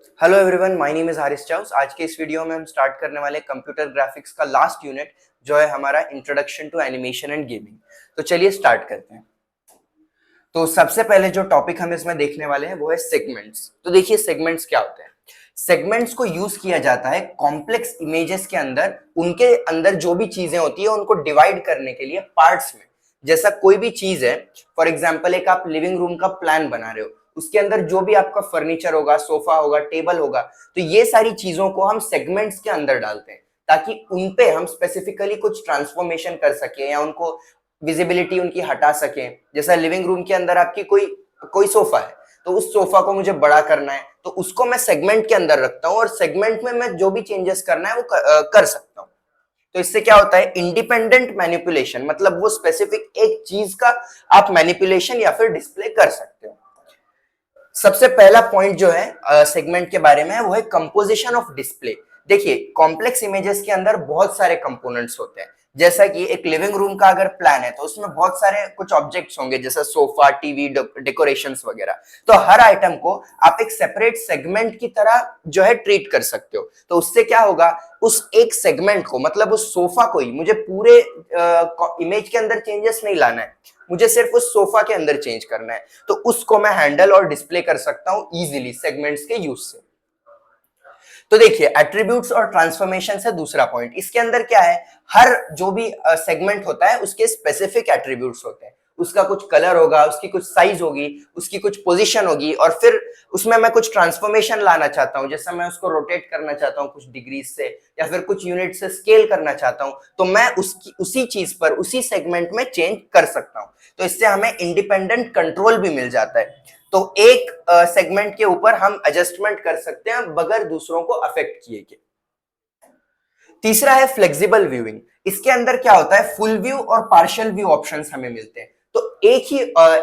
Hello everyone, my name is Haris Chaus. आज के इस वीडियो में हम स्टार्ट करने वाले कंप्यूटर ग्राफिक्स का लास्ट यूनिट जो है हमारा introduction to animation and gaming. तो चलिए स्टार्ट करते हैं। तो सबसे पहले जो टॉपिक हम इसमें देखने वाले हैं वो है सेगमेंट्स। तो देखिए सेगमेंट्स क्या होते हैं। सेगमेंट्स को यूज किया जाता है कॉम्प्लेक्स इमेजेस के अंदर, उनके अंदर जो भी चीजें होती है उनको डिवाइड करने के लिए पार्ट्स में। जैसा कोई भी चीज है, फॉर एग्जाम्पल एक आप लिविंग रूम का प्लान बना रहे हो, उसके अंदर जो भी आपका फर्नीचर होगा, सोफा होगा, टेबल होगा, तो ये सारी चीजों को हम सेगमेंट्स के अंदर डालते हैं ताकि उनपे हम स्पेसिफिकली कुछ ट्रांसफॉर्मेशन कर सके या उनको विजिबिलिटी उनकी हटा सकें। जैसा लिविंग रूम के अंदर आपकी कोई कोई सोफा है, तो उस सोफा को मुझे बड़ा करना है, तो उसको मैं सेगमेंट के अंदर रखता हूं और सेगमेंट में मैं जो भी चेंजेस करना है वो कर सकता हूं। तो इससे क्या होता है, इंडिपेंडेंट मैनिपुलेशन, मतलब वो स्पेसिफिक एक चीज का आप मैनिपुलेशन या फिर डिस्प्ले कर सकते हो। सबसे पहला पॉइंट जो है सेगमेंट के बारे में वो है कंपोजिशन ऑफ डिस्प्ले। देखिए कॉम्प्लेक्स इमेजेस के अंदर बहुत सारे कंपोनेंट्स होते हैं। जैसा कि एक लिविंग रूम का अगर प्लान है तो उसमें बहुत सारे कुछ ऑब्जेक्ट्स होंगे, जैसे सोफा, टीवी, डेकोरेशंस वगैरह। तो हर आइटम को आप एक सेपरेट सेगमेंट की तरह जो है ट्रीट कर सकते हो। तो उससे क्या होगा, उस एक सेगमेंट को, मतलब उस सोफा को ही मुझे पूरे इमेज के अंदर चेंजेस नहीं लाना है, मुझे सिर्फ उस सोफा के अंदर चेंज करना है, तो उसको मैं हैंडल और डिस्प्ले कर सकता हूं इजीली सेगमेंट्स के यूज से। तो देखिए एट्रीब्यूट्स और ट्रांसफॉर्मेशन से दूसरा पॉइंट, इसके अंदर क्या है, हर जो भी सेगमेंट होता है उसके स्पेसिफिक एट्रीब्यूट्स होते हैं। उसका कुछ कलर होगा, उसकी कुछ साइज होगी, उसकी कुछ पोजीशन होगी, और फिर उसमें मैं कुछ ट्रांसफॉर्मेशन लाना चाहता हूं, जैसे मैं उसको रोटेट करना चाहता हूं कुछ डिग्रीज से, या फिर कुछ यूनिट से स्केल करना चाहता हूं, तो मैं उसकी उसी चीज पर उसी सेगमेंट में चेंज कर सकता हूं। तो इससे हमें इंडिपेंडेंट कंट्रोल भी मिल जाता है। तो एक सेगमेंट के ऊपर हम एडजस्टमेंट कर सकते हैं बगैर दूसरों को अफेक्ट किए के। तीसरा है फ्लेक्सिबल व्यूइंग। इसके अंदर क्या होता है, फुल व्यू और पार्शियल व्यू ऑप्शंस हमें मिलते हैं। तो एक ही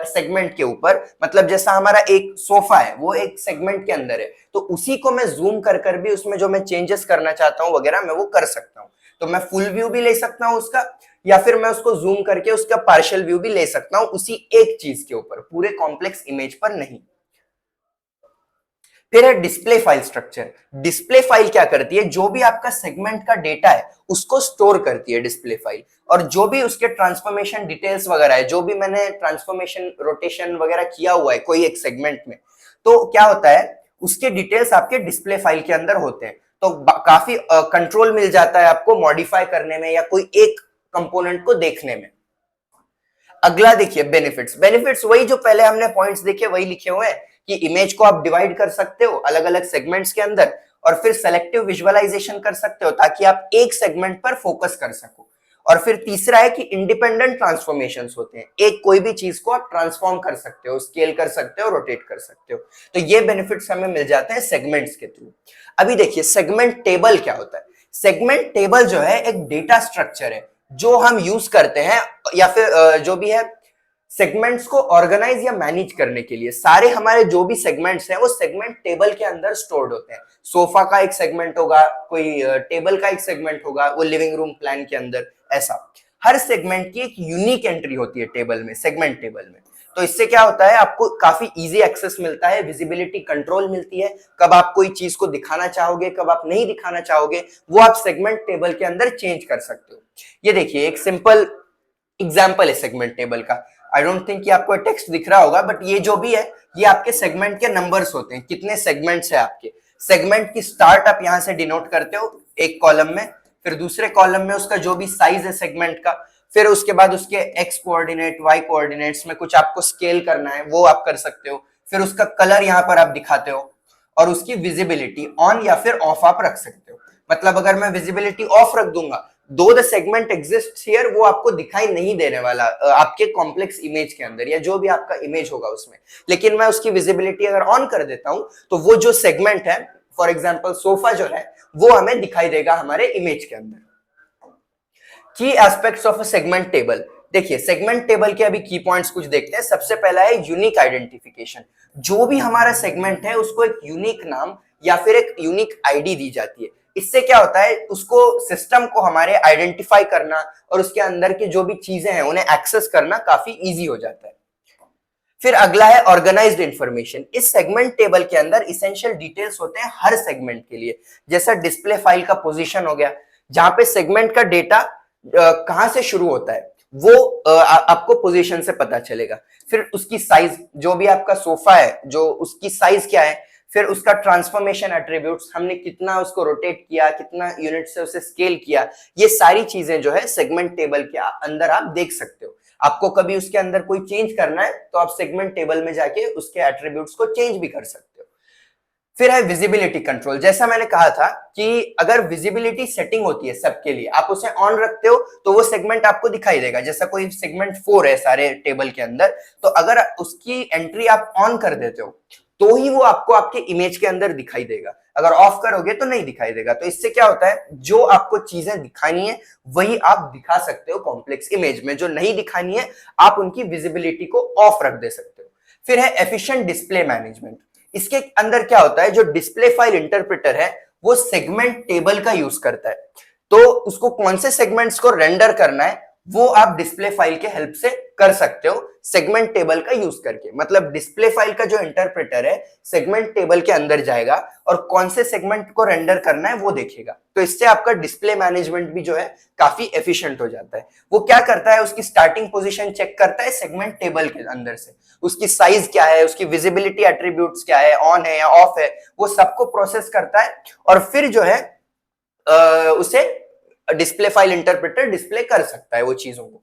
सेगमेंट के ऊपर, मतलब जैसा हमारा एक सोफा है वो एक सेगमेंट के अंदर है, तो उसी को मैं जूम कर कर भी उसमें जो मैं चेंजेस करना चाहता हूं वगैरह मैं वो कर सकता हूं। तो मैं फुल व्यू भी ले सकता हूं उसका, या फिर मैं उसको जूम करके उसका पार्शियल व्यू भी ले सकता हूं उसी एक चीज के ऊपर, पूरे कॉम्प्लेक्स इमेज पर नहीं। फिर है display file structure. Display file क्या करती है, जो भी आपका सेगमेंट का डेटा है उसको स्टोर करती है डिस्प्ले फाइल, और जो भी उसके ट्रांसफॉर्मेशन डिटेल्स वगैरह है, जो भी मैंने ट्रांसफॉर्मेशन रोटेशन वगैरह किया हुआ है कोई एक सेगमेंट में, तो क्या होता है उसके डिटेल्स आपके डिस्प्ले फाइल के अंदर होते हैं। तो काफी कंट्रोल मिल जाता है आपको मॉडिफाई करने में या कोई एक कंपोनेंट को देखने में। अगला देखिए बेनिफिट्स। बेनिफिट्स वही जो पहले हमने पॉइंट्स देखे वही लिखे हुए हैं कि इमेज को आप डिवाइड कर सकते हो अलग अलग सेगमेंट्स के अंदर, और फिर सेलेक्टिव विजुअलाइजेशन कर सकते हो ताकि आप एक सेगमेंट पर फोकस कर सको। और फिर तीसरा है कि इंडिपेंडेंट ट्रांसफॉर्मेशंस होते हैं, एक कोई भी चीज को आप ट्रांसफॉर्म कर सकते हो, स्केल कर सकते हो, रोटेट कर सकते हो। तो ये बेनिफिट्स हमें मिल जाते हैं सेगमेंट्स के थ्रू। अभी देखिए सेगमेंट टेबल क्या होता है। सेगमेंट टेबल जो है एक डेटा स्ट्रक्चर है जो हम यूज करते हैं, या फिर जो भी है सेगमेंट्स को ऑर्गेनाइज या मैनेज करने के लिए। सारे हमारे जो भी सेगमेंट्स हैं वो सेगमेंट टेबल के अंदर स्टोर्ड होते हैं। सोफा का एक सेगमेंट होगा, कोई टेबल का एक सेगमेंट होगा वो लिविंग रूम प्लान के अंदर, ऐसा हर सेगमेंट की एक यूनिक एंट्री होती है टेबल में, सेगमेंट टेबल में। तो इससे क्या होता है, आपको काफी इजी एक्सेस मिलता है, विजिबिलिटी कंट्रोल मिलती है, कब आप कोई चीज को दिखाना चाहोगे कब आप नहीं दिखाना चाहोगे वो आप सेगमेंट टेबल के अंदर चेंज कर सकते हो। ये देखिए एक सिंपल एग्जाम्पल है सेगमेंट टेबल का। आई डोंट थिंक कि आपको टेक्स्ट दिख रहा होगा, बट ये जो भी है ये आपके सेगमेंट के नंबर्स होते हैं, कितने सेगमेंट्स है आपके। सेगमेंट की स्टार्ट आप यहां से डिनोट करते हो एक कॉलम में, फिर दूसरे कॉलम में उसका जो भी साइज है सेगमेंट का, फिर उसके बाद उसके एक्स कोऑर्डिनेट वाई कोऑर्डिनेट्स में कुछ आपको स्केल करना है वो आप कर सकते हो, फिर उसका कलर यहां पर आप दिखाते हो, और उसकी विजिबिलिटी ऑन या फिर ऑफ आप रख सकते हो। मतलब अगर मैं विजिबिलिटी ऑफ रख दूंगा, दो द सेगमेंट एग्जिस्ट हियर, वो आपको दिखाई नहीं देने वाला आपके कॉम्प्लेक्स इमेज के अंदर या जो भी आपका इमेज होगा उसमें। लेकिन मैं उसकी विजिबिलिटी अगर ऑन कर देता हूं तो वो जो सेगमेंट है, फॉर एग्जांपल सोफा जो है, वो हमें दिखाई देगा हमारे इमेज के अंदर। की aspects of a segment table. देखिए सेगमेंट टेबल के अभी की पॉइंट्स कुछ देखते हैं। सबसे पहला है यूनिक आइडेंटिफिकेशन। जो भी हमारा सेगमेंट है उसको एक यूनिक नाम या फिर एक यूनिक आईडी दी जाती है। इससे क्या होता है, उसको सिस्टम को हमारे आइडेंटिफाई करना और उसके अंदर की जो भी चीजें हैं उन्हें एक्सेस करना काफी इजी हो जाता है। फिर अगला है ऑर्गेनाइज्ड इंफॉर्मेशन। इस सेगमेंट टेबल के अंदर इसेंशियल डिटेल्स होते हैं हर सेगमेंट के लिए, जैसा डिस्प्ले फाइल का पोजीशन हो गया, जहां पे सेगमेंट का डेटा कहां से शुरू होता है वो आपको पोजीशन से पता चलेगा। फिर उसकी साइज, जो भी आपका सोफा है जो उसकी साइज क्या है, फिर उसका ट्रांसफॉर्मेशन एट्रीब्यूट्स, हमने कितना उसको रोटेट किया, कितना यूनिट से उसे स्केल किया, ये सारी चीजें जो है सेगमेंट टेबल के अंदर आप देख सकते हो। आपको कभी उसके अंदर कोई चेंज करना है तो आप सेगमेंट टेबल में जाके उसके एट्रीब्यूट्स को चेंज भी कर सकते हो। फिर है विजिबिलिटी कंट्रोल। जैसा मैंने कहा था कि अगर विजिबिलिटी सेटिंग होती है सबके लिए, आप उसे ऑन रखते हो तो वो सेगमेंट आपको दिखाई देगा। जैसा कोई सेगमेंट 4 है सारे टेबल के अंदर, तो अगर उसकी एंट्री आप ऑन कर देते हो तो ही वो आपको आपके इमेज के अंदर दिखाई देगा, अगर ऑफ करोगे तो नहीं दिखाई देगा। तो इससे क्या होता है, जो आपको चीजें दिखानी है वही आप दिखा सकते हो कॉम्प्लेक्स इमेज में, जो नहीं दिखानी है आप उनकी विजिबिलिटी को ऑफ रख दे सकते हो। फिर है एफिशिएंट डिस्प्ले मैनेजमेंट। इसके अंदर क्या होता है, जो डिस्प्ले फाइल इंटरप्रेटर है वो सेगमेंट टेबल का यूज करता है, तो उसको कौन से सेगमेंट्स को रेंडर करना है वो आप डिस्प्ले फाइल के हेल्प से कर सकते हो सेगमेंट टेबल का यूज करके। मतलब डिस्प्ले फाइल का जो इंटरप्रेटर है सेगमेंट टेबल के अंदर जाएगा और कौन से सेगमेंट को रेंडर करना है वो देखेगा। तो इससे आपका डिस्प्ले मैनेजमेंट भी जो है काफी एफिशिएंट हो जाता है। वो क्या करता है, उसकी स्टार्टिंग पोजीशन चेक करता है सेगमेंट टेबल के अंदर से, उसकी साइज क्या है, उसकी विजिबिलिटी एट्रीब्यूट्स क्या है, ऑन है या ऑफ है, वो सबको प्रोसेस करता है और फिर जो है उसे डिस्प्ले फाइल इंटरप्रेटर डिस्प्ले कर सकता है वो चीजों को।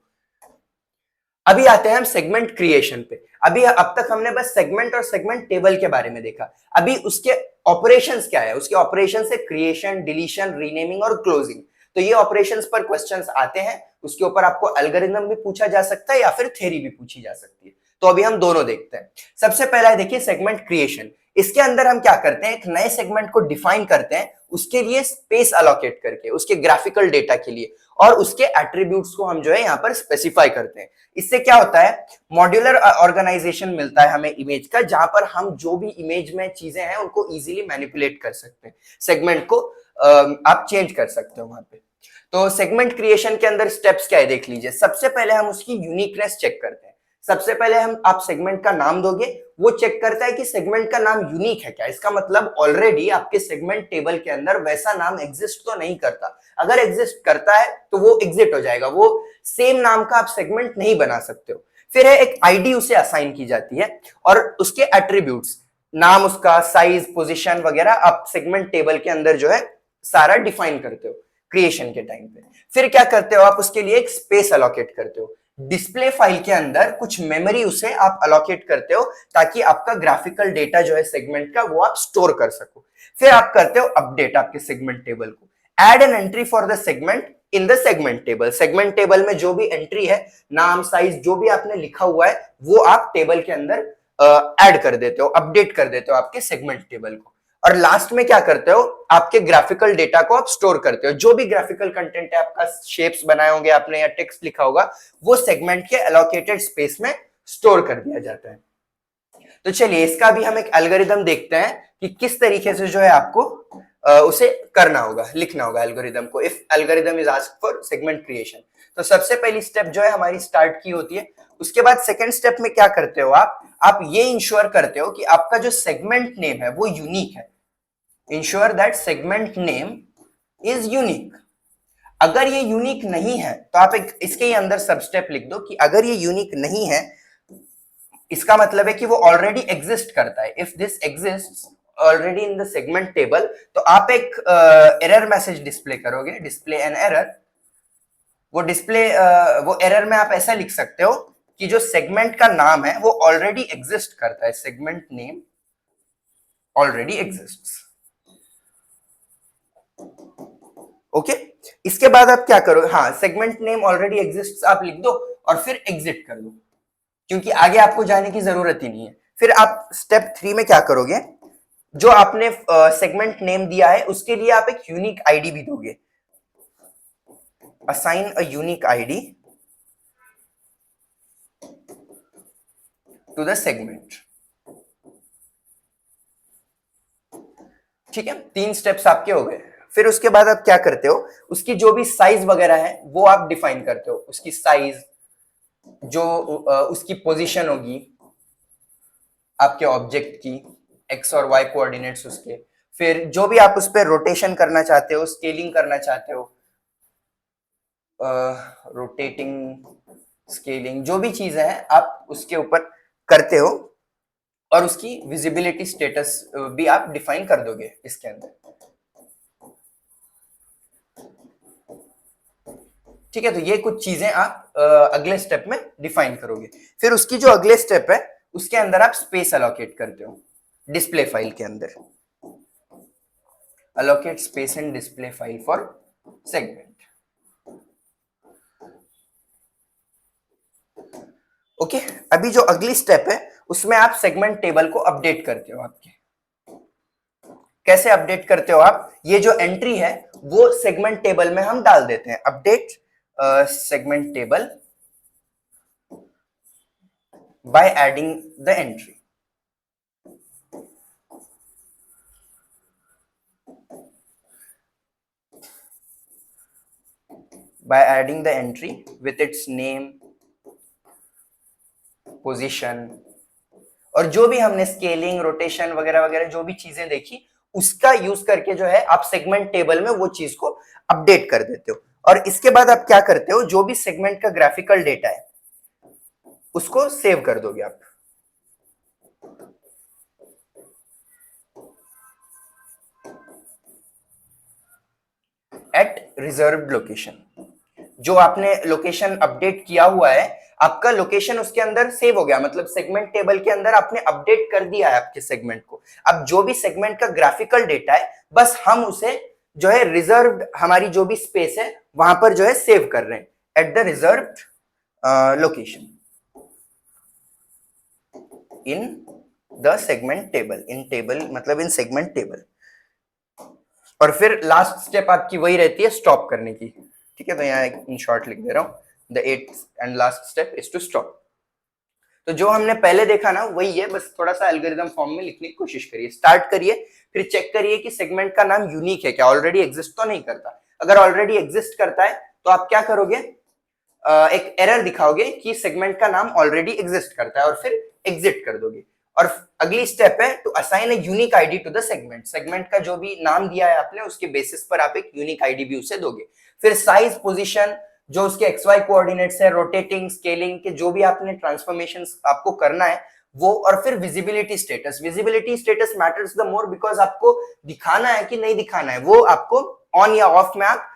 अभी आते हैं हम सेगमेंट क्रिएशन पे। अभी अब तक हमने बस सेगमेंट और सेगमेंट टेबल के बारे में देखा। अभी उसके ऑपरेशंस क्या है, उसके ऑपरेशंस है क्रिएशन, डिलीशन, रीनेमिंग और क्लोजिंग। तो ये ऑपरेशंस पर क्वेश्चंस आते हैं, उसके ऊपर आपको एल्गोरिथम भी पूछा जा सकता है या फिर थ्योरी भी पूछी जा सकती है। तो अभी हम दोनों देखते हैं। सबसे पहला है देखिए सेगमेंट क्रिएशन। इसके अंदर हम क्या करते हैं, एक नए सेगमेंट को डिफाइन करते हैं, उसके लिए स्पेस अलोकेट करके, उसके ग्राफिकल डेटा के लिए, और उसके एट्रीब्यूट्स को हम जो है यहाँ पर स्पेसिफाई करते हैं। इससे क्या होता है, मॉड्यूलर ऑर्गेनाइजेशन मिलता है हमें इमेज का, जहां पर हम जो भी इमेज में चीजें हैं उनको इजीली मैनिपुलेट कर सकते हैं, सेगमेंट को आप चेंज कर सकते हो वहां पे। तो सेगमेंट क्रिएशन के अंदर स्टेप्स क्या है देख लीजिए। सबसे पहले हम उसकी यूनिकनेस चेक करते हैं। सबसे पहले हम आप सेगमेंट का नाम दोगे, वो चेक करता है कि सेगमेंट का नाम यूनिक है क्या। इसका मतलब ऑलरेडी आपके सेगमेंट टेबल के अंदर वैसा नाम एग्जिस्ट तो नहीं करता। अगर एग्जिस्ट करता है तो वो एग्जिट हो जाएगा, वो सेम नाम का आप सेगमेंट नहीं बना सकते हो। फिर है एक आईडी उसे असाइन की जाती है और उसके एट्रीब्यूट्स, नाम, उसका साइज, पोजीशन वगैरह आप सेगमेंट टेबल के अंदर जो है सारा डिफाइन करते हो क्रिएशन के टाइम पे। फिर क्या करते हो, आप उसके लिए एक स्पेस अलोकेट करते हो। डिस्प्ले फाइल के अंदर कुछ मेमोरी उसे आप अलोकेट करते हो ताकि आपका ग्राफिकल डेटा जो है सेगमेंट का वो आप स्टोर कर सको। फिर आप करते हो अपडेट आपके सेगमेंट टेबल को। Add an entry for the segment in the segment table. Segment table में जो भी एंट्री है, नाम, साइज, जो भी आपने लिखा हुआ है वो आप टेबल के अंदर ऐड कर देते हो, अपडेट कर देते हो आपके सेगमेंट टेबल को। और लास्ट में क्या करते हो, आपके ग्राफिकल डेटा को आप स्टोर करते हो। जो भी ग्राफिकल कंटेंट है आपका, शेप्स बनाए होंगे आपने या टेक्स्ट लिखा होगा, वो सेगमेंट के एलोकेटेड स्पेस में स्टोर कर दिया जाता है। तो चलिए इसका भी हम एक एल्गोरिथम देखते हैं कि किस तरीके से जो है आपको उसे करना होगा, लिखना होगा एल्गोरिथम को। If algorithm is asked for segment creation, तो सबसे पहली स्टेप जो है हमारी स्टार्ट की होती है। उसके बाद सेकंड स्टेप में क्या करते हो आप ये इंश्योर करते हो कि आपका जो सेगमेंट नेम है वो यूनिक है। Ensure that segment name is unique. अगर ये यूनिक नहीं है तो आप एक इसके ही अंदर सब स्टेप लिख दो कि अगर ये यूनिक नहीं है, इसका मतलब है कि वो ऑलरेडी एग्जिस्ट करता है। If this exist already in the segment table, तो आप एक एरर मैसेज डिस्प्ले करोगे, डिस्प्ले एन एरर। वो एरर में आप ऐसा लिख सकते हो कि जो सेगमेंट का नाम है वो ऑलरेडी एग्जिस्ट करता है, segment name already exists. Okay, इसके बाद आप क्या करो, हाँ सेगमेंट नेम ऑलरेडी एग्जिस्ट्स आप लिख दो और फिर एग्जिट कर दो, क्योंकि आगे आपको जाने की जरूरत ही नहीं है। फिर आप स्टेप 3 में क्या करोगे, जो आपने सेगमेंट नेम दिया है उसके लिए आप एक यूनिक आईडी भी दोगे। Assign a unique ID to the segment. ठीक है, 3 स्टेप्स आपके हो गए। फिर उसके बाद आप क्या करते हो, उसकी जो भी साइज वगैरह है वो आप डिफाइन करते हो। उसकी साइज, जो उसकी पोजीशन होगी, आपके ऑब्जेक्ट की एक्स और वाई कोऑर्डिनेट्स उसके, फिर जो भी आप उस पर रोटेशन करना चाहते हो, स्केलिंग करना चाहते हो, रोटेटिंग, स्केलिंग, जो भी चीजें हैं आप उसके ऊपर करते हो, और उसकी विजिबिलिटी स्टेटस भी आप डिफाइन कर दोगे इसके अंदर। ठीक है, तो ये कुछ चीजें आप अगले स्टेप में डिफाइन करोगे। फिर उसकी जो अगले स्टेप है उसके अंदर आप स्पेस अलोकेट करते हो डिस्प्ले फाइल के अंदर। allocate space in display file for segment। Okay, अभी जो अगली स्टेप है उसमें आप सेगमेंट टेबल को अपडेट करते हो। आपके कैसे अपडेट करते हो आप? ये जो एंट्री है वो सेगमेंट टेबल में हम डाल देते हैं। Update segment table by adding the entry. by adding the entry with its name, position, और जो भी हमने स्केलिंग, रोटेशन वगैरह वगैरह जो भी चीजें देखी उसका यूज करके जो है आप सेगमेंट टेबल में वो चीज को अपडेट कर देते हो। और इसके बाद आप क्या करते हो, जो भी सेगमेंट का ग्राफिकल डेटा है उसको सेव कर दोगे आप एट रिजर्व्ड लोकेशन। जो आपने लोकेशन अपडेट किया हुआ है, आपका लोकेशन उसके अंदर सेव हो गया, मतलब सेगमेंट टेबल के अंदर आपने अपडेट कर दिया है आपके सेगमेंट को। अब जो भी सेगमेंट का ग्राफिकल डेटा है बस हम उसे जो है रिजर्व्ड, हमारी जो भी स्पेस है वहां पर जो है सेव कर रहे हैं at the reserved location in the segment table. In table मतलब इन सेगमेंट टेबल। और फिर लास्ट स्टेप आपकी वही रहती है स्टॉप करने की। ठीक है, तो यहाँ एक इन शॉर्ट लिख दे रहा हूं, the 8th and last step is to stop. तो जो हमने पहले देखा ना वही है, बस थोड़ा सा एल्गोरिदम फॉर्म में लिखने की कोशिश करिए। स्टार्ट करिए, फिर चेक करिए कि सेगमेंट का नाम यूनिक है क्या, ऑलरेडी एग्जिस्ट तो नहीं करता। अगर ऑलरेडी एग्जिस्ट करता है तो आप क्या करोगे, एक एरर दिखाओगे कि सेगमेंट का नाम ऑलरेडी एग्जिस्ट करता है, और फिर एग्जिट कर दोगे। और अगली स्टेप है to assign a unique ID to the segment. Segment का जो भी नाम दिया है आपने उसके बेसिस पर आप एक यूनिक आईडी भी उसे दोगे। फिर साइज, पोजीशन, जो उसके एक्स वाई कोऑर्डिनेट्स है, रोटेटिंग, स्केलिंग के जो भी आपने ट्रांसफॉर्मेशन आपको करना है वो, और फिर visibility status. Visibility status matters the more because आपको दिखाना है कि नहीं दिखाना है, वो आपको ऑन या ऑफ में आप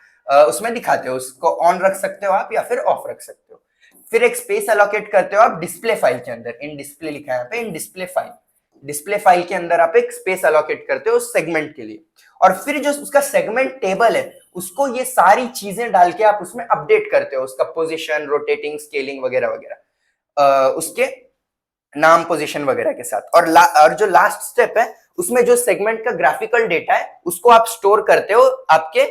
उसमें दिखाते हो। उसको ऑन रख सकते हो आप या फिर ऑफ रख सकते हो। फिर एक स्पेस अलोकेट करते हो आप डिस्प्ले फाइल के अंदर। इन डिस्प्ले लिखा है यहाँ पे, इन डिस्प्ले फाइल। डिस्प्ले फाइल के अंदर आप एक स्पेस अलोकेट करते हो सेगमेंट के लिए। और फिर जो उसका सेगमेंट टेबल है उसको ये सारी चीजें डाल के आप उसमें अपडेट करते हो, उसका पोजीशन, रोटेटिंग, स्केलिंग वगैरह वगैरह, उसके नाम, पोजीशन वगैरह के साथ। और जो लास्ट स्टेप है उसमें जो सेगमेंट का ग्राफिकल डेटा है उसको आप स्टोर करते हो आपके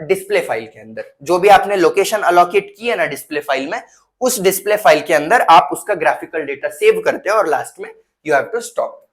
डिस्प्ले फाइल के अंदर। जो भी आपने लोकेशन अलोकेट की है ना डिस्प्ले फाइल में, उस डिस्प्ले फाइल के अंदर आप उसका ग्राफिकल डेटा सेव करते हो, और लास्ट में यू हैव टू स्टॉप।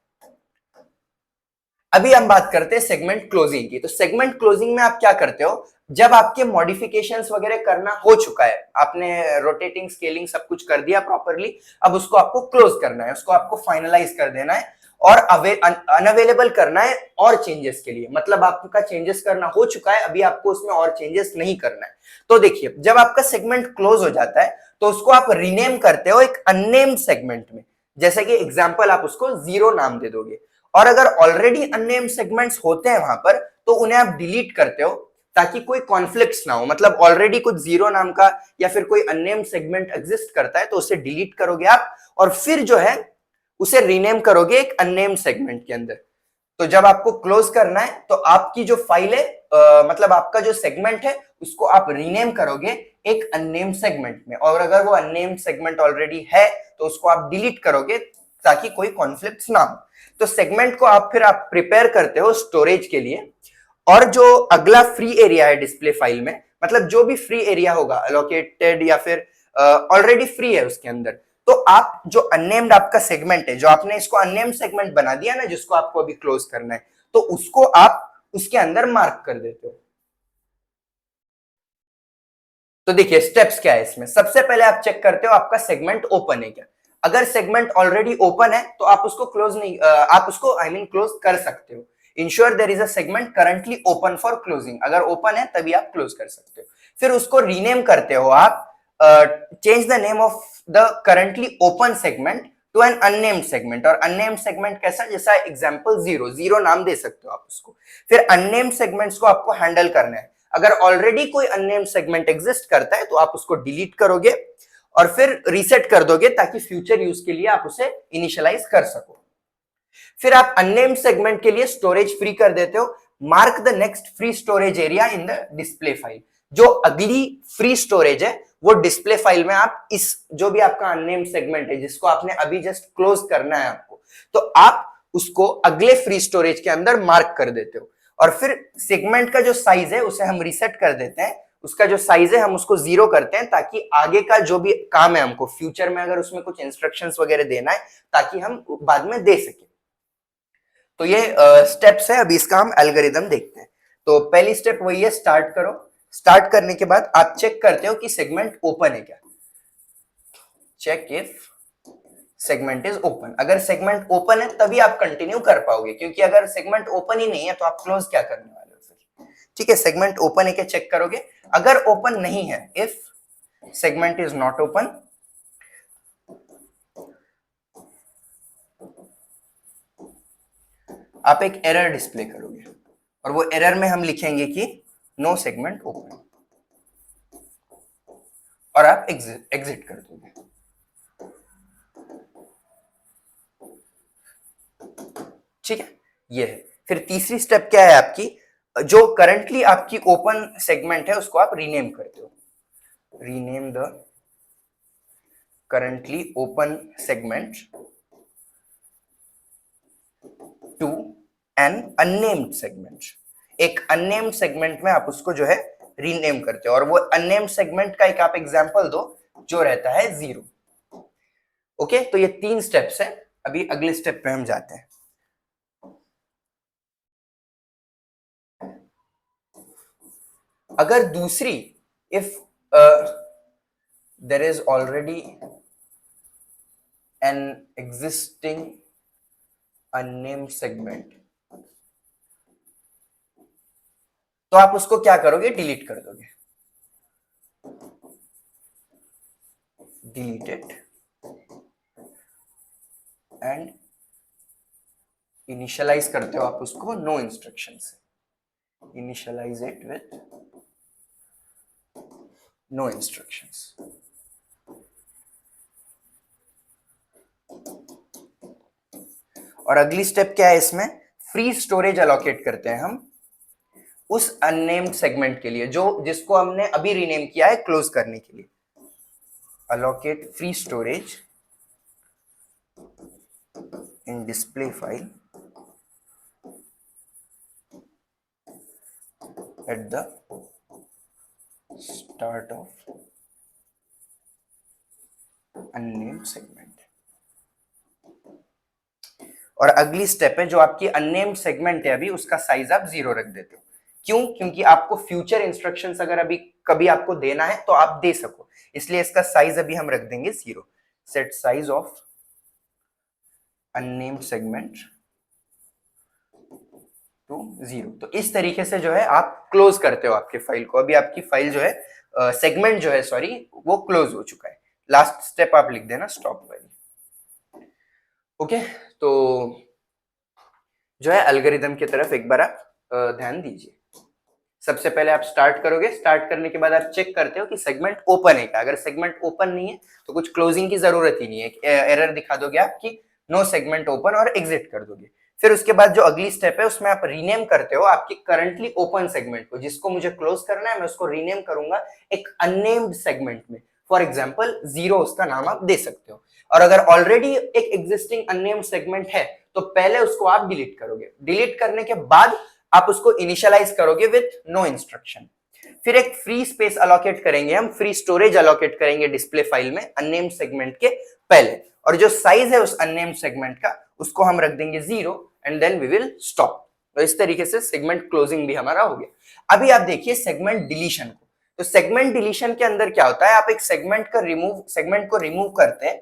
अभी हम बात करते हैं सेगमेंट क्लोजिंग की। तो सेगमेंट क्लोजिंग में आप क्या करते हो, जब आपके मॉडिफिकेशंस वगैरह करना हो चुका है, आपने रोटेटिंग, स्केलिंग सब कुछ कर दिया प्रॉपरली, अब उसको आपको क्लोज करना है, उसको आपको फाइनलाइज कर देना है और अनअवेलेबल करना है और चेंजेस के लिए। मतलब आपका चेंजेस करना हो चुका है, अभी आपको उसमें और चेंजेस नहीं करना है। तो देखिए, जब आपका सेगमेंट क्लोज हो जाता है तो उसको आप रीनेम करते हो एक अननेम्ड सेगमेंट में। जैसे कि एग्जांपल आप उसको 0 नाम दे दोगे। और अगर ऑलरेडी अननेम्ड सेगमेंट्स होते हैं वहां पर तो उन्हें आप डिलीट करते हो ताकि कोई कॉन्फ्लिक्ट्स ना हो। मतलब ऑलरेडी कुछ 0 नाम का या फिर कोई अननेम्ड सेगमेंट एग्जिस्ट करता है तो उसे डिलीट करोगे आप, और फिर जो है उसे रीनेम करोगे एक अननेम्ड सेगमेंट के अंदर। तो जब आपको क्लोज करना है तो आपकी जो फाइल है, मतलब आपका जो सेगमेंट है उसको आप रीनेम करोगे एक अननेम्ड सेगमेंट में। और अगर वो अननेम्ड सेगमेंट ऑलरेडी है तो उसको आप डिलीट करोगे ताकि कोई कॉन्फ्लिक्ट्स ना हो। तो सेगमेंट को आप प्रिपेयर करते हो स्टोरेज के लिए। और जो अगला फ्री एरिया है डिस्प्ले फाइल में, मतलब जो भी फ्री एरिया होगा अलोकेटेड या फिर ऑलरेडी फ्री है उसके अंदर, तो आप जो अननेम्ड आपका सेगमेंट है, जो आपने इसको अननेम्ड सेगमेंट बना दिया ना जिसको आपको अभी क्लोज करना है, तो उसको आप उसके अंदर मार्क कर देते हो। तो देखिए स्टेप्स क्या है इसमें। सबसे पहले आप चेक करते हो आपका सेगमेंट ओपन है क्या। अगर सेगमेंट ऑलरेडी ओपन है तो आप उसको क्लोज नहीं, आप उसको क्लोज कर सकते हो। Ensure there is a segment currently open for closing, अगर ओपन है तभी आप क्लोज कर सकते हो। फिर उसको रीनेम करते हो आप, change the name of the currently open segment to an unnamed segment. और अननेम्ड सेगमेंट कैसा, जैसा एग्जांपल जीरो नाम दे सकते हो आप उसको। फिर अननेम्ड सेगमेंट्स को आपको हैंडल करना है। अगर ऑलरेडी कोई अननेम्ड सेगमेंट एग्जिस्ट करता है तो आप उसको डिलीट करोगे और फिर रीसेट कर दोगे ताकि फ्यूचर यूज के लिए आप उसे इनिशियलाइज कर सको। फिर आप अननेम्ड सेगमेंट के लिए स्टोरेज फ्री कर देते हो। Mark the next free storage area in the display file. जो अगली फ्री स्टोरेज है वो डिस्प्ले फाइल में आप इस जो भी आपका अननेम्ड सेगमेंट है जिसको आपने अभी जस्ट क्लोज करना है आपको, तो आप उसको अगले फ्री स्टोरेज के अंदर मार्क कर देते हो। और फिर सेगमेंट का जो साइज है उसे हम रीसेट कर देते हैं, उसका जो साइज है हम उसको 0 करते हैं ताकि आगे का जो भी काम है हमको फ्यूचर में अगर उसमें कुछ इंस्ट्रक्शंस वगैरह देना है ताकि हम बाद में दे सके। तो ये स्टेप्स है, अभी इसका हम एल्गोरिदम देखते हैं। तो पहली स्टेप वही है, स्टार्ट करो। स्टार्ट करने के बाद आप चेक करते हो कि सेगमेंट ओपन है क्या। Check if segment is open. अगर सेगमेंट ओपन है तभी आप कंटिन्यू कर पाओगे, क्योंकि अगर सेगमेंट ओपन ही नहीं है तो आप क्लोज क्या करने वाले हो फिर। ठीक है, सेगमेंट ओपन है क्या चेक करोगे। अगर ओपन नहीं है, if segment is not open, आप एक एरर डिस्प्ले करोगे और वो एरर में हम लिखेंगे कि नो सेगमेंट ओपन, और आप एग्जिट कर दोगे। ठीक है, ये है। फिर तीसरी स्टेप क्या है आपकी, जो करंटली आपकी ओपन सेगमेंट है उसको आप रीनेम करते हो। Rename the currently open segment to an unnamed segment. एक अननेम्ड सेगमेंट में आप उसको जो है रीनेम करते हो, और वो अननेम्ड सेगमेंट का एक आप एग्जांपल दो जो रहता है 0। ओके, तो ये 3 स्टेप्स हैं। अभी अगले स्टेप पे हम जाते हैं। अगर दूसरी, if there is already an existing unnamed segment, तो आप उसको क्या करोगे, डिलीट कर दोगे। डिलीट इट एंड इनिशियलाइज करते हो आप उसको नो इंस्ट्रक्शन से। Initialise it with no instructions. और अगली स्टेप क्या है इसमें, फ्री स्टोरेज अलोकेट करते हैं हम उस अननेम्ड सेगमेंट के लिए जो जिसको हमने अभी रीनेम किया है क्लोज करने के लिए। Allocate free storage in display file at the start of unnamed segment. और अगली स्टेप है जो आपकी अननेम्ड सेगमेंट है अभी, उसका साइज आप 0 रख देते हो। क्यों, क्योंकि आपको फ्यूचर इंस्ट्रक्शंस अगर अभी कभी आपको देना है तो आप दे सको, इसलिए इसका साइज अभी हम रख देंगे 0। Set size of unnamed segment to 0। तो इस तरीके से जो है आप क्लोज करते हो आपके फाइल को। अभी आपकी फाइल जो है सेगमेंट जो है सॉरी वो क्लोज हो चुका है। लास्ट स्टेप आप लिख देना स्टॉप वाली। ओके, तो जो है एल्गोरिदम की तरफ एक बार आप ध्यान दीजिए। सबसे पहले आप स्टार्ट करोगे, स्टार्ट करने के बाद आप चेक करते हो कि सेगमेंट ओपन है क्या। अगर सेगमेंट ओपन नहीं है तो कुछ क्लोजिंग की जरूरत ही नहीं है, एरर दिखा दोगे आप कि नो सेगमेंट ओपन और एग्जिट कर दोगे। फिर उसके बाद जो अगली स्टेप है उसमें आप रीनेम करते हो आपकी करंटली ओपन सेगमेंट को, जिसको मुझे क्लोज करना है मैं उसको रीनेम करूंगा एक अननेम्ड सेगमेंट में। फॉर एग्जाम्पल 0 उसका नाम आप दे सकते हो। और अगर ऑलरेडी एक एग्जिस्टिंग अननेम्ड सेगमेंट है तो पहले उसको आप डिलीट करोगे। डिलीट करने के बाद आप उसको इनिशियलाइज करोगे विथ नो इंस्ट्रक्शन। फिर एक फ्री स्पेस अलोकेट करेंगे हम, फ्री स्टोरेज अलोकेट करेंगे डिस्प्ले फाइल में अननेम्ड सेगमेंट के पहले, और जो साइज है उस अननेम्ड सेगमेंट का उसको हम रख देंगे 0 and then we will stop. तो इस तरीके से सेगमेंट क्लोजिंग भी हमारा हो गया। अभी आप देखिए सेगमेंट डिलीशन को। तो सेगमेंट डिलीशन के अंदर क्या होता है, आप एक सेगमेंट को रिमूव करते हैं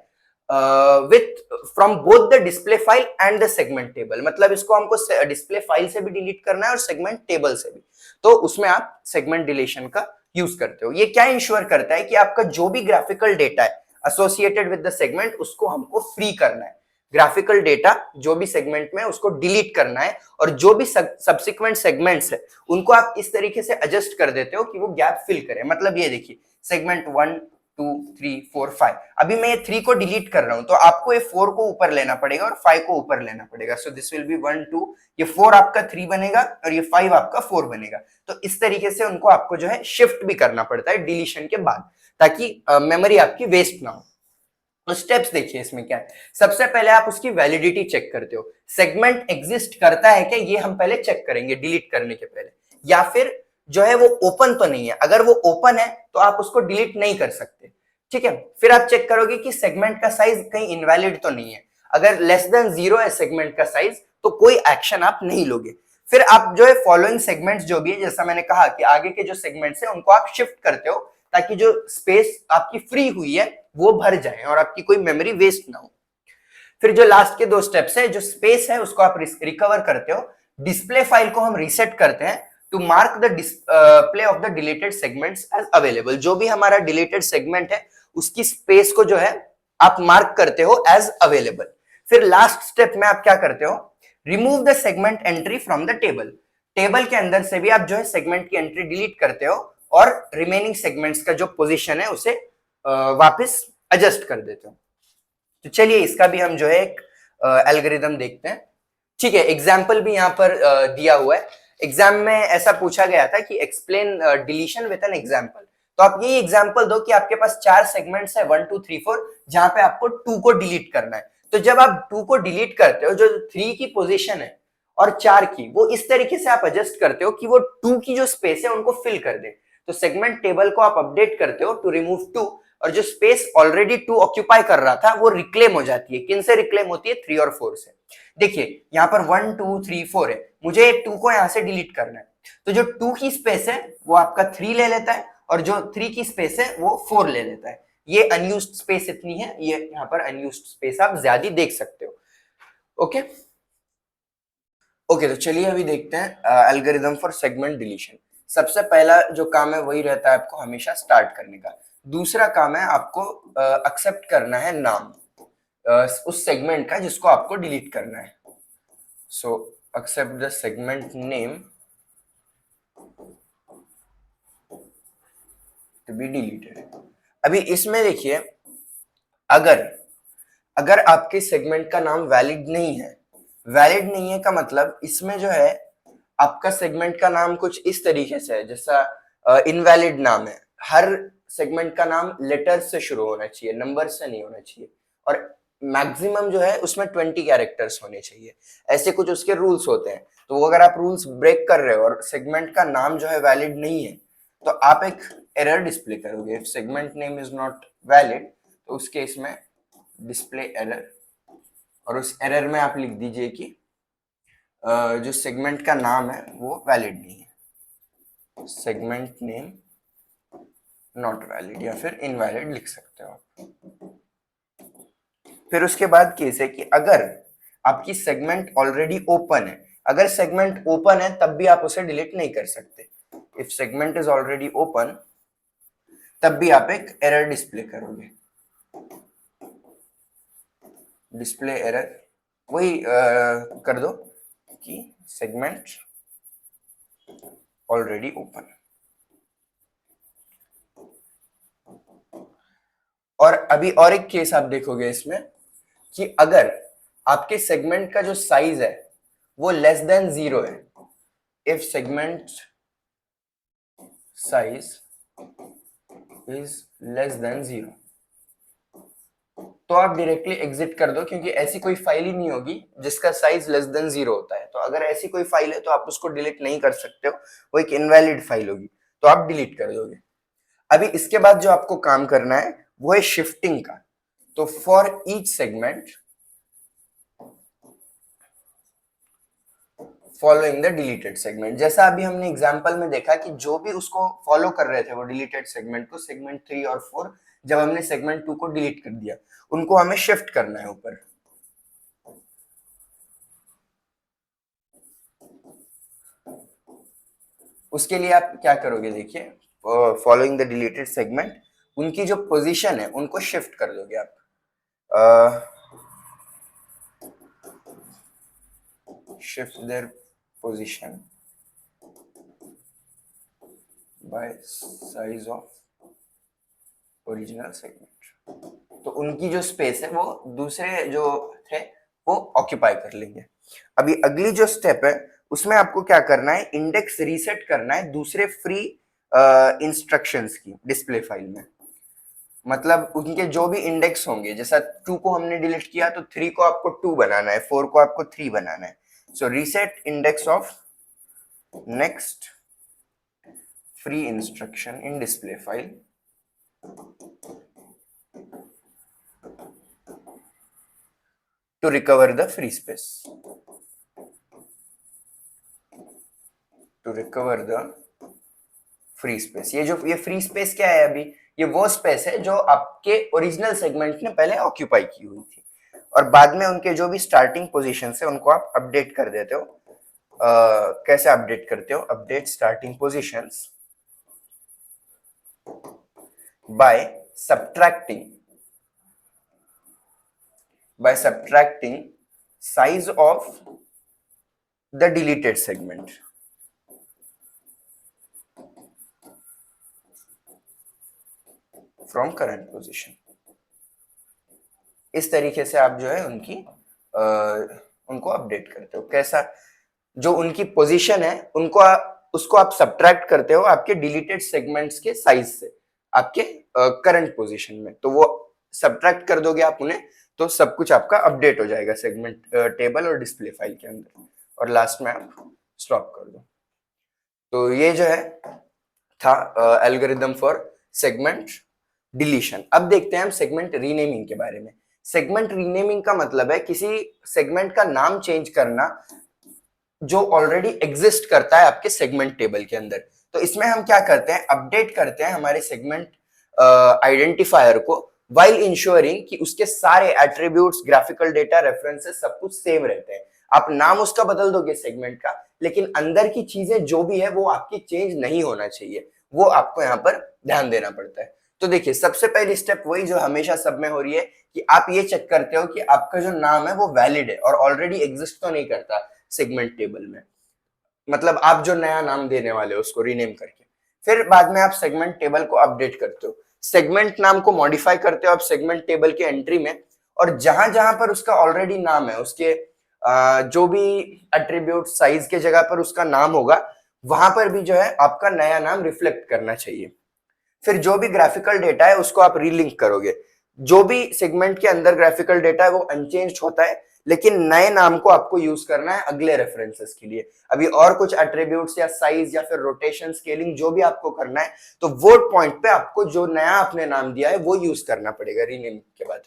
with from both the display file and the segment table. मतलब इसको हमको डिस्प्ले फाइल से भी डिलीट करना है और सेगमेंट टेबल से भी, तो उसमें आप सेगमेंट डिलीशन का यूज करते हो। ये क्या इंश्योर करता है कि आपका जो भी ग्राफिकल डेटा है एसोसिएटेड विद द सेगमेंट उसको हमको फ्री करना है। ग्राफिकल डेटा जो भी सेगमेंट में उसको डिलीट करना है, और जो भी सब्सिक्वेंट सेगमेंट्स है उनको आप इस तरीके से एडजस्ट कर देते हो कि वो गैप फिल करे। मतलब ये देखिए सेगमेंट 1 2 3 4 5, अभी मैं ये 3 को डिलीट कर रहा हूं तो आपको ये 4 को ऊपर लेना पड़ेगा और 5 को ऊपर लेना पड़ेगा। सो दिस विल बी 1 2, ये 4 आपका 3 बनेगा और ये 5 आपका 4 बनेगा। तो इस तरीके से उनको आपको जो है शिफ्ट भी करना पड़ता है डिलीशन के बाद, ताकि मेमोरी आपकी वेस्ट ना हो। तो स्टेप्स देखिए इसमें क्या है। सबसे पहले आप उसकी वैलिडिटी चेक करते हो, सेगमेंट एग्जिस्ट करता है क्या, ये हम पहले चेक करेंगे डिलीट करने के पहले, या फिर जो है वो ओपन तो नहीं है। अगर वो ओपन है तो आप उसको डिलीट नहीं कर सकते, ठीक है। फिर आप चेक करोगे कि सेगमेंट का साइज कहीं इनवैलिड तो नहीं है। अगर लेस देन 0 है सेगमेंट का साइज तो कोई एक्शन आप नहीं लोगे। फिर आप जो है फॉलोइंग सेगमेंट्स जो भी है, जैसा मैंने कहा कि आगे के जो सेगमेंट्स है उनको आप शिफ्ट करते हो ताकि जो स्पेस आपकी फ्री हुई है वो भर जाए और आपकी कोई मेमोरी वेस्ट ना हो। फिर जो लास्ट के 2 स्टेप्स है, जो स्पेस है उसको आप रिकवर करते हो। डिस्प्ले फाइल को हम रीसेट करते हैं to mark the display of the deleted segments as available. जो भी हमारा डिलीटेड सेगमेंट है उसकी स्पेस को जो है आप मार्क करते हो एज अवेलेबल। फिर लास्ट स्टेप में आप क्या करते हो, remove the segment entry from the table. Table के अंदर से भी आप जो है सेगमेंट की एंट्री डिलीट करते हो और रिमेनिंग सेगमेंट्स का जो पोजीशन है उसे वापस एडजस्ट कर देते हो। तो चलिए इसका भी हम जो है एक एल्गोरिदम देखते हैं। ठीक है, एग्जाम्पल भी यहाँ पर दिया हुआ है। एग्जाम में ऐसा पूछा गया था कि explain deletion with an example. तो आप ये एग्जाम्पल दो कि आपके पास 4 सेगमेंट्स है 1 2 3 4, जहां पे आपको 2 को डिलीट करना है। तो जब आप 2 को डिलीट करते हो, जो 3 की पोजीशन है और 4 की, वो इस तरीके से आप एडजस्ट करते हो कि वो 2 की जो स्पेस है उनको फिल कर दे। तो सेगमेंट टेबल को आप अपडेट करते हो टू रिमूव 2, और जो स्पेस ऑलरेडी 2 ऑक्यूपाई कर रहा था वो रिक्लेम हो जाती है। किन से रिक्लेम होती है, 3 और 4 से। देखिए यहाँ पर 1 2 3 4 है, मुझे 2 को यहाँ से डिलीट करना है। तो जो 2 की स्पेस है वो आपका 3 ले लेता है, और जो 3 की स्पेस है वो 4 ले लेता है। ये अनयूज्ड स्पेस इतनी है, ये यहाँ पर अनयूज्ड स्पेस आप ज्यादा देख सकते हो। ओके ओके, तो चलिए अभी देखते हैं एल्गोरिथम फॉर सेगमेंट डिलीशन। सबसे पहला जो काम है वही रहता है आपको हमेशा स्टार्ट करने का। दूसरा काम है आपको एक्सेप्ट करना है नाम उस सेगमेंट का जिसको आपको डिलीट करना है। So accept the segment name to be deleted. अभी इसमें देखिए, अगर अगर आपके सेगमेंट का नाम वैलिड नहीं है, वैलिड नहीं है का मतलब इसमें जो है आपका सेगमेंट का नाम कुछ इस तरीके से है, जैसा इनवैलिड नाम है। हर सेगमेंट का नाम लेटर से शुरू होना चाहिए, नंबर से नहीं होना चाहिए, और मैक्सिमम जो है उसमें 20 कैरेक्टर्स होने चाहिए। ऐसे कुछ उसके रूल्स होते हैं। तो अगर आप रूल्स ब्रेक कर रहे हो और सेगमेंट का नाम जो है वैलिड नहीं है, तो आप एक एरर डिस्प्ले करोगे। If segment name is not valid, तो उस केस में डिस्प्ले एरर, और उस एरर में आप लिख दीजिए कि जो सेगमेंट का नाम है वो वैलिड नहीं है, सेगमेंट नेम नॉट वैलिड, या फिर इनवैलिड लिख सकते हो आप। फिर उसके बाद केस है कि अगर आपकी सेगमेंट ऑलरेडी ओपन है, अगर सेगमेंट ओपन है तब भी आप उसे डिलीट नहीं कर सकते। If segment is already open, तब भी आप एक एरर डिस्प्ले करोगे, डिस्प्ले एरर। वही कर दो कि सेगमेंट ऑलरेडी ओपन। और अभी और एक केस आप देखोगे इसमें कि अगर आपके सेगमेंट का जो साइज है वो लेस देन 0 है, if segment size is less than 0, तो आप डायरेक्टली एग्जिट कर दो, क्योंकि ऐसी कोई फाइल ही नहीं होगी जिसका साइज लेस देन 0 होता है। तो अगर ऐसी कोई फाइल है तो आप उसको डिलीट नहीं कर सकते हो, वो एक इनवैलिड फाइल होगी, तो आप डिलीट कर दोगे। अभी इसके बाद जो आपको काम करना है वो है शिफ्टिंग का। तो for each segment following the deleted segment, जैसा अभी हमने एग्जांपल में देखा कि जो भी उसको फॉलो कर रहे थे वो डिलीटेड सेगमेंट को, सेगमेंट 3 और 4 जब हमने सेगमेंट 2 को डिलीट कर दिया, उनको हमें शिफ्ट करना है ऊपर। उसके लिए आप क्या करोगे, देखिए, फॉलोइंग द डिलीटेड सेगमेंट, उनकी जो पोजीशन है उनको शिफ्ट कर दोगे आप। Shift their position by size of original segment. तो उनकी जो स्पेस है वो दूसरे जो थे वो ऑक्यूपाई कर लेंगे। अभी अगली जो स्टेप है उसमें आपको क्या करना है, इंडेक्स रीसेट करना है दूसरे फ्री इंस्ट्रक्शंस की डिस्प्ले फाइल में। मतलब उनके जो भी इंडेक्स होंगे, जैसा 2 को हमने डिलीट किया तो 3 को आपको 2 बनाना है, 4 को आपको 3 बनाना है। So reset index of next free instruction in display file to recover the free space. To recover the free space. ये फ्री स्पेस क्या है, अभी ये वो स्पेस है जो आपके ओरिजिनल सेगमेंट ने पहले ऑक्यूपाई की हुई थी, और बाद में उनके जो भी स्टार्टिंग पोजीशन है उनको आप अपडेट कर देते हो। कैसे अपडेट करते हो, update starting positions by subtracting size of the deleted segment from current position। इस तरीके से आप जो है उनको अपडेट करते हो। कैसा, जो उनकी पोजीशन है उसको आप सब्ट्रैक्ट करते हो आपके डिलीटेड सेगमेंट्स के साइज से आपके करंट पोजीशन में, तो वो सब्ट्रैक्ट कर दोगे आप उन्हें, तो सब कुछ आपका अपडेट हो जाएगा सेगमेंट टेबल और डिस्प्ले फाइल के अंदर, और लास्ट में आप स्टॉप कर दो। तो ये जो है था एल्गोरिदम फॉर सेगमेंट डिलीशन। अब देखते हैं हम सेगमेंट रीनेमिंग के बारे में। सेगमेंट रीनेमिंग का मतलब है किसी सेगमेंट का नाम चेंज करना जो ऑलरेडी एग्जिस्ट करता है आपके सेगमेंट टेबल के अंदर। तो इसमें हम क्या करते हैं, अपडेट करते हैं हमारे सेगमेंट आइडेंटिफायर को, while ensuring कि उसके सारे एट्रीब्यूट्स, ग्राफिकल डेटा, रेफरेंसेस सब कुछ सेम रहते हैं। आप नाम उसका बदल दोगे सेगमेंट का, लेकिन अंदर की चीजें जो भी है वो आपकी चेंज नहीं होना चाहिए, वो आपको यहाँ पर ध्यान देना पड़ता है। तो देखिए, सबसे पहली स्टेप वही जो हमेशा सब में हो रही है कि आप ये चेक करते हो कि आपका जो नाम है वो वैलिड है और ऑलरेडी एग्जिस्ट तो नहीं करता सेगमेंट टेबल में। मतलब आप जो नया नाम देने वाले हो उसको रीनेम करके, फिर बाद में आप सेगमेंट टेबल को अपडेट करते हो, सेगमेंट नाम को मॉडिफाई करते हो आप सेगमेंट टेबल के एंट्री में, और जहां जहां पर उसका ऑलरेडी नाम है उसके जो भी एट्रीब्यूट साइज के जगह पर उसका नाम होगा, वहां पर भी जो है आपका नया नाम रिफ्लेक्ट करना चाहिए। फिर जो भी ग्राफिकल डेटा है उसको आप रीलिंक करोगे। जो भी सेगमेंट के अंदर ग्राफिकल डेटा है वो अनचेंज्ड होता है, लेकिन नए नाम को आपको यूज करना है अगले रेफरेंसेस के लिए। अभी और कुछ एट्रीब्यूट्स या साइज या फिर रोटेशन, स्केलिंग जो भी आपको करना है, तो वो पॉइंट पे आपको जो नया आपने नाम दिया है वो यूज करना पड़ेगा रीनेम के बाद।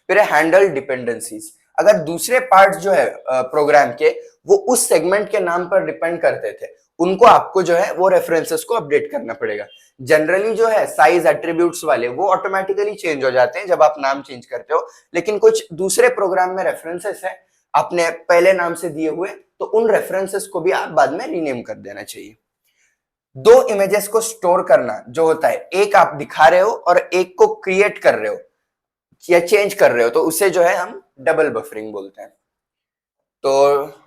फिर हैंडल डिपेंडेंसीज। अगर दूसरे पार्ट्स जो है प्रोग्राम के वो उस सेगमेंट के नाम पर डिपेंड करते थे, उनको आपको जो है वो रेफरेंसेस को अपडेट करना पड़ेगा। जनरली जो है साइज एट्रीब्यूट्स वाले वो ऑटोमेटिकली चेंज हो जाते हैं जब आप नाम चेंज करते हो, लेकिन कुछ दूसरे प्रोग्राम में रेफरेंसेस है आपने पहले नाम से दिए हुए, तो उन रेफरेंसेस को भी आप बाद में रीनेम कर देना चाहिए। दो इमेजेस को स्टोर करना जो होता है, एक आप दिखा रहे हो और एक को क्रिएट कर रहे हो या चेंज कर रहे हो, तो उसे जो है हम डबल बफरिंग बोलते हैं। तो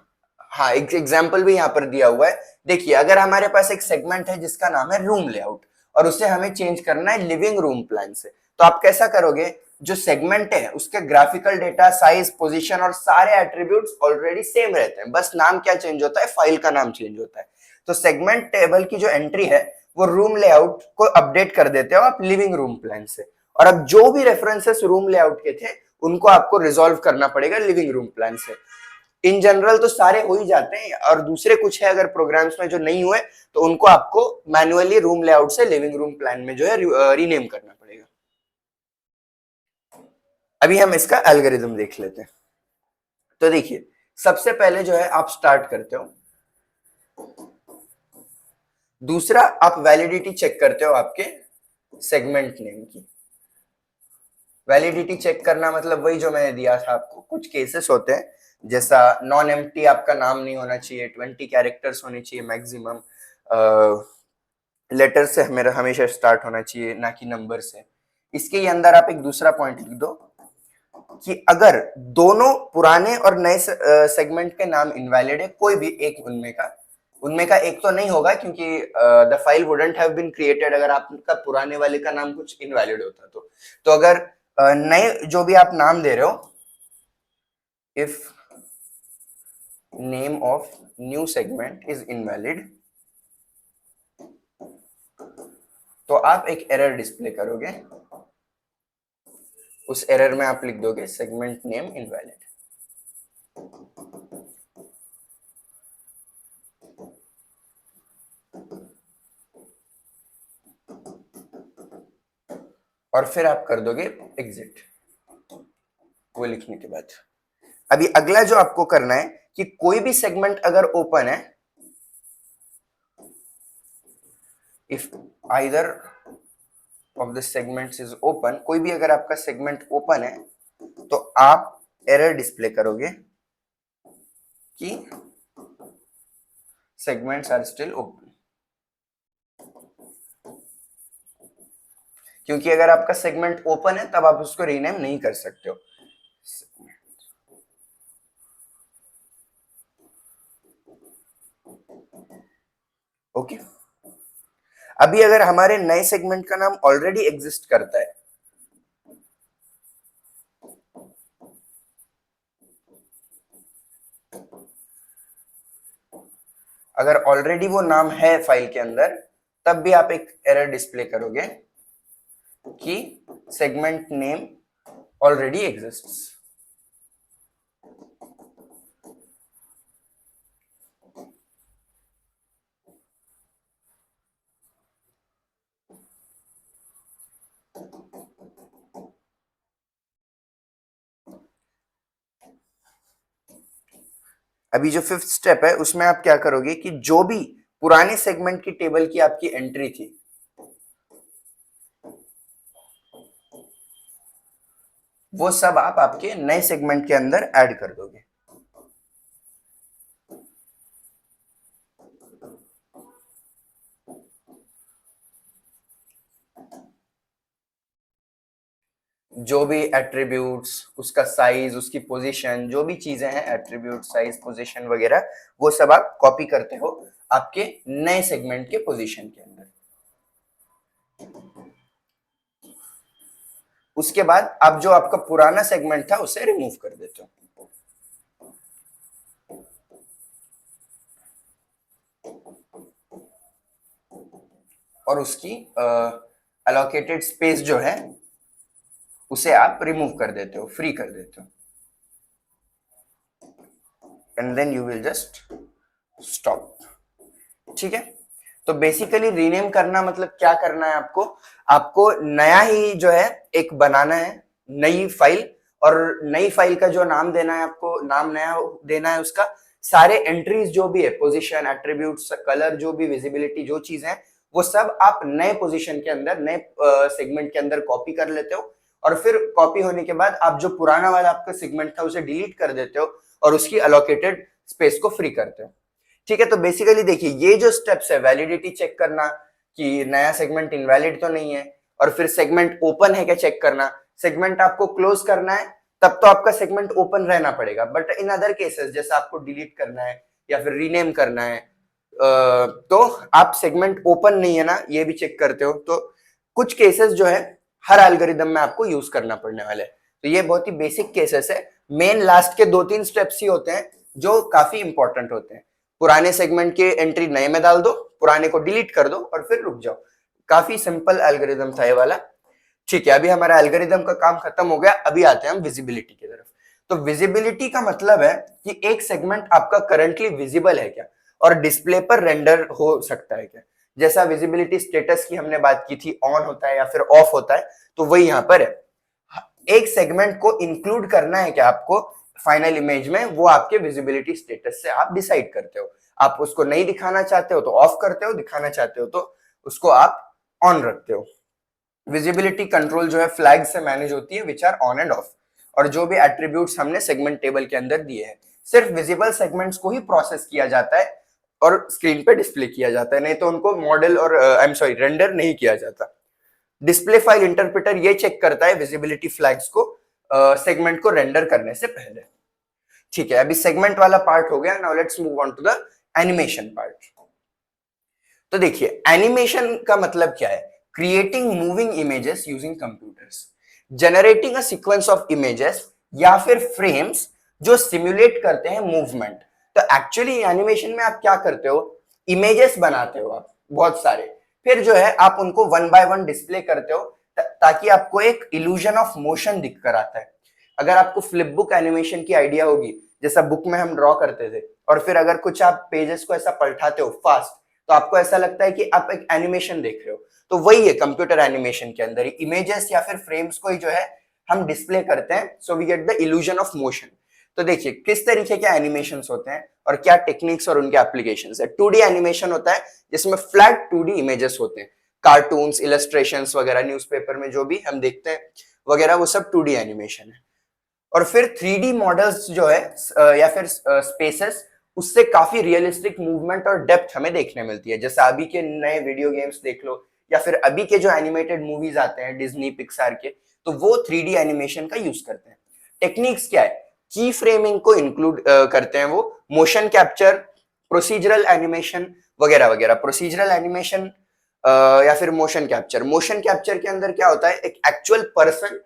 हाँ, एक एग्जाम्पल भी यहाँ पर दिया हुआ है। देखिए, अगर हमारे पास एक सेगमेंट है जिसका नाम है रूम लेआउट और उसे हमें चेंज करना है लिविंग रूम प्लान से, तो आप कैसा करोगे, जो सेगमेंट है उसके ग्राफिकल डेटा, साइज, पोजीशन और सारे एट्रीब्यूट्स ऑलरेडी सेम रहते हैं, बस नाम क्या चेंज होता है, फाइल का नाम चेंज होता है। तो सेगमेंट टेबल की जो एंट्री है वो रूम लेआउट को अपडेट कर देते हो आप लिविंग रूम प्लान से, और अब जो भी रेफरेंसेस रूम लेआउट के थे उनको आपको रिजॉल्व करना पड़ेगा लिविंग रूम प्लान से। इन जनरल तो सारे हो ही जाते हैं, और दूसरे कुछ है अगर प्रोग्राम्स में जो नहीं हुए तो उनको आपको मैन्युअली रूम लेआउट से लिविंग रूम प्लान में जो है रीनेम करना पड़ेगा। अभी हम इसका एल्गोरिथम देख लेते हैं। तो देखिए, सबसे पहले जो है आप स्टार्ट करते हो, दूसरा आप वैलिडिटी चेक करते हो आपके सेगमेंट नेम की। वैलिडिटी चेक करना मतलब वही जो मैंने दिया था आपको, कुछ केसेस होते हैं जैसा नॉन एम्प्टी आपका नाम नहीं होना चाहिए, 20 कैरेक्टर्स होने चाहिए मैक्सिमम, लेटर से मेरा हमेशा स्टार्ट होना चाहिए ना कि नंबर से। इसके अंदर आप एक दूसरा पॉइंट लिख दो कि अगर दोनों पुराने और नए सेगमेंट के नाम इनवैलिड है, कोई भी एक उनमें का एक तो नहीं होगा क्योंकि the file wouldn't have been created अगर आपका पुराने वाले का नाम कुछ इनवैलिड होता तो अगर नए जो भी आप नाम दे रहे हो, if name of new segment is invalid, तो आप एक एरर डिस्प्ले करोगे। उस एरर में आप लिख दोगे सेगमेंट नेम इनवैलिड। और फिर आप कर दोगे एग्जिट वो लिखने के बाद। अभी अगला जो आपको करना है कि कोई भी सेगमेंट अगर ओपन है, if either of the segments is open, कोई भी अगर आपका सेगमेंट ओपन है तो आप एरर डिस्प्ले करोगे कि सेगमेंट्स आर स्टिल ओपन। क्योंकि अगर आपका सेगमेंट ओपन है तब आप उसको रीनेम नहीं कर सकते हो। ओके अभी अगर हमारे नए सेगमेंट का नाम ऑलरेडी एग्जिस्ट करता है, अगर ऑलरेडी वो नाम है फाइल के अंदर, तब भी आप एक एरर डिस्प्ले करोगे कि सेगमेंट नेम ऑलरेडी एग्जिस्ट्स। अभी जो फिफ्थ स्टेप है उसमें आप क्या करोगे कि जो भी पुराने सेगमेंट की टेबल की आपकी एंट्री थी, वो सब आप आपके नए सेगमेंट के अंदर ऐड कर दोगे। जो भी एट्रीब्यूट्स, उसका साइज, उसकी पोजीशन, जो भी चीजें हैं एट्रीब्यूट, साइज, पोजीशन वगैरह, वो सब आप कॉपी करते हो आपके नए सेगमेंट के पोजीशन के अंदर। उसके बाद आप जो आपका पुराना सेगमेंट था उसे रिमूव कर देते हो। और उसकी अलोकेटेड स्पेस जो है उसे आप रिमूव कर देते हो, फ्री कर देते हो, and then you will just stop. ठीक है, तो बेसिकली रीनेम करना मतलब क्या करना है आपको, आपको नया ही जो है एक बनाना है नई फाइल, और नई फाइल का जो नाम देना है आपको, नाम नया देना है उसका, सारे एंट्रीज जो भी है, पोजीशन, एट्रीब्यूट्स, कलर, जो भी विजिबिलिटी, जो चीज है, वो सब आप नए पोजीशन के अंदर, नए सेगमेंट के अंदर कॉपी कर लेते हो। और फिर कॉपी होने के बाद आप जो पुराना वाला आपका सेगमेंट था उसे डिलीट कर देते हो और उसकी अलोकेटेड स्पेस को फ्री करते हो। ठीक है, तो बेसिकली देखिए ये जो स्टेप्स है, वैलिडिटी चेक करना कि नया सेगमेंट इनवैलिड तो नहीं है, और फिर सेगमेंट ओपन है क्या चेक करना, सेगमेंट आपको क्लोज करना है तब तो आपका सेगमेंट ओपन रहना पड़ेगा, बट इन अदर केसेस जैसे आपको डिलीट करना है या फिर रीनेम करना है, तो आप सेगमेंट ओपन नहीं है ना ये भी चेक करते हो। तो कुछ केसेस जो है हर एल्गोरिदम में आपको यूज करना पड़ने वाले है। तो ये बहुत ही बेसिक केसेस है, मेन लास्ट के 2-3 स्टेप्स ही होते हैं जो काफी इंपॉर्टेंट होते हैं। पुराने सेगमेंट के एंट्री नए में डाल दो, पुराने को डिलीट कर दो और फिर रुक जाओ। काफी सिंपल एल्गोरिदम था ये वाला। ठीक है, अभी हमारा एल्गोरिदम का काम खत्म हो गया, अभी आते हैं हम विजिबिलिटी की तरफ। तो विजिबिलिटी का मतलब है कि एक सेगमेंट आपका करंटली विजिबल है क्या और डिस्प्ले पर रेंडर हो सकता है क्या। जैसा विजिबिलिटी स्टेटस की हमने बात की थी, ऑन होता है या फिर ऑफ होता है, तो वही यहां पर है। एक सेगमेंट को इंक्लूड करना है क्या आपको फाइनल इमेज में, वो आपके विजिबिलिटी स्टेटस से आप डिसाइड करते हो। आप उसको नहीं दिखाना चाहते हो तो ऑफ करते हो, दिखाना चाहते हो तो उसको आप ऑन रखते हो। विजिबिलिटी कंट्रोल जो है फ्लैग से मैनेज होती है which are on and off, और जो भी एट्रीब्यूट्स हमने सेगमेंट टेबल के अंदर दिए हैं सिर्फ विजिबल सेगमेंट्स को ही प्रोसेस किया जाता है और स्क्रीन पे डिस्प्ले किया जाता है, नहीं तो उनको मॉडल और आई एम सॉरी रेंडर नहीं किया जाता। डिस्प्ले फाइल इंटरप्रेटर ये चेक करता है विजिबिलिटी फ्लैग्स को सेगमेंट को रेंडर करने से पहले। ठीक है, अभी सेगमेंट वाला पार्ट हो गया। Now let's move on to the animation part. तो देखिए एनिमेशन का मतलब क्या है, creating moving images using computers, generating a sequence of images या फिर फ्रेम्स जो सिमुलेट करते हैं मूवमेंट। तो एक्चुअली एनिमेशन में आप क्या करते हो, इमेजेस बनाते हो आप बहुत सारे, फिर जो है आप उनको वन बाय वन डिस्प्ले करते हो ताकि आपको एक इल्यूजन ऑफ मोशन दिख कर आता है। अगर आपको फ्लिप बुक एनिमेशन की आइडिया होगी, जैसा बुक में हम ड्रॉ करते थे और फिर अगर कुछ आप पेजेस को ऐसा पलटाते हो फास्ट तो आपको ऐसा लगता है कि आप एक एनिमेशन देख रहे हो। तो वही है कंप्यूटर एनिमेशन के अंदर, इमेजेस या फिर फ्रेम्स को ही जो है हम डिस्प्ले करते हैं, so we get the illusion of motion. तो देखिए किस तरीके के एनिमेशंस होते हैं और क्या टेक्निक्स और उनके एप्लीकेशंस है। 2D एनिमेशन होता है जिसमें फ्लैट 2D इमेजेस होते हैं, कार्टून्स, इलस्ट्रेशंस वगैरह, न्यूज़पेपर में जो भी हम देखते हैं वगैरह, वो सब 2D एनिमेशन है। और फिर 3D मॉडल्स जो है या फिर स्पेसेस, उससे काफी रियलिस्टिक मूवमेंट और डेप्थ हमें देखने मिलती है। जैसे अभी के नए वीडियो गेम्स देख लो या फिर अभी के जो एनिमेटेड मूवीज आते हैं डिज्नी पिक्सार के, तो वो 3D एनिमेशन का यूज करते हैं। टेक्निक्स क्या है, की फ्रेमिंग को इंक्लूड करते हैं वो, मोशन कैप्चर, प्रोसीजरल एनिमेशन वगैरह वगैरह। प्रोसीजरल एनिमेशन या फिर मोशन कैप्चर, मोशन कैप्चर के अंदर क्या होता है, एक एक्चुअल पर्सन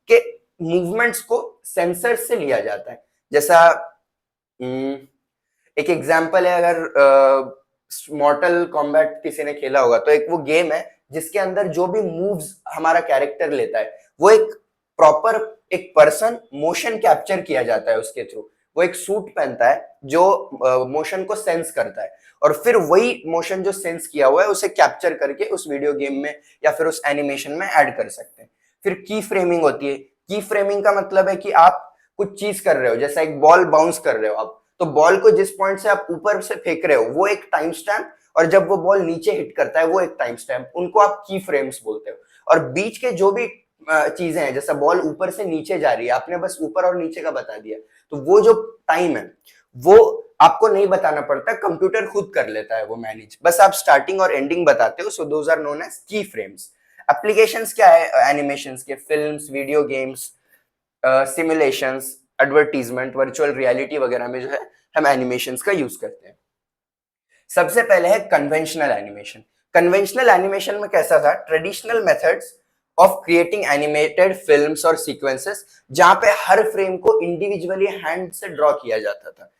के मूवमेंट्स को सेंसर से लिया जाता है। जैसा एक एग्जांपल है, अगर मॉर्टल कॉम्बैट किसी ने खेला होगा तो एक वो गेम है जिसके अंदर जो भी मूव्स हमारा कैरेक्टर लेता है वो एक प्रॉपर एक पर्सन मोशन कैप्चर किया जाता है उसके थ्रू। वो एक सूट पहनता है जो मोशन को सेंस करता है और फिर वही मोशन जो सेंस किया हुआ है उसे कैप्चर करके उस वीडियो गेम में या फिर उस एनिमेशन में ऐड कर सकते हैं। फिर की फ्रेमिंग होती है। की फ्रेमिंग का मतलब है कि आप कुछ चीज कर रहे हो, जैसा एक बॉल बाउंस कर रहे हो आप, तो बॉल को जिस पॉइंट से आप ऊपर से फेंक रहे हो वो एक टाइम स्टैम्प, और जब वो बॉल नीचे हिट करता है वो एक टाइम स्टैम्प, उनको आप की फ्रेम्स बोलते हो। और बीच के जो भी चीजें हैं, जैसा बॉल ऊपर से नीचे जा रही है, आपने बस ऊपर और नीचे का बता दिया, तो वो जो टाइम है वो आपको नहीं बताना पड़ता, कंप्यूटर खुद कर लेता है वो मैनेज, बस आप स्टार्टिंग और एंडिंग बताते हो। So those are known as key frames. Applications क्या है एनिमेशंस के, films, video games, simulations, advertisement, virtual reality वगैरह में जो है हम एनिमेशंस का यूज करते हैं। सबसे पहले है कन्वेंशनल एनिमेशन। कन्वेंशनल एनिमेशन में कैसा था, traditional methods of creating animated films और सीक्वेंसेस, जहां पे हर फ्रेम को इंडिविजुअली हैंड से ड्रॉ किया जाता था।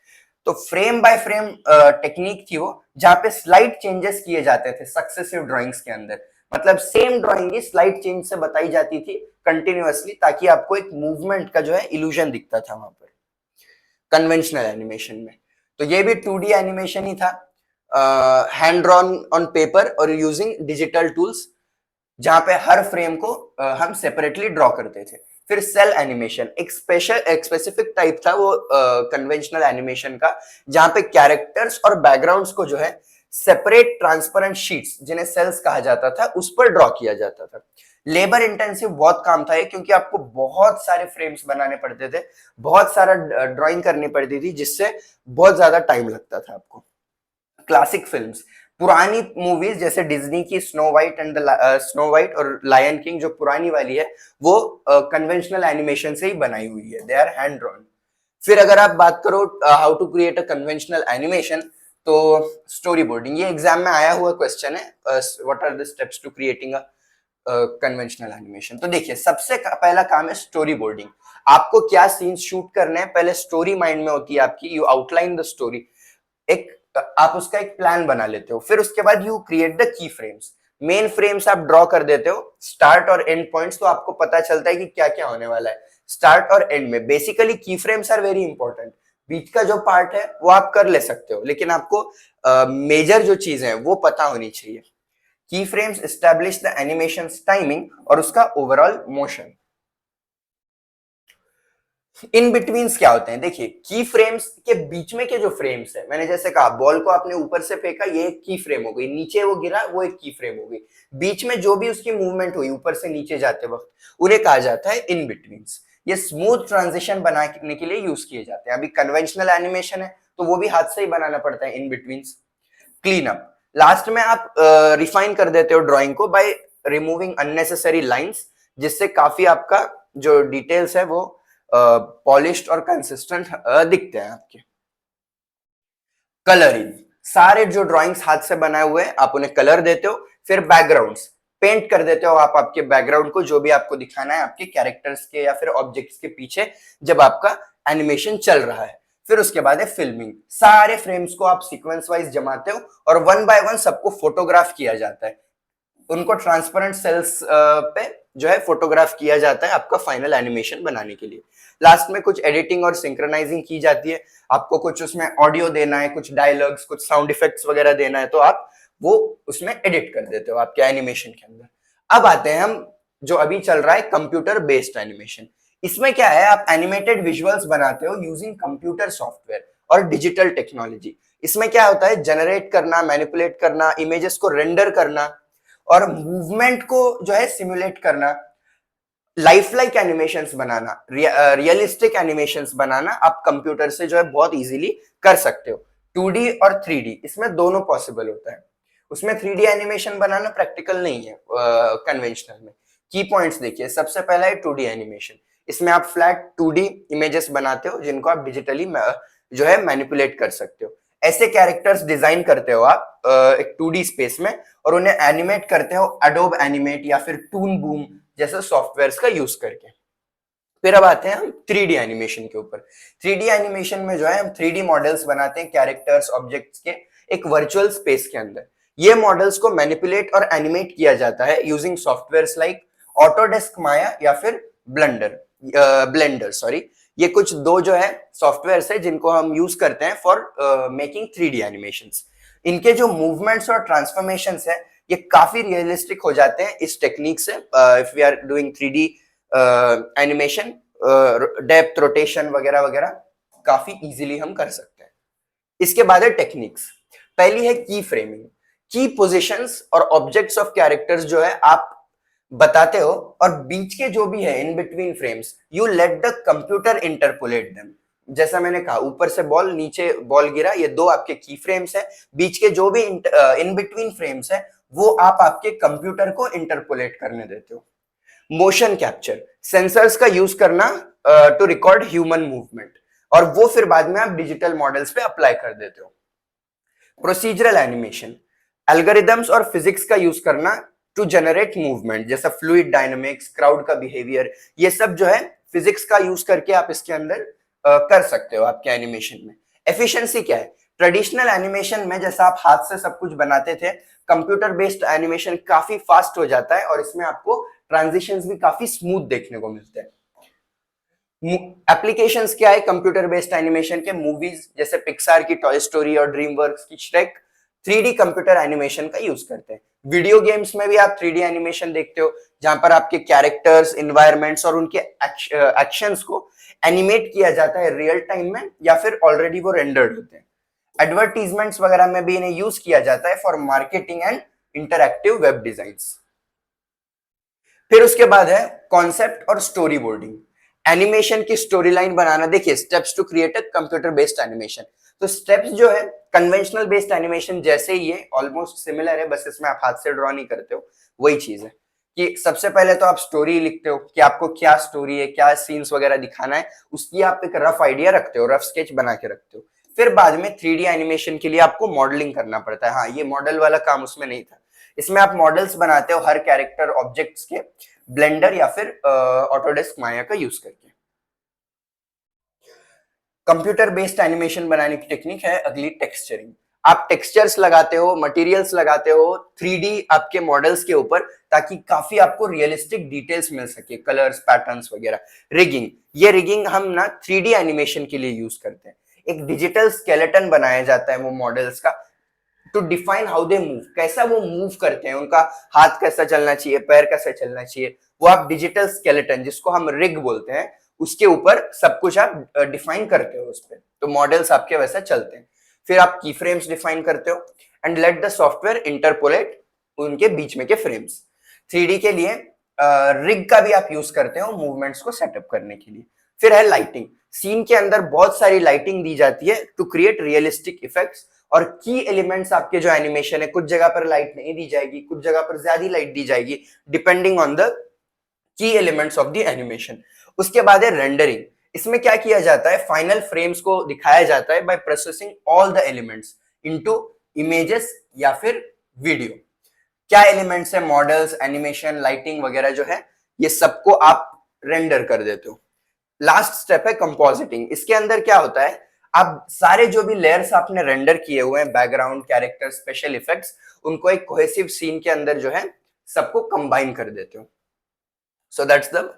तो फ्रेम बाय फ्रेम टेक्निक थी वो, जहां पे स्लाइड चेंजेस किए जाते थे सक्सेसिव ड्राइंग्स के अंदर। मतलब सेम ड्राइंग ही स्लाइड चेंज से बताई जाती थी कंटिन्यूअसली, ताकि आपको एक मूवमेंट का जो है इल्यूजन दिखता था वहां पर कन्वेंशनल एनिमेशन में। तो ये भी 2D एनिमेशन ही था, हैंड ड्रॉन ऑन पेपर और यूजिंग डिजिटल टूल्स, जहां पे हर फ्रेम को हम सेपरेटली ड्रॉ करते थे। फिर सेल एनिमेशन, एक स्पेसिफिक टाइप था वो कन्वेंशनल एनिमेशन का, जहां पे कैरेक्टर्स और बैकग्राउंड्स को जो है सेपरेट ट्रांसपेरेंट शीट्स, जिन्हें सेल्स कहा जाता था, उस पर ड्रॉ किया जाता था। लेबर इंटेंसिव बहुत काम था ये, क्योंकि आपको बहुत सारे फ्रेम्स बनाने पड़ते थे, बहुत सारा ड्राइंग करनी पड़ती थी, जिससे बहुत ज्यादा टाइम लगता था आपको। क्लासिक फिल्म्स, पुरानी मूवीज जैसे डिज्नी की स्नो वाइट और लायन किंग, जो पुरानी वाली है वो कन्वेंशनल एनिमेशन से ही बनाई हुई है, दे आर हैंड ड्रॉन। फिर अगर आप बात करो how to create a conventional animation, तो स्टोरी बोर्डिंग, ये एग्जाम में आया हुआ क्वेश्चन है, what are the steps to creating a conventional animation. तो देखिए सबसे पहला काम है स्टोरी बोर्डिंग। आपको क्या सीन शूट करने हैं, पहले स्टोरी माइंड में होती है आपकी, यू आउटलाइन द स्टोरी, एक आप उसका एक प्लान बना लेते हो। फिर उसके बाद you create the key frames, main frames आप ड्रॉ कर देते हो, स्टार्ट और एंड पॉइंट्स, तो आपको पता चलता है कि क्या क्या होने वाला है स्टार्ट और एंड में। बेसिकली की फ्रेम्स आर वेरी इंपॉर्टेंट, बीच का जो पार्ट है वो आप कर ले सकते हो, लेकिन आपको मेजर जो चीजें हैं वो पता होनी चाहिए। की frames establish the animation timing और उसका ओवरऑल मोशन। इन बिटवीन्स क्या होते हैं? देखिए, की फ्रेम्स के बीच में के जो फ्रेम्स है, मैंने जैसे कहा बॉल को आपने ऊपर से फेंका, ये एक की फ्रेम हो गई, नीचे वो गिरा, वो एक की फ्रेम हो गई, बीच में जो भी उसकी मूवमेंट हुई ऊपर से नीचे जाते वक्त, उन्हें कहा जाता है इन बिटवीन्स। ये स्मूथ ट्रांजिशन बनाने के लिए यूज किए जाते हैं। अभी कन्वेंशनल एनिमेशन है तो वो भी हाथ से ही बनाना पड़ता है इन बिटवीन्स। क्लीन अप, लास्ट में आप रिफाइन कर देते हो ड्राइंग को बाय रिमूविंग अननेसेसरी लाइंस, जिससे काफी आपका जो डिटेल्स है वो पॉलिश्ड और कंसिस्टेंट दिखते हैं आपके। कलरिंग, सारे जो ड्राइंग्स हाथ से बनाए हुए हैं आप उन्हें कलर देते हो, फिर बैकग्राउंड्स पेंट कर देते हो आप आपके बैकग्राउंड को, जो भी आपको दिखाना है आपके कैरेक्टर्स के या फिर ऑब्जेक्ट्स के पीछे जब आपका एनिमेशन चल रहा है। फिर उसके बाद है फिल्मिंग, सारे फ्रेम्स को आप सीक्वेंस वाइज जमाते हो और वन बाय वन सबको फोटोग्राफ किया जाता है, उनको ट्रांसपेरेंट सेल्स पे जो है फोटोग्राफ किया जाता है आपका फाइनल एनिमेशन बनाने के लिए। लास्ट में कुछ एडिटिंग और सिंक्रोनाइजिंग की जाती है, आपको कुछ उसमें ऑडियो देना है, कुछ डायलॉग्स, कुछ साउंड इफेक्ट्स वगैरह देना है, तो आप वो उसमें एडिट कर देते हो आपके एनिमेशन के अंदर। अब आते हैं हम जो अभी चल रहा है कंप्यूटर बेस्ड एनिमेशन। इसमें क्या है, आप एनिमेटेड विजुअल्स बनाते हो यूजिंग कंप्यूटर सॉफ्टवेयर और डिजिटल टेक्नोलॉजी। इसमें क्या होता है, जनरेट करना, मैनिपुलेट करना, इमेजेस को रेंडर करना और मूवमेंट को जो है सिमुलेट करना, लाइफ लाइक एनिमेशंस बनाना, रियलिस्टिक एनिमेशंस बनाना आप कंप्यूटर से जो है बहुत इजीली कर सकते हो। 2D और 3D इसमें दोनों पॉसिबल होता है। उसमें 3D एनिमेशन बनाना प्रैक्टिकल नहीं है कन्वेंशनल में। की पॉइंट्स देखिए, सबसे पहला है 2D एनिमेशन। इसमें आप फ्लैट 2D इमेजेस बनाते हो जिनको आप डिजिटली जो है मैनिपुलेट कर सकते हो। ऐसे कैरेक्टर्स डिजाइन करते हो आप एक 2D स्पेस में और उन्हें एनिमेट करते हो एडोब एनिमेट या फिर टून बूम जैसे सॉफ्टवेयर्स का यूज करके। फिर अब आते हैं हम 3D एनिमेशन के ऊपर। 3D एनिमेशन में जो है हम 3D मॉडल्स बनाते हैं कैरेक्टर्स, ऑब्जेक्ट्स के एक वर्चुअल स्पेस के अंदर। ये मॉडल्स को मैनिपुलेट और एनिमेट किया जाता है यूजिंग सॉफ्टवेयर्स लाइक ऑटोडेस्क माया या फिर ब्लेंडर सॉरी। ये कुछ दो जो है सॉफ्टवेयर्स है जिनको हम यूज करते हैं फॉर मेकिंग 3D एनिमेशंस। इनके जो मूवमेंट्स और ट्रांसफॉर्मेशंस है ये काफी रियलिस्टिक हो जाते हैं इस टेक्निक से। If we are doing 3D animation, depth, rotation वगैरह वगैरह काफी इजीली हम कर सकते हैं। इसके बाद है टेक्निक्स। पहली है की फ्रेमिंग। की पोजीशंस और ऑब्जेक्ट्स ऑफ कैरेक्टर्स जो है आप बताते हो और बीच के जो भी है in between frames you let the computer interpolate them. जैसा मैंने कहा, ऊपर से बॉल, नीचे बॉल गिरा, ये दो आपके की फ्रेम्स है। बीच के जो भी इन बिटवीन फ्रेम्स है वो आप आपके कंप्यूटर को इंटरपोलेट करने देते हो। मोशन कैप्चर, सेंसर्स का यूज करना टू रिकॉर्ड ह्यूमन मूवमेंट और वो फिर बाद में आप डिजिटल मॉडल्स पे अप्लाई कर देते हो। प्रोसीजरल एनिमेशन, एल्गोरिदम्स और फिजिक्स का यूज करना टू जनरेट मूवमेंट, जैसा फ्लूइड डायनामिक्स, क्राउड का बिहेवियर, ये सब जो है फिजिक्स का यूज करके आप इसके अंदर कर सकते हो आपके एनिमेशन में। एफिशिएंसी क्या है, ट्रेडिशनल एनिमेशन में जैसा आप हाथ से सब कुछ बनाते थे, कंप्यूटर बेस्ड एनिमेशन काफी फास्ट हो जाता है और इसमें आपको ट्रांजिशंस भी काफी स्मूथ देखने को मिलते हैं। एप्लीकेशंस क्या है कंप्यूटर बेस्ड एनिमेशन के, मूवीज जैसे पिक्सार की टॉय स्टोरी और ड्रीम वर्क्स की श्रेक 3D कंप्यूटर एनिमेशन का यूज करते हैं। वीडियो गेम्स में भी आप 3D एनिमेशन देखते हो जहां पर आपके कैरेक्टर्स, इन्वायरमेंट्स और उनके एक्शंस को एनिमेट किया जाता है रियल टाइम में या फिर ऑलरेडी वो रेंडर्ड होते हैं। एडवर्टीजमेंट्स वगैरह में भी इन्हें यूज किया जाता है for marketing and interactive web designs. फिर उसके बाद है कॉन्सेप्ट और स्टोरी बोर्डिंग। एनिमेशन की स्टोरी लाइन बनाना। देखिए, steps to create a computer based animation. तो स्टेप्स जो है कन्वेंशनल बेस्ड एनिमेशन जैसे ही है, ऑलमोस्ट सिमिलर है, बस इसमें आप हाथ से ड्रॉ नहीं करते हो, वही चीज है कि सबसे पहले तो आप स्टोरी लिखते हो कि आपको क्या स्टोरी है, क्या सीन्स वगैरह दिखाना है, उसकी आप एक रफ आइडिया रखते हो, रफ स्केच बना के रखते हो। फिर बाद में 3D एनिमेशन के लिए आपको मॉडलिंग करना पड़ता है। हाँ, ये मॉडल वाला काम उसमें नहीं था। इसमें आप मॉडल्स बनाते हो हर कैरेक्टर, ऑब्जेक्ट्स के, ब्लेंडर या फिर ऑटोडेस्क माया का यूज करके। कंप्यूटर बेस्ड एनिमेशन बनाने की टेक्निक है अगली, टेक्सचरिंग। आप टेक्सचर्स लगाते हो, मटेरियल्स लगाते हो 3D आपके मॉडल्स के ऊपर ताकि काफी आपको रियलिस्टिक डिटेल्स मिल सके, कलर्स, पैटर्न्स वगैरह। रिगिंग, ये रिगिंग हम ना 3D एनिमेशन के लिए यूज करते हैं। एक डिजिटल स्केलेटन बनाया जाता है वो मॉडल्स का to define how they move, कैसा वो मूव करते हैं, उनका हाथ कैसा चलना चाहिए, पैर कैसा चलना चाहिए, वो आप डिजिटल स्केलेटन जिसको हम रिग बोलते हैं उसके ऊपर सब कुछ आप डिफाइन करते हो उस पर, तो मॉडल्स आपके वैसे चलते हैं। फिर आप की फ्रेम्स डिफाइन करते हो and let the software interpolate उनके बीच में के फ्रेम्स। 3D के लिए रिग का भी आप यूज करते हो मूवमेंट्स को सेटअप करने के लिए। फिर है लाइटिंग। सीन के अंदर बहुत सारी लाइटिंग दी जाती है टू क्रिएट रियलिस्टिक इफेक्ट्स, और की एलिमेंट्स आपके जो एनिमेशन है, कुछ जगह पर लाइट नहीं दी जाएगी, कुछ जगह पर ज्यादा लाइट दी जाएगी, depending on the key elements of the animation. उसके बाद है रेंडरिंग। इसमें क्या किया जाता है, फाइनल फ्रेम्स को दिखाया जाता है by processing all the elements into images या फिर वीडियो। क्या एलिमेंट्स है, मॉडल्स, एनिमेशन, लाइटिंग वगैरह जो है, ये सबको आप रेंडर कर देते हो। लास्ट स्टेप है कंपोजिटिंग। इसके अंदर क्या होता है, आप सारे जो भी लेयर्स आपने रेंडर किए हुए हैं, बैकग्राउंड, कैरेक्टर, स्पेशल इफेक्ट्स, उनको एक कोहेसिव सीन के अंदर जो है सबको कंबाइन कर देते हो। So that's the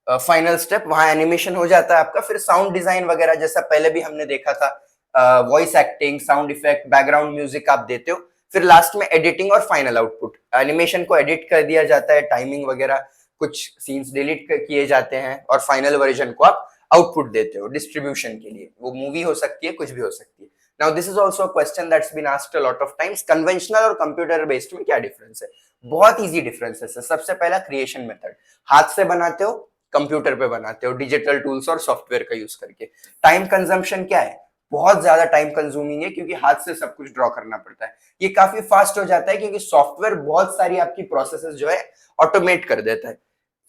final step. वहां एनिमेशन हो जाता है आपका। फिर साउंड डिजाइन वगैरह, जैसा पहले भी हमने देखा था, voice acting, sound effect, background music आप देते हो। फिर लास्ट में एडिटिंग और फाइनल आउटपुट। एनिमेशन को एडिट कर दिया जाता है, टाइमिंग वगैरह, कुछ सीन्स डिलीट किए जाते हैं, और फाइनल वर्जन को आप आउटपुट देते हो डिस्ट्रीब्यूशन के लिए। वो मूवी हो सकती है, कुछ भी हो सकती है। Now this is also question that's been asked a lot of times, conventional और कंप्यूटर बेस्ड में क्या डिफरेंस है। बहुत इजी डिफरेंसेस है। सबसे पहला क्रिएशन मेथड, हाथ से बनाते हो, कंप्यूटर पे बनाते हो, डिजिटल टूल्स और सॉफ्टवेयर का यूज करके। टाइम कंजम्पशन क्या है, बहुत ज्यादा टाइम कंज्यूमिंग है, क्योंकि हाथ से सब कुछ ड्रॉ करना पड़ता है। ये काफी फास्ट हो जाता है क्योंकि सॉफ्टवेयर बहुत सारी आपकी प्रोसेसेस जो है ऑटोमेट कर देता है।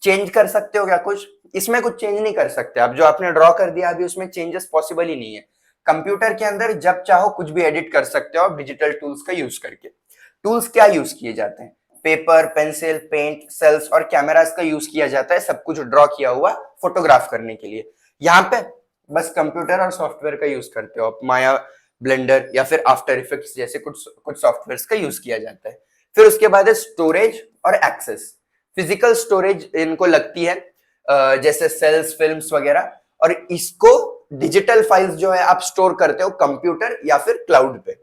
चेंज कर सकते हो क्या कुछ, इसमें कुछ चेंज नहीं कर सकते आप। जो आपने ड्रॉ कर दिया अभी, उसमें चेंजेस पॉसिबल ही नहीं है। कंप्यूटर के अंदर जब चाहो कुछ भी एडिट कर सकते हो आप डिजिटल टूल्स का यूज करके। टूल्स क्या यूज किए जाते हैं, पेपर, पेंसिल, पेंट, सेल्स और कैमरास का यूज किया जाता है सब कुछ ड्रॉ किया हुआ फोटोग्राफ करने के लिए। यहाँ पे बस कंप्यूटर और सॉफ्टवेयर का यूज करते हो आप, माया, ब्लेंडर या फिर आफ्टर इफेक्ट्स जैसे कुछ सॉफ्टवेयर का यूज किया जाता है। फिर उसके बाद है स्टोरेज और एक्सेस। फिजिकल स्टोरेज इनको लगती है, जैसे सेल्स, फिल्म्स वगैरह, और इसको डिजिटल फाइल्स जो है आप स्टोर करते हो कंप्यूटर या फिर क्लाउड पे।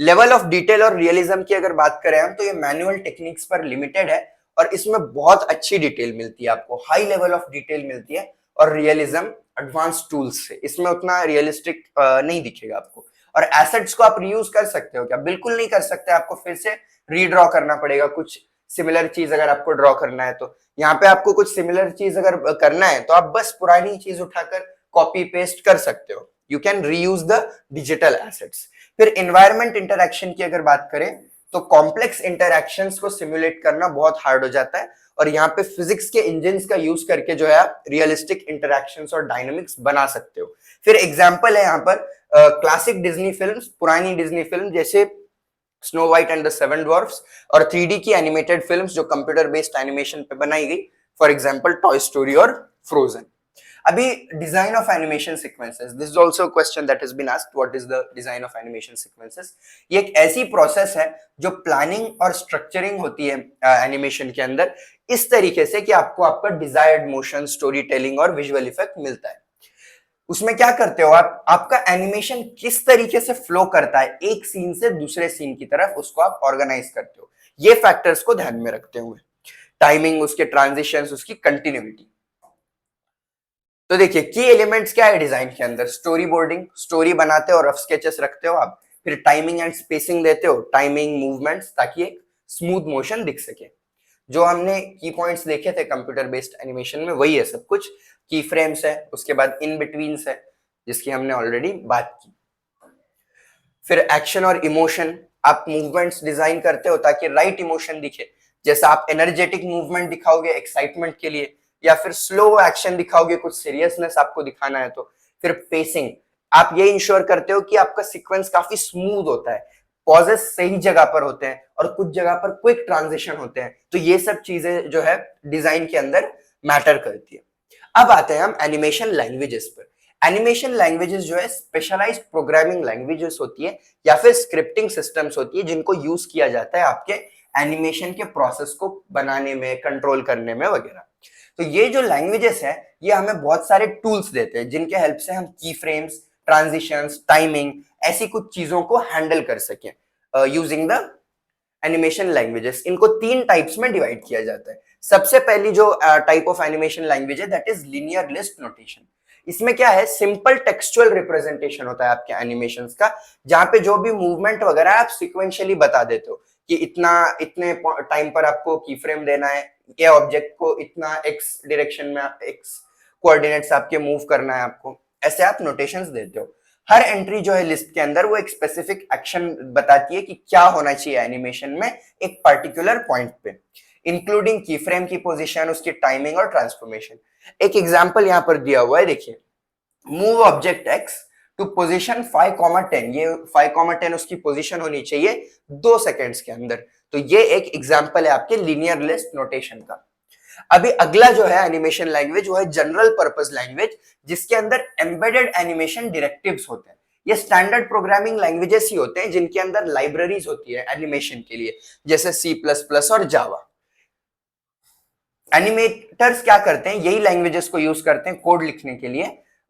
लेवल ऑफ डिटेल और रियलिज्म की अगर बात करें हम, तो ये मैनुअल टेक्निक्स पर लिमिटेड है, और इसमें बहुत अच्छी डिटेल मिलती है आपको, हाई लेवल ऑफ डिटेल मिलती है। और रियलिज्म एडवांस टूल्स से इसमें उतना रियलिस्टिक नहीं दिखेगा आपको। और एसेट्स को आप रीयूज कर सकते हो क्या, बिल्कुल नहीं कर सकते, आपको फिर से रीड्रॉ करना पड़ेगा। कुछ सिमिलर चीज अगर आपको ड्रॉ करना है, तो यहाँ पे आपको कुछ सिमिलर चीज अगर करना है, तो आप बस पुरानी चीज उठाकर कॉपी पेस्ट कर सकते हो। You can reuse the digital assets. फिर एनवायरमेंट इंटरैक्शन की अगर बात करें, तो कॉम्प्लेक्स इंटरैक्शंस को सिमुलेट करना बहुत हार्ड हो जाता है, और यहाँ पे फिजिक्स के इंजन्स का यूज करके जो है आप रियलिस्टिक इंटरैक्शंस और डायनामिक्स बना सकते हो। फिर एग्जांपल है यहाँ पर क्लासिक डिज्नी फिल्म्स, पुरानी डिज्नी फिल्म जैसे Snow White and the Seven Dwarfs, और 3D की एनिमेटेड फिल्म्स जो कंप्यूटर बेस्ड एनिमेशन पे बनाई गई, फॉर एग्जांपल टॉय स्टोरी और फ्रोजन। अभी design of animation sequences, this is also a question that has been asked, what is the design of animation sequences. ये एक ऐसी प्रोसेस है जो प्लानिंग और स्ट्रक्चरिंग होती है एनिमेशन के अंदर, इस तरीके से कि आपको आपका डिजायर्ड मोशन, स्टोरी टेलिंग और विजुअल इफेक्ट मिलता है। उसमें क्या करते हो आप, आपका एनिमेशन किस तरीके से फ्लो करता है एक सीन से दूसरे सीन की तरफ, उसको आप ऑर्गेनाइज करते हो, ये फैक्टर्स को ध्यान में रखते हुए। टाइमिंग, उसके ट्रांजिशंस, उसकी कंटिन्यूटी। तो देखिए की एलिमेंट्स क्या है डिजाइन के अंदर, स्टोरी बोर्डिंग, स्टोरी बनाते हो, रफ स्केचेस रखते हो आप। फिर टाइमिंग एंड स्पेसिंग देते हो, टाइमिंग, मूवमेंट्स, ताकि एक स्मूथ मोशन दिख सके। जो हमने की पॉइंट्स देखे थे कंप्यूटर बेस्ड एनिमेशन में, वही है सब कुछ। की फ्रेम्स है, उसके बाद इन बिटवीन्स है जिसकी हमने ऑलरेडी बात की। फिर एक्शन और इमोशन, आप मूवमेंट्स डिजाइन करते हो ताकि राइट इमोशन दिखे। जैसा आप एनर्जेटिक मूवमेंट दिखाओगे एक्साइटमेंट के लिए, या फिर स्लो एक्शन दिखाओगे, कुछ सीरियसनेस आपको दिखाना है तो। फिर पेसिंग, आप ये इंश्योर करते हो कि आपका सीक्वेंस काफी स्मूथ होता है, पॉजेस सही जगह पर होते हैं, और कुछ जगह पर क्विक ट्रांजिशन होते हैं। तो ये सब चीजें जो है डिजाइन के अंदर मैटर करती है। अब आते हैं हम एनिमेशन लैंग्वेजेस पर। एनिमेशन लैंग्वेजेस जो है स्पेशलाइज्ड प्रोग्रामिंग लैंग्वेजेस होती है, या फिर स्क्रिप्टिंग सिस्टम्स होती है, जिनको यूज किया जाता है आपके एनिमेशन के प्रोसेस को बनाने में, कंट्रोल करने में वगैरह। तो ये जो लैंग्वेजेस है, ये हमें बहुत सारे टूल्स देते हैं जिनके हेल्प से हम की फ्रेम्स, ट्रांजिशंस, टाइमिंग, ऐसी कुछ चीजों को हैंडल कर सकें यूजिंग द एनिमेशन लैंग्वेजेस। इनको 3 टाइप्स में डिवाइड किया जाता है। सबसे पहली जो टाइप ऑफ एनिमेशन लैंग्वेज है that is linear list notation. इसमें क्या है, सिंपल टेक्सचुअल रिप्रेजेंटेशन होता है आपके एनिमेशंस का, जहां पे जो भी मूवमेंट वगैरह आप सिक्वेंशियली बता देते हो कि इतना इतने टाइम पर आपको की फ्रेम देना है, ये ऑब्जेक्ट को इतना एक्स डायरेक्शन में एक्स कोऑर्डिनेट्स आपके मूव करना है आपको, ऐसे आप नोटेशंस देते हो। हर एंट्री जो है लिस्ट के अंदर वो एक स्पेसिफिक एक्शन बताती है कि क्या होना चाहिए एनिमेशन में एक पर्टिकुलर पॉइंट पे, इंक्लूडिंग की फ्रेम की पोजीशन, उसकी टाइमिंग और ट्रांसफॉर्मेशन। एक एग्जांपल यहां पर दिया हुआ है, देखिए, move object X to position 5,10, ये 5,10 उसकी पोजीशन होनी चाहिए 2 सेकेंड्स के अंदर। तो ये एक एग्जांपल है आपके लीनियर लिस्ट नोटेशन का। अभी अगला जो है एनिमेशन लैंग्वेज वो है जनरल पर्पस लैंग्वेज, जिसके अंदर एम्बेडेड एनिमेशन डायरेक्टिव्स होते हैं। ये स्टैंडर्ड प्रोग्रामिंग लैंग्वेजेस ही होते हैं जिनके अंदर लाइब्रेरीज होती है एनिमेशन के लिए, जैसे C++ और जावा। एनिमेटर्स क्या करते हैं, यही लैंग्वेजेस को यूज करते हैं कोड लिखने के लिए,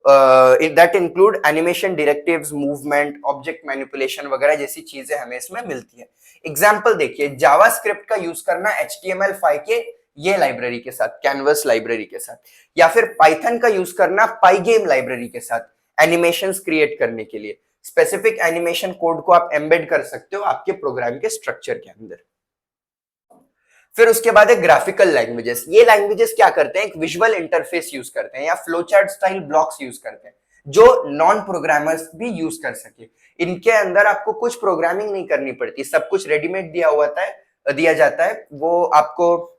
that include animation directives, movement, object manipulation वगैरह जैसी चीजें हमें इसमें मिलती है। एग्जांपल देखिए, जावास्क्रिप्ट का यूज करना HTML5 के ये लाइब्रेरी के साथ, कैनवस लाइब्रेरी के साथ, या फिर पाइथन का यूज करना पाइगेम लाइब्रेरी के साथ एनिमेशंस क्रिएट करने के लिए। स्पेसिफिक एनिमेशन कोड को आप एम्बेड कर सकते हो आपके प्रोग्राम के स्ट्रक्चर के अंदर। फिर उसके बाद है ग्राफिकल लैंग्वेजेस। ये लैंग्वेजेस क्या करते हैं, एक विजुअल इंटरफेस यूज करते हैं या फ्लोचार्ट स्टाइल ब्लॉक्स यूज करते हैं जो नॉन प्रोग्रामर्स भी यूज कर सके। इनके अंदर आपको कुछ प्रोग्रामिंग नहीं करनी पड़ती, सब कुछ रेडीमेड दिया जाता है। वो आपको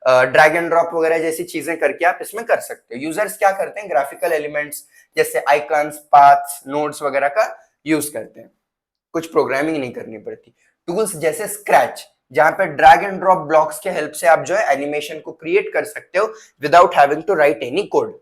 ड्रैग एंड ड्रॉप वगैरह जैसी चीजें करके आप इसमें कर सकते हो। यूजर्स क्या करते हैं, ग्राफिकल एलिमेंट्स जैसे आइकन्स, पाथ्स, नोड्स वगैरह का यूज करते हैं, कुछ प्रोग्रामिंग नहीं करनी पड़ती। टूल्स जैसे स्क्रैच, जहां पे ड्रैग एंड ड्रॉप ब्लॉक्स के हेल्प से आप जो है एनिमेशन को क्रिएट कर सकते हो without having to write any code.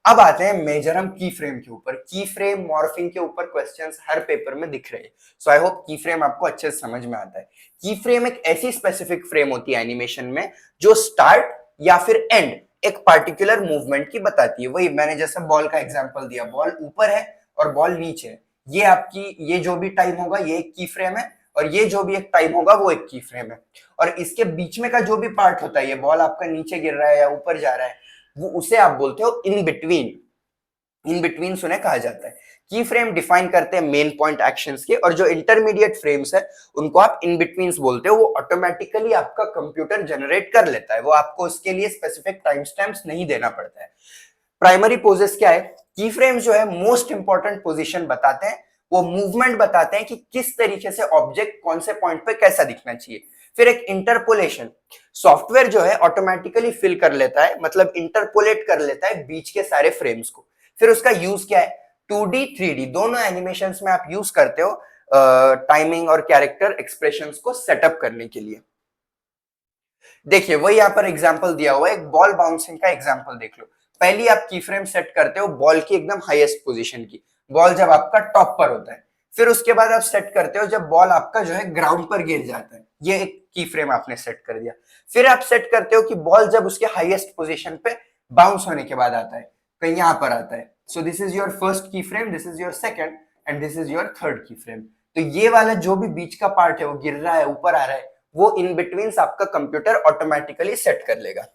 अब आते हैं मेजर हम की फ्रेम के ऊपर। की फ्रेम, मॉर्फिंग के ऊपर क्वेश्चंस हर पेपर में दिख रहे हैं, सो आई होप की फ्रेम आपको अच्छे से समझ में आता है। की फ्रेम एक ऐसी स्पेसिफिक फ्रेम होती है एनिमेशन में जो स्टार्ट या फिर एंड एक पार्टिकुलर मूवमेंट की बताती है। वही मैंने जैसे बॉल का एग्जांपल दिया, बॉल ऊपर है और बॉल नीचे है, ये आपकी ये जो भी टाइम होगा ये एक की फ्रेम है, और ये जो भी एक टाइम होगा वो एक की फ्रेम है। और इसके बीच में का जो भी पार्ट होता है, ये बॉल आपका नीचे गिर रहा है या ऊपर जा रहा है, वो उसे आप बोलते हो इन बिटवीन। इन बिटवीन उन्हें कहा जाता है। की फ्रेम डिफाइन करते हैं मेन पॉइंट एक्शंस के, और जो इंटरमीडिएट फ्रेम्स है उनको आप इन बिटवीन्स बोलते हो। वो ऑटोमेटिकली आपका कंप्यूटर जनरेट कर लेता है, वो आपको उसके लिए स्पेसिफिक टाइम स्टैम्प्स नहीं देना पड़ता है। प्राइमरी पोजेस क्या है, की फ्रेम्स जो है मोस्ट इंपॉर्टेंट पोजीशन बताते हैं, वो मूवमेंट बताते हैं कि किस तरीके से ऑब्जेक्ट कौन से पॉइंट पे कैसा दिखना चाहिए। फिर एक इंटरपोलेशन, सॉफ्टवेयर जो है ऑटोमेटिकली फिल कर लेता है, मतलब इंटरपोलेट कर लेता है बीच के सारे फ्रेम्स को। फिर उसका यूज क्या है, 2D 3D दोनों एनिमेशंस में आप यूज करते हो टाइमिंग और कैरेक्टर एक्सप्रेशंस को सेटअप करने के लिए। देखिए वही यहां पर एग्जांपल दिया हुआ है, एक बॉल बाउंसिंग का एग्जांपल देख लो। पहली आप की फ्रेम सेट करते हो बॉल की एकदम हाईएस्ट पोजीशन की, बॉल जब आपका टॉप पर होता है। फिर उसके बाद आप सेट करते हो जब बॉल आपका जो है ग्राउंड पर गिर जाता है, ये एक की फ्रेम आपने सेट कर दिया। फिर आप सेट करते हो कि बॉल जब उसके हाईएस्ट पोजीशन पे बाउंस होने के बाद आता है, कहीं यहां पर आता है। So this is your first key frame, this is your second and this is your third key frame. तो ये वाला जो भी बीच का पार्ट है वो गिर रहा है, ऊपर आ रहा है, वो इन बिटवीन आपका कंप्यूटर ऑटोमेटिकली सेट कर लेगा।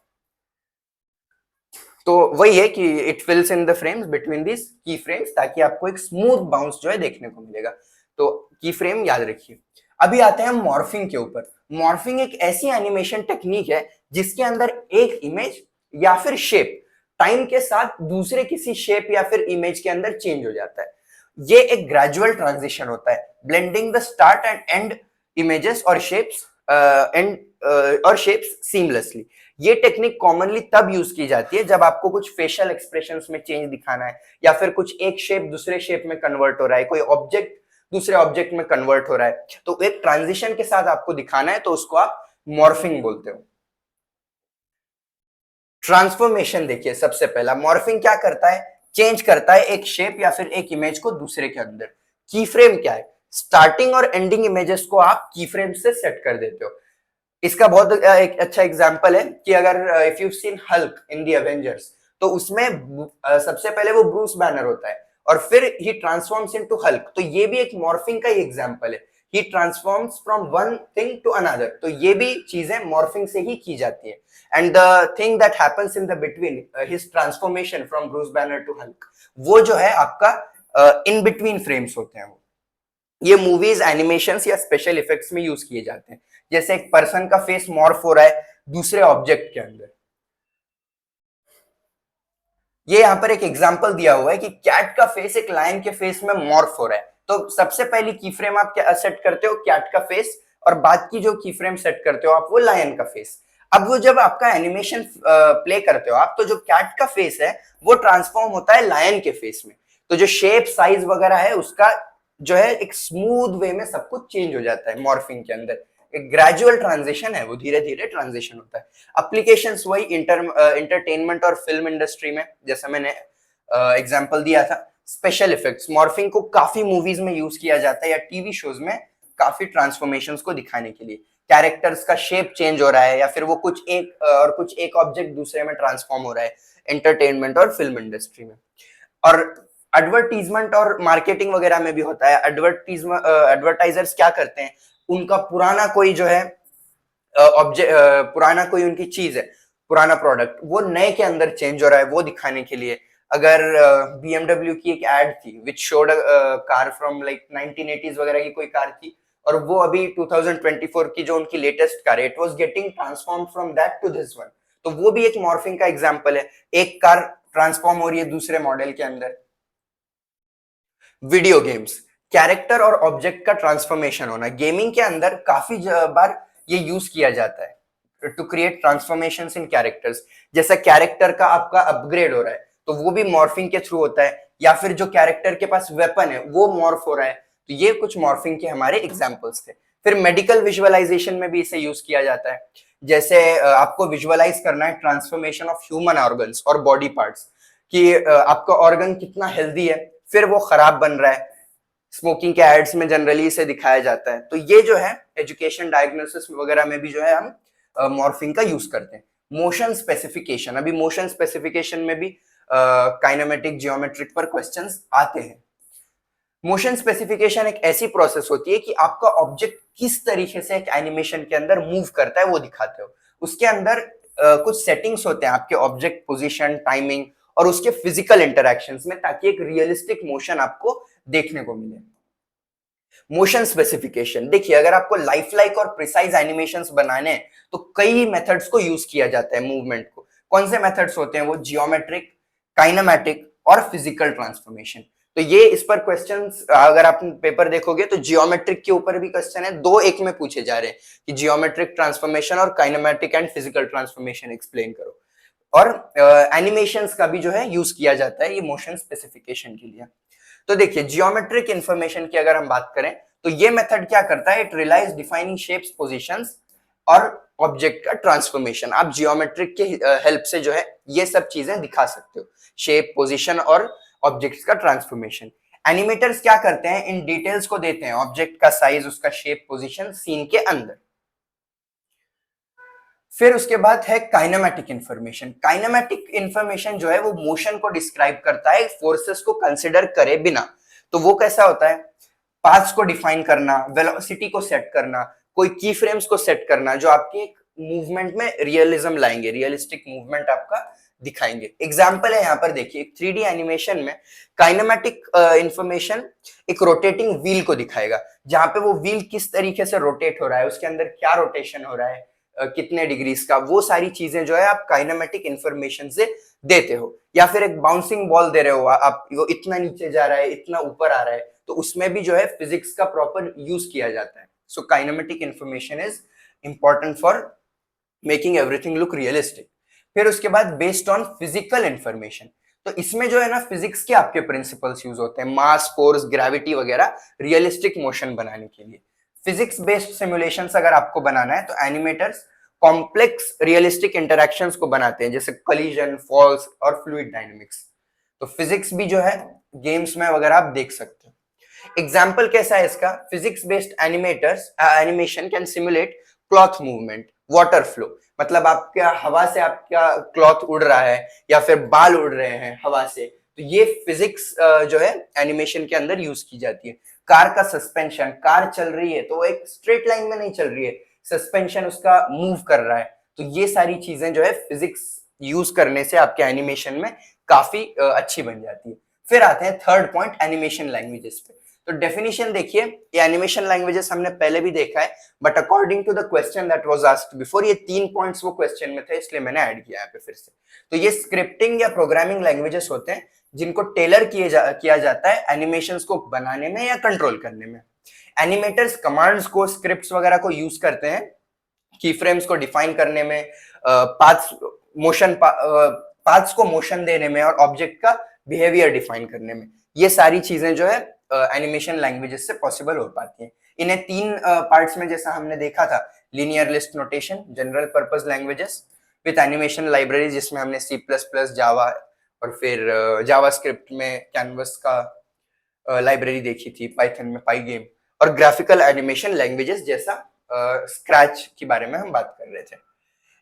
तो वही है कि it fills in the frames between this key frames, ताकि आपको एक स्मूथ बाउंस जो है देखने को मिलेगा। तो की फ्रेम याद रखिए। अभी आते हैं मॉर्फिंग के ऊपर। मॉर्फिंग एक ऐसी एनिमेशन टेक्निक है जिसके अंदर एक इमेज या फिर शेप टाइम के साथ दूसरे किसी शेप या फिर इमेज के अंदर चेंज हो जाता है। ये एक ग्रेजुअल ट्रांजिशन होता है, blending the start and and images और शेप्स सीमलेसली। ये टेक्निक कॉमनली तब यूज की जाती है जब आपको कुछ फेशियल एक्सप्रेशंस में चेंज दिखाना है, या फिर कुछ एक शेप दूसरे शेप में कन्वर्ट हो रहा है, कोई ऑब्जेक्ट दूसरे ऑब्जेक्ट में कन्वर्ट हो रहा है, तो एक ट्रांजिशन के साथ आपको दिखाना है, तो उसको आप मॉर्फिंग बोलते हो। ट्रांसफॉर्मेशन देखिए, सबसे पहला मॉर्फिंग क्या करता है, चेंज करता है एक शेप या फिर एक इमेज को दूसरे के अंदर। की फ्रेम क्या है, स्टार्टिंग और एंडिंग इमेजेस को आप की फ्रेम से सेट कर देते हो। इसका बहुत एक अच्छा एग्जांपल है कि अगर if you seen Hulk in the Avengers, तो उसमें सबसे पहले वो ब्रूस बैनर होता है और फिर ही ट्रांसफॉर्म्स इनटू हल्क। तो ये भी एक मॉर्फिंग का ही एग्जांपल है he transforms from one thing to another, तो ये भी चीजें मॉर्फिंग से ही की जाती है। And the thing that happens in the between his transformation from Bruce Banner to Hulk, वो जो है आपका इन बिटवीन फ्रेम्स होते हैं। वो ये मूवीज, एनिमेशंस या स्पेशल इफेक्ट्स में यूज किए जाते हैं। जैसे एक पर्सन का फेस मॉर्फ हो रहा है दूसरे ऑब्जेक्ट के अंदर। ये यहाँ पर एक एग्जांपल दिया हुआ है कि कैट का फेस एक लायन के फेस में मॉर्फ हो रहा है। तो सबसे पहली की फ्रेम आप क्या सेट करते हो, कैट का फेस, और बाद की जो की फ्रेम सेट करते हो आप वो लायन का फेस। अब वो जब आपका एनिमेशन प्ले करते हो आप, तो जो कैट का फेस है वो ट्रांसफॉर्म होता है लायन के फेस में। तो जो शेप, साइज वगैरह है उसका जो है एक स्मूथ वे में सब कुछ चेंज हो जाता है मॉर्फिंग के अंदर। एक ग्रेजुअल ट्रांजिशन है, वो धीरे धीरे ट्रांजिशन होता है। एप्लीकेशंस वही इंटरटेनमेंट और फिल्म इंडस्ट्री में, जैसा मैंने एग्जांपल दिया था। स्पेशल इफेक्ट्स, मॉर्फिंग को काफी मूवीज में यूज किया जाता है या टीवी शोज में काफी ट्रांसफॉर्मेशंस को दिखाने के लिए। कैरेक्टर्स का शेप चेंज हो रहा है या फिर वो कुछ एक ऑब्जेक्ट दूसरे में ट्रांसफॉर्म हो रहा है एंटरटेनमेंट और फिल्म इंडस्ट्री में। और एडवर्टीजमेंट और मार्केटिंग वगैरह में भी होता है। एडवर्टाइजर्स क्या करते हैं, उनका पुराना कोई जो है ऑब्जेक्ट, पुराना कोई उनकी चीज है, पुराना प्रोडक्ट, वो नए के अंदर चेंज हो रहा है वो दिखाने के लिए। अगर BMW की एक एड थी विच showed car from like 1980s वगैरह की कोई कार थी, और वो अभी 2024 की जो उनकी लेटेस्ट कार है, it was getting transform from that to this one. तो वो भी एक मॉर्फिंग का एग्जांपल है, एक कार ट्रांसफॉर्म हो रही है दूसरे मॉडल के अंदर। वीडियो गेम्स, कैरेक्टर और ऑब्जेक्ट का ट्रांसफॉर्मेशन होना, गेमिंग के अंदर काफी बार ये यूज किया जाता है to create transformations in characters. जैसा कैरेक्टर का आपका अपग्रेड हो रहा है तो वो भी मॉर्फिंग के थ्रू होता है, या फिर जो कैरेक्टर के पास वेपन है वो मॉर्फ हो रहा है। तो ये कुछ मॉर्फिंग के हमारे एग्जांपल्स थे। फिर मेडिकल विजुअलाइजेशन में भी इसे यूज किया जाता है। जैसे आपको विजुअलाइज करना है ट्रांसफॉर्मेशन ऑफ ह्यूमन ऑर्गन्स और बॉडी पार्ट्स, कि आपका ऑर्गन कितना हेल्दी है फिर वो खराब बन रहा है। स्मोकिंग के एड्स में जनरली इसे दिखाया जाता है। तो ये जो है एजुकेशन, डायग्नोसिस वगैरह में भी जो है हम मॉर्फिंग का यूज करते हैं। मोशन स्पेसिफिकेशन, अभी मोशन स्पेसिफिकेशन में भी काइनेमेटिक, जियोमेट्रिक पर क्वेश्चंस आते हैं। मोशन स्पेसिफिकेशन एक ऐसी प्रोसेस होती है कि आपका ऑब्जेक्ट किस तरीके से एक एनिमेशन के अंदर मूव करता है वो दिखाते हो। उसके अंदर कुछ सेटिंग्स होते हैं आपके ऑब्जेक्ट पोजीशन, टाइमिंग और उसके फिजिकल इंटरैक्शंस में, ताकि एक रियलिस्टिक मोशन आपको देखने को मिले। मोशन स्पेसिफिकेशन, देखिए अगर आपको लाइफ लाइक और प्रिसाइज एनिमेशंस बनाने हैं तो कई मेथड्स को यूज किया जाता है मूवमेंट को। कौन से मेथड्स होते हैं वो, जियोमेट्रिक, काइनेमैटिक और फिजिकल ट्रांसफॉर्मेशन। तो ये इस पर क्वेश्चंस अगर आप पेपर देखोगे तो जियोमेट्रिक के ऊपर भी क्वेश्चन है, दो एक में पूछे जा रहे हैं कि जियोमेट्रिक ट्रांसफॉर्मेशन और kinematic and physical transformation explain करो। और एनिमेशंस का भी जो है यूज किया जाता है ये मोशन स्पेसिफिकेशन के लिए। तो देखिए जियोमेट्रिक इंफॉर्मेशन की अगर हम बात करें तो ये मेथड क्या करता है, it relies defining shapes, positions और ऑब्जेक्ट का ट्रांसफॉर्मेशन। आप जियोमेट्रिक के हेल्प से जो है ये सब चीजें दिखा सकते हो, शेप, पोजीशन और ऑब्जेक्ट्स का ट्रांसफॉर्मेशन। एनिमेटर्स क्या करते हैं, इन डिटेल्स को देते हैं, ऑब्जेक्ट का साइज, उसका शेप, पोजीशन सीन के अंदर। फिर उसके बाद है काइनेमैटिक इंफॉर्मेशन। काइनेमैटिक इंफॉर्मेशन जो है वो मोशन को डिस्क्राइब करता है फोर्सेस को कंसिडर करे बिना। तो वो कैसा होता है, पाथ्स को डिफाइन करना, वेलोसिटी को सेट करना, कोई की फ्रेम्स को सेट करना जो आपकी एक मूवमेंट में रियलिज्म लाएंगे, रियलिस्टिक मूवमेंट आपका दिखाएंगे। एग्जाम्पल है यहाँ पर देखिए, 3D एनिमेशन में काइनेमैटिक इंफॉर्मेशन एक रोटेटिंग व्हील को दिखाएगा, जहां पे वो व्हील किस तरीके से रोटेट हो रहा है, उसके अंदर क्या रोटेशन हो रहा है, कितने डिग्रीज का, वो सारी चीजें जो है आप काइनेमैटिक इंफॉर्मेशन से देते हो। या फिर एक बाउंसिंग बॉल दे रहे हो आप, वो इतना नीचे जा रहा है, इतना ऊपर आ रहा है, तो उसमें भी जो है फिजिक्स का प्रॉपर यूज किया जाता है। So kinematic information is important for making everything look realistic. फिर उसके बाद बेस्ड ऑन फिजिकल इंफॉर्मेशन, तो इसमें जो है ना फिजिक्स के आपके प्रिंसिपल्स यूज होते हैं, मास, फोर्स, ग्रेविटी वगैरह, रियलिस्टिक मोशन बनाने के लिए। फिजिक्स बेस्ड सिमुलेशंस अगर आपको बनाना है तो एनिमेटर्स कॉम्प्लेक्स रियलिस्टिक इंटरैक्शंस को बनाते हैं, जैसे कॉलिजन, फॉल्स और फ्लूइड डायनेमिक्स। तो फिजिक्स भी जो है गेम्स में वगैरह आप देख सकते हो। एग्जाम्पल कैसा है इसका, physics based animation can simulate cloth movement, water flow, मतलब आपका हवा से आपका क्लॉथ उड़ रहा है या फिर बाल उड़ रहे हैं हवा से, तो ये फिजिक्स जो है एनिमेशन के अंदर यूज की जाती है। कार का सस्पेंशन, कार चल रही है तो वो एक स्ट्रेट लाइन में नहीं चल रही है, सस्पेंशन उसका मूव कर रहा है। तो ये सारी चीजें जो है फिजिक्स यूज करने से आपके एनिमेशन में काफी अच्छी बन जाती है। फिर आते हैं थर्ड पॉइंट, एनिमेशन लैंग्वेजेस पे। तो डेफिनेशन देखिए, ये एनिमेशन लैंग्वेजेस हमने पहले भी देखा है, but according to the question that was asked before, ये 3 पॉइंट्स वो क्वेश्चन में थे, इसलिए मैंने ऐड किया यहाँ पे फिर से। तो ये स्क्रिप्टिंग या प्रोग्रामिंग लैंग्वेजेस होते हैं जिनको टेलर किया जाता है एनिमेशंस को बनाने में या कंट्रोल करने में। एनिमेटर्स कमांड्स को, स्क्रिप्ट्स वगैरह को यूज करते हैं की फ्रेम्स को डिफाइन करने में, पाथ्स को मोशन देने में और ऑब्जेक्ट का बिहेवियर डिफाइन करने में। ये सारी चीजें जो है एनिमेशन लैंग्वेजेस से पॉसिबल हो पाती हैं। इन्हें 3 पार्ट्स में जैसा हमने देखा था, linear list notation, general purpose languages with animation library जिसमें हमने C++, जावा और फिर जावास्क्रिप्ट में कैनवस का लाइब्रेरी देखी थी, पाइथन में पाईगेम, और ग्राफिकल एनिमेशन लैंग्वेजेस जैसा स्क्रैच के बारे में हम बात कर रहे थे।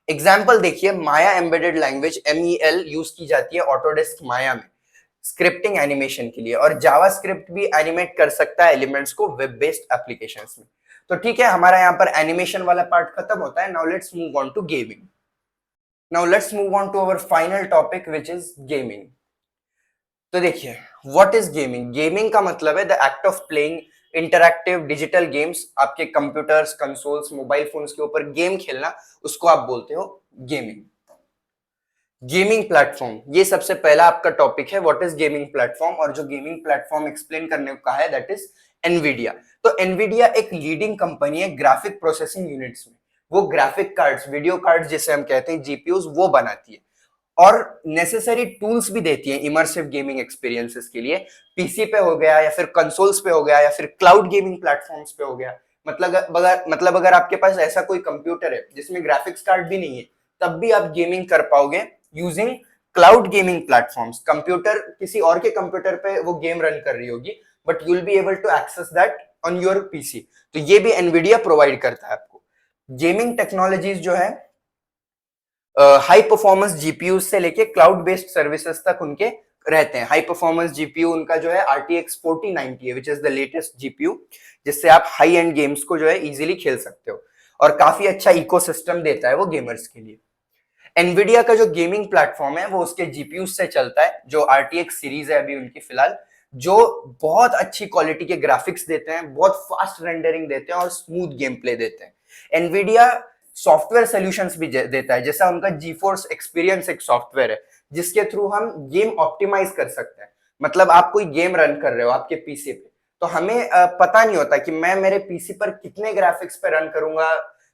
एग्जाम्पल देखिए, माया एम्बेडेड लैंग्वेज MEL यूज की जाती है ऑटोडेस्क माया में स्क्रिप्टिंग एनिमेशन के लिए, और जावास्क्रिप्ट भी एनिमेट कर सकता है एलिमेंट्स को वेब बेस्ड एप्लीकेशंस में। तो ठीक है, हमारा यहाँ पर एनिमेशन वाला पार्ट खत्म होता है। Now let's move on to gaming. Now let's move on to our final topic which is gaming. तो देखिए, व्हाट इज गेमिंग? गेमिंग का मतलब है the act of playing interactive digital games. आपके कंप्यूटर्स, कंसोल्स, मोबाइल फोन्स के ऊपर game खेलना, उसको आप बोलते हो गेमिंग। गेमिंग प्लेटफॉर्म, ये सबसे पहला आपका टॉपिक है, व्हाट इज गेमिंग प्लेटफॉर्म। और जो गेमिंग प्लेटफॉर्म एक्सप्लेन करने को कहा है दैट इज एनवीडिया। तो एनवीडिया एक लीडिंग कंपनी है ग्राफिक प्रोसेसिंग यूनिट्स में। वो ग्राफिक कार्ड्स, वीडियो कार्ड्स जिसे हम कहते हैं, जीपीयूज, वो बनाती है और नेसेसरी टूल्स भी देती है इमर्सिव गेमिंग एक्सपीरियंसेस के लिए। पीसी पे हो गया या फिर कंसोल्स पे हो गया या फिर क्लाउड गेमिंग प्लेटफॉर्म्स पे हो गया। मतलब अगर आपके पास ऐसा कोई कंप्यूटर है जिसमें ग्राफिक्स कार्ड भी नहीं है, तब भी आप गेमिंग कर पाओगे using cloud gaming platforms. Computer, किसी और के कंप्यूटर पे वो गेम रन कर रही होगी, but you will be able to access that on your PC. तो ये भी एनवीडिया प्रोवाइड करता है आपको। गेमिंग टेक्नोलॉजीज जो है हाई परफॉर्मेंस जीपीयू से लेके क्लाउड बेस्ड सर्विसेज तक उनके रहते हैं। हाई परफॉर्मेंस जीपीयू उनका जो है RTX 4090 है, which is the latest GPU, जिससे आप हाई एंड गेम्स को जो है इजीली खेल सकते हो और काफी अच्छा इकोसिस्टम देता है वो गेमर्स के लिए। एनवीडिया का जो गेमिंग प्लेटफॉर्म है वो उसके जीपीयू से चलता है, जो RTX सीरीज है अभी उनकी फिलहाल, जो बहुत अच्छी क्वालिटी के ग्राफिक्स देते हैं, बहुत फास्ट रेंडरिंग देते हैं और स्मूथ गेम प्ले देते हैं। एनवीडिया सॉफ्टवेयर सॉल्यूशंस भी देता है, जैसा उनका जीफोर्स एक्सपीरियंस एक सॉफ्टवेयर है जिसके थ्रू हम गेम ऑप्टिमाइज कर सकते हैं। मतलब आप कोई गेम रन कर रहे हो आपके पीसी पे, तो हमें पता नहीं होता कि मैं मेरे पीसी पर कितने ग्राफिक्स पे रन करूंगा,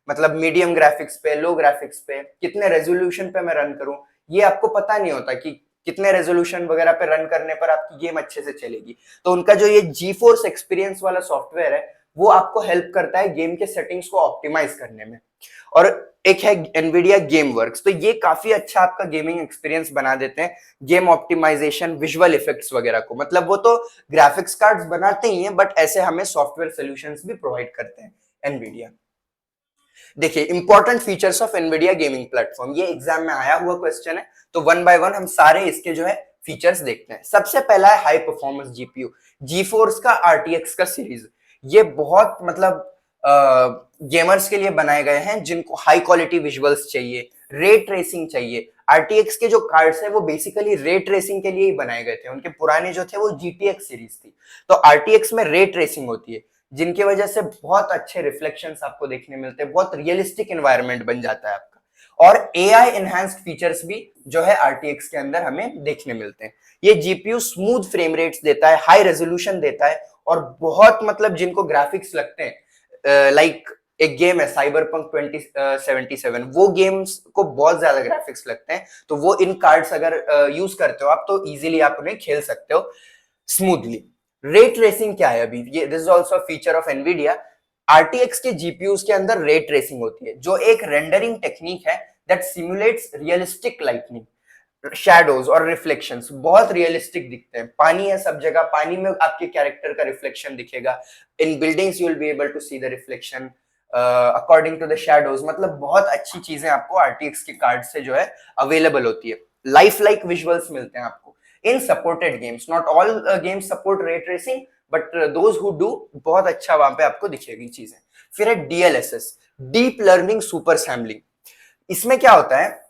मतलब मीडियम ग्राफिक्स पे, लो ग्राफिक्स पे, कितने रेजोल्यूशन पे मैं रन करूं। ये आपको पता नहीं होता कि कितने रेजोल्यूशन वगैरह पे रन करने पर आपकी गेम अच्छे से चलेगी। तो उनका जो ये जीफोर्स एक्सपीरियंस वाला सॉफ्टवेयर है वो आपको हेल्प करता है गेम के सेटिंग्स को ऑप्टिमाइज करने में। और एक है एनवीडिया गेमवर्क्स, तो ये काफी अच्छा आपका गेमिंग एक्सपीरियंस बना देते हैं। गेम ऑप्टिमाइजेशन, विजुअल इफेक्ट्स वगैरह को, मतलब वो तो ग्राफिक्स कार्ड्स बनाते ही हैं, बट ऐसे हमें सॉफ्टवेयर सॉल्यूशंस भी प्रोवाइड करते हैं एनवीडिया। देखिए, important features of Nvidia gaming platform, ये एग्जाम में आया हुआ क्वेश्चन है, तो वन बाय वन हम सारे इसके जो है फीचर्स देखते हैं। सबसे पहला है हाई परफॉर्मेंस जीपीयू, जीफोर्स का RTX का सीरीज। ये बहुत मतलब गेमर्स के लिए बनाए गए हैं जिनको हाई क्वालिटी विजुअल्स चाहिए, रे ट्रेसिंग चाहिए। RTX के जो कार्ड्स है वो बेसिकली रे ट्रेसिंग के लिए ही बनाए गए थे। उनके पुराने जो थे वो GTX सीरीज थी, तो RTX में रे ट्रेसिंग होती है, जिनकी वजह से बहुत अच्छे रिफ्लेक्शंस आपको देखने मिलते हैं, बहुत रियलिस्टिक एनवायरनमेंट बन जाता है आपका। और AI एनहांस्ड फीचर्स भी जो है RTX के अंदर हमें देखने मिलते हैं। ये जीपीयू स्मूथ फ्रेम रेट्स देता है, हाई रेजोल्यूशन देता है, और बहुत मतलब जिनको ग्राफिक्स लगते हैं, लाइक एक गेम है साइबरपंक 2077, वो गेम्स को बहुत ज्यादा ग्राफिक्स लगते हैं, तो वो इन कार्ड्स अगर यूज करते हो आप, तो इजीली आप उन्हें खेल सकते हो स्मूथली। रे ट्रेसिंग क्या है अभी, ये this is also feature of Nvidia. RTX के जीपीयूज के अंदर रे ट्रेसिंग होती है, जो एक रेंडरिंग टेक्निक है दैट सिमुलेट्स रियलिस्टिक लाइटनिंग, शैडोज और रिफ्लेक्शंस। बहुत रियलिस्टिक दिखते हैं। पानी है सब जगह, पानी में आपके कैरेक्टर का रिफ्लेक्शन दिखेगा। In buildings you will be able to see the reflection according to the shadows. मतलब बहुत अच्छी चीजें आपको RTX के कार्ड से जो है अवेलेबल होती है। लाइफ लाइक विजुअल्स मिलते हैं आपको। In supported games. Not all games support ray tracing, but those who do, बहुत अच्छा वहां पे आपको दिखेगी चीजें। फिर है DLSS, deep learning super sampling. इसमें क्या होता है,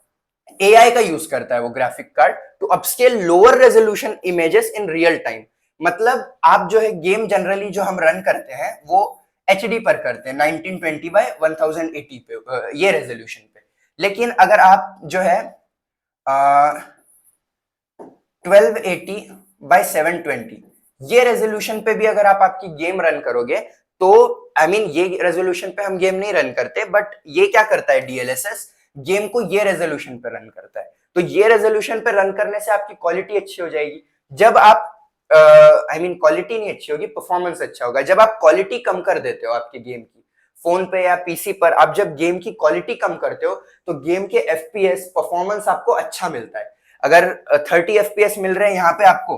एआई का यूज करता है वो graphic card to upscale lower resolution images in real time. मतलब आप जो है गेम जनरली जो हम रन करते हैं वो एचडी पर करते हैं 1920 बाय 1080 पे, ये रेजोल्यूशन पे। लेकिन अगर आप जो है 1280 बाय 720 ये रेजोल्यूशन पे भी अगर आप आपकी गेम रन करोगे तो आई मीन ये रेजोल्यूशन पे हम गेम नहीं रन करते, बट ये क्या करता है DLSS, गेम को ये रेजोल्यूशन पे रन करता है। तो ये रेजोल्यूशन पे रन करने से आपकी क्वालिटी अच्छी हो जाएगी। जब आप आई मीन क्वालिटी नहीं अच्छी होगी, परफॉर्मेंस अच्छा होगा। जब आप क्वालिटी कम कर देते हो आपके गेम की, फोन पे या पीसी पर आप जब गेम की क्वालिटी कम करते हो तो गेम के FPS परफॉर्मेंस आपको अच्छा मिलता है। अगर 30 FPS मिल रहे हैं यहाँ पे आपको,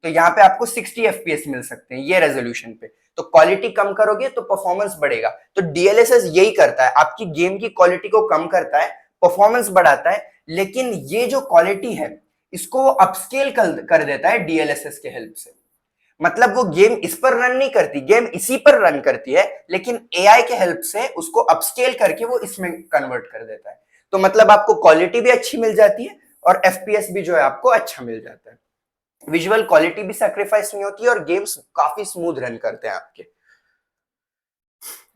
तो यहाँ पे आपको 60 FPS मिल सकते हैं ये रेजोल्यूशन पे। तो क्वालिटी कम करोगे तो परफॉर्मेंस बढ़ेगा। तो DLSS यही करता है, आपकी गेम की क्वालिटी को कम करता है, परफॉर्मेंस बढ़ाता है, लेकिन ये जो क्वालिटी है इसको वो अपस्केल कर देता है DLSS के हेल्प से। मतलब वो गेम इस पर रन नहीं करती, गेम इसी पर रन करती है, लेकिन एआई के हेल्प से उसको अपस्केल करके वो इसमें कन्वर्ट कर देता है। तो मतलब आपको क्वालिटी भी अच्छी मिल जाती है और FPS भी जो है आपको अच्छा मिल जाता है। विजुअल क्वालिटी भी सैक्रिफाइस नहीं होती है और गेम्स काफी स्मूथ रन करते हैं आपके।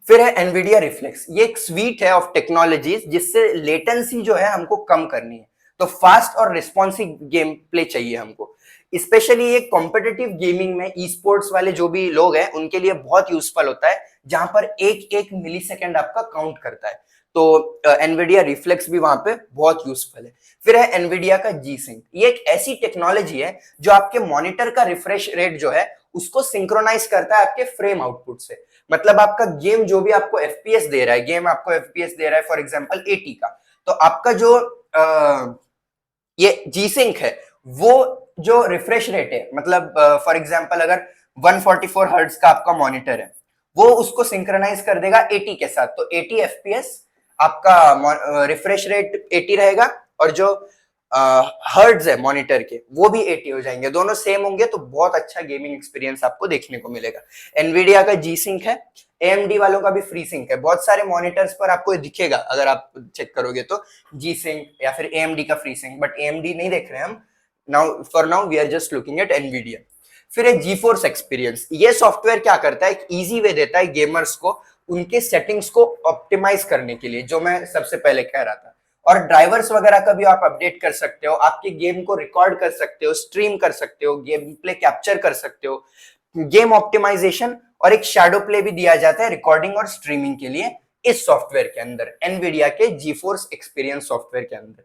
फिर है एनवीडिया रिफ्लेक्स, ये एक स्वीट है ऑफ टेक्नोलॉजीज जिससे लेटेंसी जो है हमको कम करनी है। तो फास्ट और रिस्पॉन्सिव गेम प्ले चाहिए हमको। स्पेशली ये कॉम्पिटिटिव गेमिंग में ई स्पोर्ट्स वाले जो भी लोग हैं उनके लिए बहुत यूजफुल होता है, जहां पर एक एक मिली सेकेंड आपका काउंट करता है। तो एनवीडिया रिफ्लेक्स भी वहां पे बहुत यूजफुल है। फिर है एनवीडिया का जी सिंक, ये एक ऐसी टेक्नोलॉजी है जो आपके मॉनिटर का रिफ्रेश रेट जो है उसको सिंक्रोनाइज करता है आपके फ्रेम आउटपुट से। मतलब आपका गेम जो भी आपको FPS दे रहा है, गेम आपको FPS दे रहा है फॉर एग्जांपल 80 का, तो आपका जो ये जी सिंक है वो जो रिफ्रेश रेट है, मतलब फॉर एग्जांपल अगर 144 हर्ट्ज का आपका मॉनिटर है, वो उसको सिंक्रोनाइज कर देगा 80 के साथ। तो 80 FPS आपका रिफ्रेश रेट 80 रहेगा, और जो हर्ट्ज है मॉनिटर के वो भी 80 हो जाएंगे, दोनों सेम होंगे, तो बहुत अच्छा गेमिंग एक्सपीरियंस आपको देखने को मिलेगा। एनवीडिया का जी सिंक है, AMD वालों का भी फ्री सिंक है। बहुत सारे मॉनिटर्स पर आपको दिखेगा अगर आप चेक करोगे तो जी सिंक या फिर AMD का फ्री सिंक, बट AMD नहीं देख रहे हैं हम now, for now we are just looking at Nvidia. फिर है GeForce एक्सपीरियंस, ये सॉफ्टवेयर क्या करता है, एक इजी वे देता है गेमर्स को उनके सेटिंग्स को ऑप्टिमाइज करने के लिए, जो मैं सबसे पहले कह रहा था। और ड्राइवर्स वगैरह का भी आप अपडेट कर सकते हो, आपके गेम को रिकॉर्ड कर सकते हो, स्ट्रीम कर सकते हो, गेम प्ले कैप्चर कर सकते हो, गेम ऑप्टिमाइजेशन, और एक शैडो प्ले भी दिया जाता है रिकॉर्डिंग और स्ट्रीमिंग के लिए इस सॉफ्टवेयर के अंदर, एनवीडिया के GeForce एक्सपीरियंस सॉफ्टवेयर के अंदर।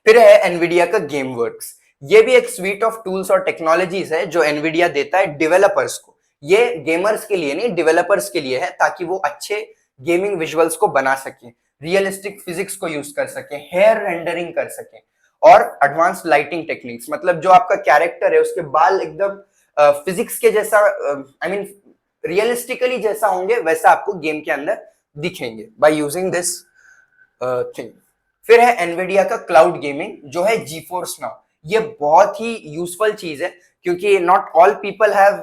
फिर है एनवीडिया का गेमवर्क्स, ये भी एक स्वीट ऑफ टूल्स और टेक्नोलॉजीज है जो एनवीडिया देता है डेवलपर्स को। ये गेमर्स के लिए नहीं, डेवलपर्स के लिए है, ताकि वो अच्छे गेमिंग विजुअल्स को बना सके, रियलिस्टिक फिजिक्स को यूज कर सके, हेयर रेंडरिंग कर सके, और एडवांस लाइटिंग टेक्निक्स। मतलब जो आपका कैरेक्टर है उसके बाल एकदम फिजिक्स के जैसा, आई मीन रियलिस्टिकली जैसा होंगे वैसा आपको गेम के अंदर दिखेंगे बाय यूजिंग दिस थिंग। फिर है एनवीडिया का क्लाउड गेमिंग जो है GeForce नाउ। ये बहुत ही यूजफुल चीज है, क्योंकि not all people have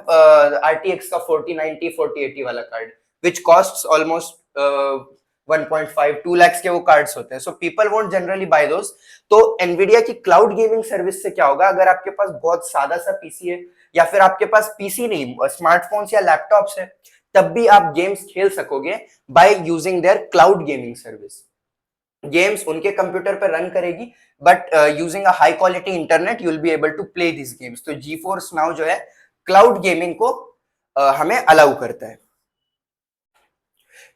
RTX का 4090 4080 वाला card, which costs almost 1.5-2 lakhs के वो कार्ड्स होते हैं। So people won't generally buy those. तो एनवीडिया की क्लाउड गेमिंग सर्विस से क्या होगा, अगर आपके पास बहुत सादा सा पीसी है, या फिर आपके पास पीसी नहीं स्मार्टफोन्स या लैपटॉप्स है, तब भी आप गेम्स खेल सकोगे by using their cloud gaming service. Games उनके कंप्यूटर पर रन करेगी, but using a high quality internet you will be able to play this games. तो GeForce नाउ जो है क्लाउड गेमिंग को हमें अलाउ करता है।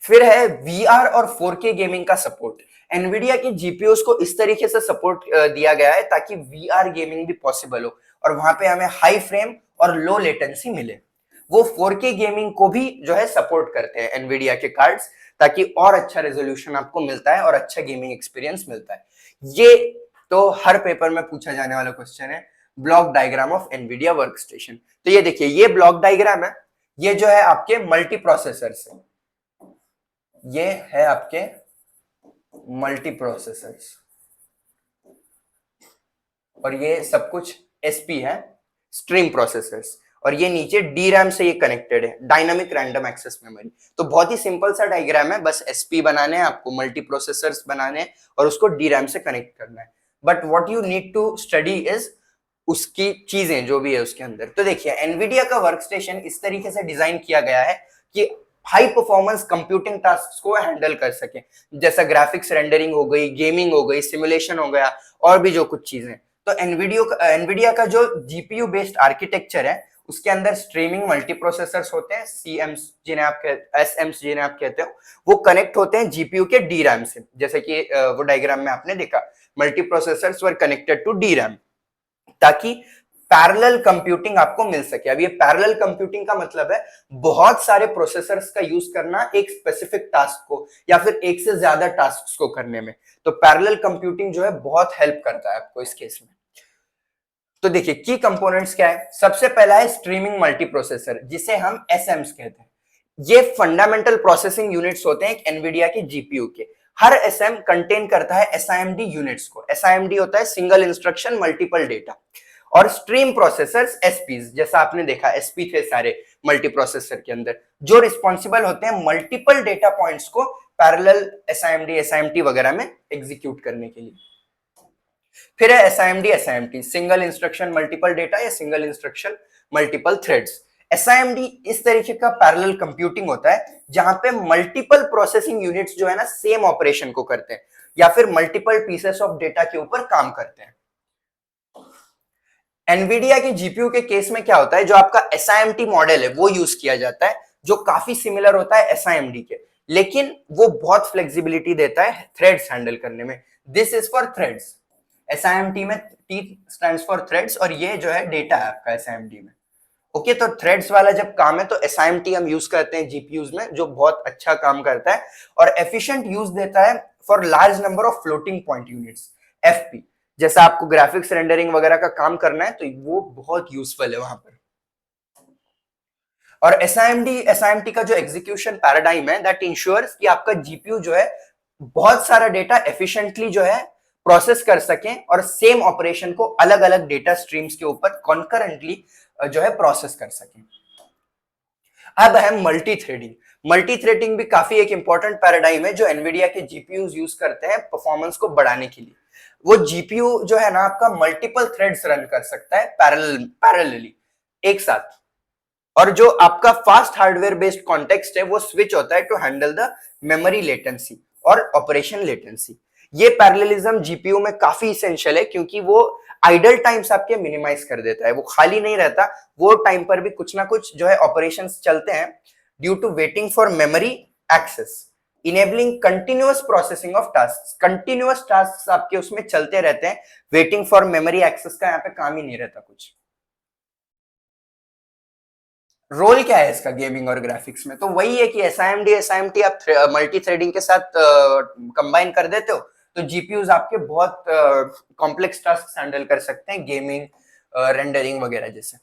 फिर है VR और 4K गेमिंग का सपोर्ट। एनवीडिया की जीपीयूज को इस तरीके से सपोर्ट दिया गया है ताकि VR गेमिंग भी पॉसिबल हो, और वहां पे हमें हाई फ्रेम और लो लेटेंसी मिले। वो 4K गेमिंग को भी जो है सपोर्ट करते हैं एनवीडिया के कार्ड्स, ताकि और अच्छा रेजोल्यूशन आपको मिलता है और अच्छा गेमिंग एक्सपीरियंस मिलता है। ये तो हर पेपर में पूछा जाने वाला क्वेश्चन है, block diagram of Nvidia workstation. तो ये देखिए, ये ब्लॉक डायग्राम है, ये जो है आपके मल्टी प्रोसेसर्स है, ये है आपके मल्टी प्रोसेसर्स। और ये सब कुछ एसपी है, स्ट्रीम प्रोसेसर्स, और ये नीचे डी रैम से ये कनेक्टेड है, डायनामिक रैंडम एक्सेस मेमोरी। तो बहुत ही सिंपल सा डायग्राम है, बस एसपी बनाने हैं आपको, मल्टी प्रोसेसर्स बनाने हैं और उसको डी रैम से कनेक्ट करना है। But what you need to study is उसकी चीजें जो भी है उसके अंदर। तो देखिए एनवीडिया का वर्कस्टेशन इस तरीके से डिजाइन किया गया है कि हाई परफॉर्मेंस कंप्यूटिंग टास्क को हैंडल कर सके, जैसा ग्राफिक्स रेंडरिंग हो गई, गेमिंग हो गई, सिमुलेशन हो गया, और भी जो कुछ चीजें। तो एनवीडिया का जो जीपीयू बेस्ड आर्किटेक्चर है उसके अंदर स्ट्रीमिंग मल्टी प्रोसेसर्स होते हैं, सीएम्स जिन्हें आप एसएम्स जिन्हें आप कहते हो, वो कनेक्ट होते हैं जीपीयू के डी रैम से, जैसे कि वो डायग्राम में आपने देखा, multi processors were connected to DRAM, ताकि पैरेलल कंप्यूटिंग आपको मिल सके। अब ये पैरेलल कंप्यूटिंग का मतलब है बहुत सारे प्रोसेसर्स का यूज करना एक स्पेसिफिक टास्क को या फिर एक से ज्यादा टास्क को करने में। तो पैरेलल कंप्यूटिंग जो है बहुत हेल्प करता है आपको इस केस में। तो देखिए की कंपोनेंट्स क्या है। सबसे पहला है स्ट्रीमिंग मल्टी प्रोसेसर, जिसे हम एसएम्स कहते हैं। ये फंडामेंटल प्रोसेसिंग यूनिट्स होते हैं एनवीडिया के जीपीयू के। हर एसएम कंटेन करता है एसआईएमडी यूनिट्स को। एसआईएमडी होता है सिंगल इंस्ट्रक्शन मल्टीपल डेटा, और स्ट्रीम प्रोसेसर्स एसपीज, जैसा आपने देखा एसपी थे सारे मल्टी प्रोसेसर के अंदर, जो रिस्पॉन्सिबल होते हैं मल्टीपल डेटा पॉइंट्स को पैरेलल एसआईएमडी एसआईएमटी वगैरह में एग्जीक्यूट करने के लिए। फिर है एसआईएमडी एसआईएमटी, सिंगल इंस्ट्रक्शन मल्टीपल डेटा या सिंगल इंस्ट्रक्शन मल्टीपल थ्रेड्स। एसआईएमडी इस तरीके का पैरेलल कंप्यूटिंग होता है जहां पे मल्टीपल प्रोसेसिंग यूनिट्स जो है ना सेम ऑपरेशन को करते हैं या फिर मल्टीपल पीसेस ऑफ डेटा के ऊपर काम करते हैं। एनवीडिया के जीपीयू के केस में क्या होता है, जो आपका एसआईएमटी मॉडल है वो यूज किया जाता है, जो काफी सिमिलर होता है एसआईएमडी के, लेकिन वो बहुत फ्लेक्सिबिलिटी देता है थ्रेड्स हैंडल करने में। This is for threads. SIMT में टी स्टैंड्स फॉर थ्रेड्स, और ये जो है डेटा है आपका एसआईएमडी में। ओके, तो थ्रेड्स वाला जब काम है तो एसआईएमटी हम यूज करते हैं जीपीयूज में, जो बहुत अच्छा काम करता है और एफिशिएंट यूज देता है for large number of floating point units, FP. जैसा आपको ग्राफिक्स रेंडरिंग वगैरह का काम करना है तो वो बहुत यूजफुल है वहां पर। और एसआईएमटी का जो एग्जीक्यूशन पैराडाइम है दैट इंश्योर्स कि आपका जीपीयू जो है बहुत सारा डेटा एफिशिएंटली जो है प्रोसेस कर सकें और सेम ऑपरेशन को अलग अलग डेटा स्ट्रीम्स के ऊपर कॉन्करेंटली जो है प्रोसेस कर सकें। अब है मल्टी थ्रेडिंग। मल्टी थ्रेडिंग भी काफी एक इंपॉर्टेंट पैराडाइम है जो एनवीडिया के जीपीयूज यूज करते हैं परफॉर्मेंस को बढ़ाने के लिए। वो जीपीयू जो है ना आपका मल्टीपल थ्रेड्स रन कर सकता है पैरेलली एक साथ, और जो आपका फास्ट हार्डवेयर बेस्ड कॉन्टेक्स्ट है वो स्विच होता है to handle the memory latency और ऑपरेशन लेटेंसी। ये पैरेललिज्म जीपीयू में काफी इसेंशियल है क्योंकि वो आइडल टाइम्स आपके मिनिमाइज कर देता है, वो खाली नहीं रहता, वो टाइम पर भी कुछ ना कुछ जो है ऑपरेशंस चलते हैं due to waiting for memory access, enabling continuous processing of task. Continuous task आपके उसमें चलते रहते हैं, वेटिंग फॉर मेमोरी एक्सेस का यहाँ पे काम ही नहीं रहता कुछ। रोल क्या है इसका गेमिंग और ग्राफिक्स में, तो वही है कि एसआईएमटी आप मल्टी थ्रेडिंग के साथ कंबाइन कर देते हो तो जीपीयूज आपके बहुत कॉम्प्लेक्स टास्क हैंडल कर सकते हैं, गेमिंग रेंडरिंग वगैरह जैसे।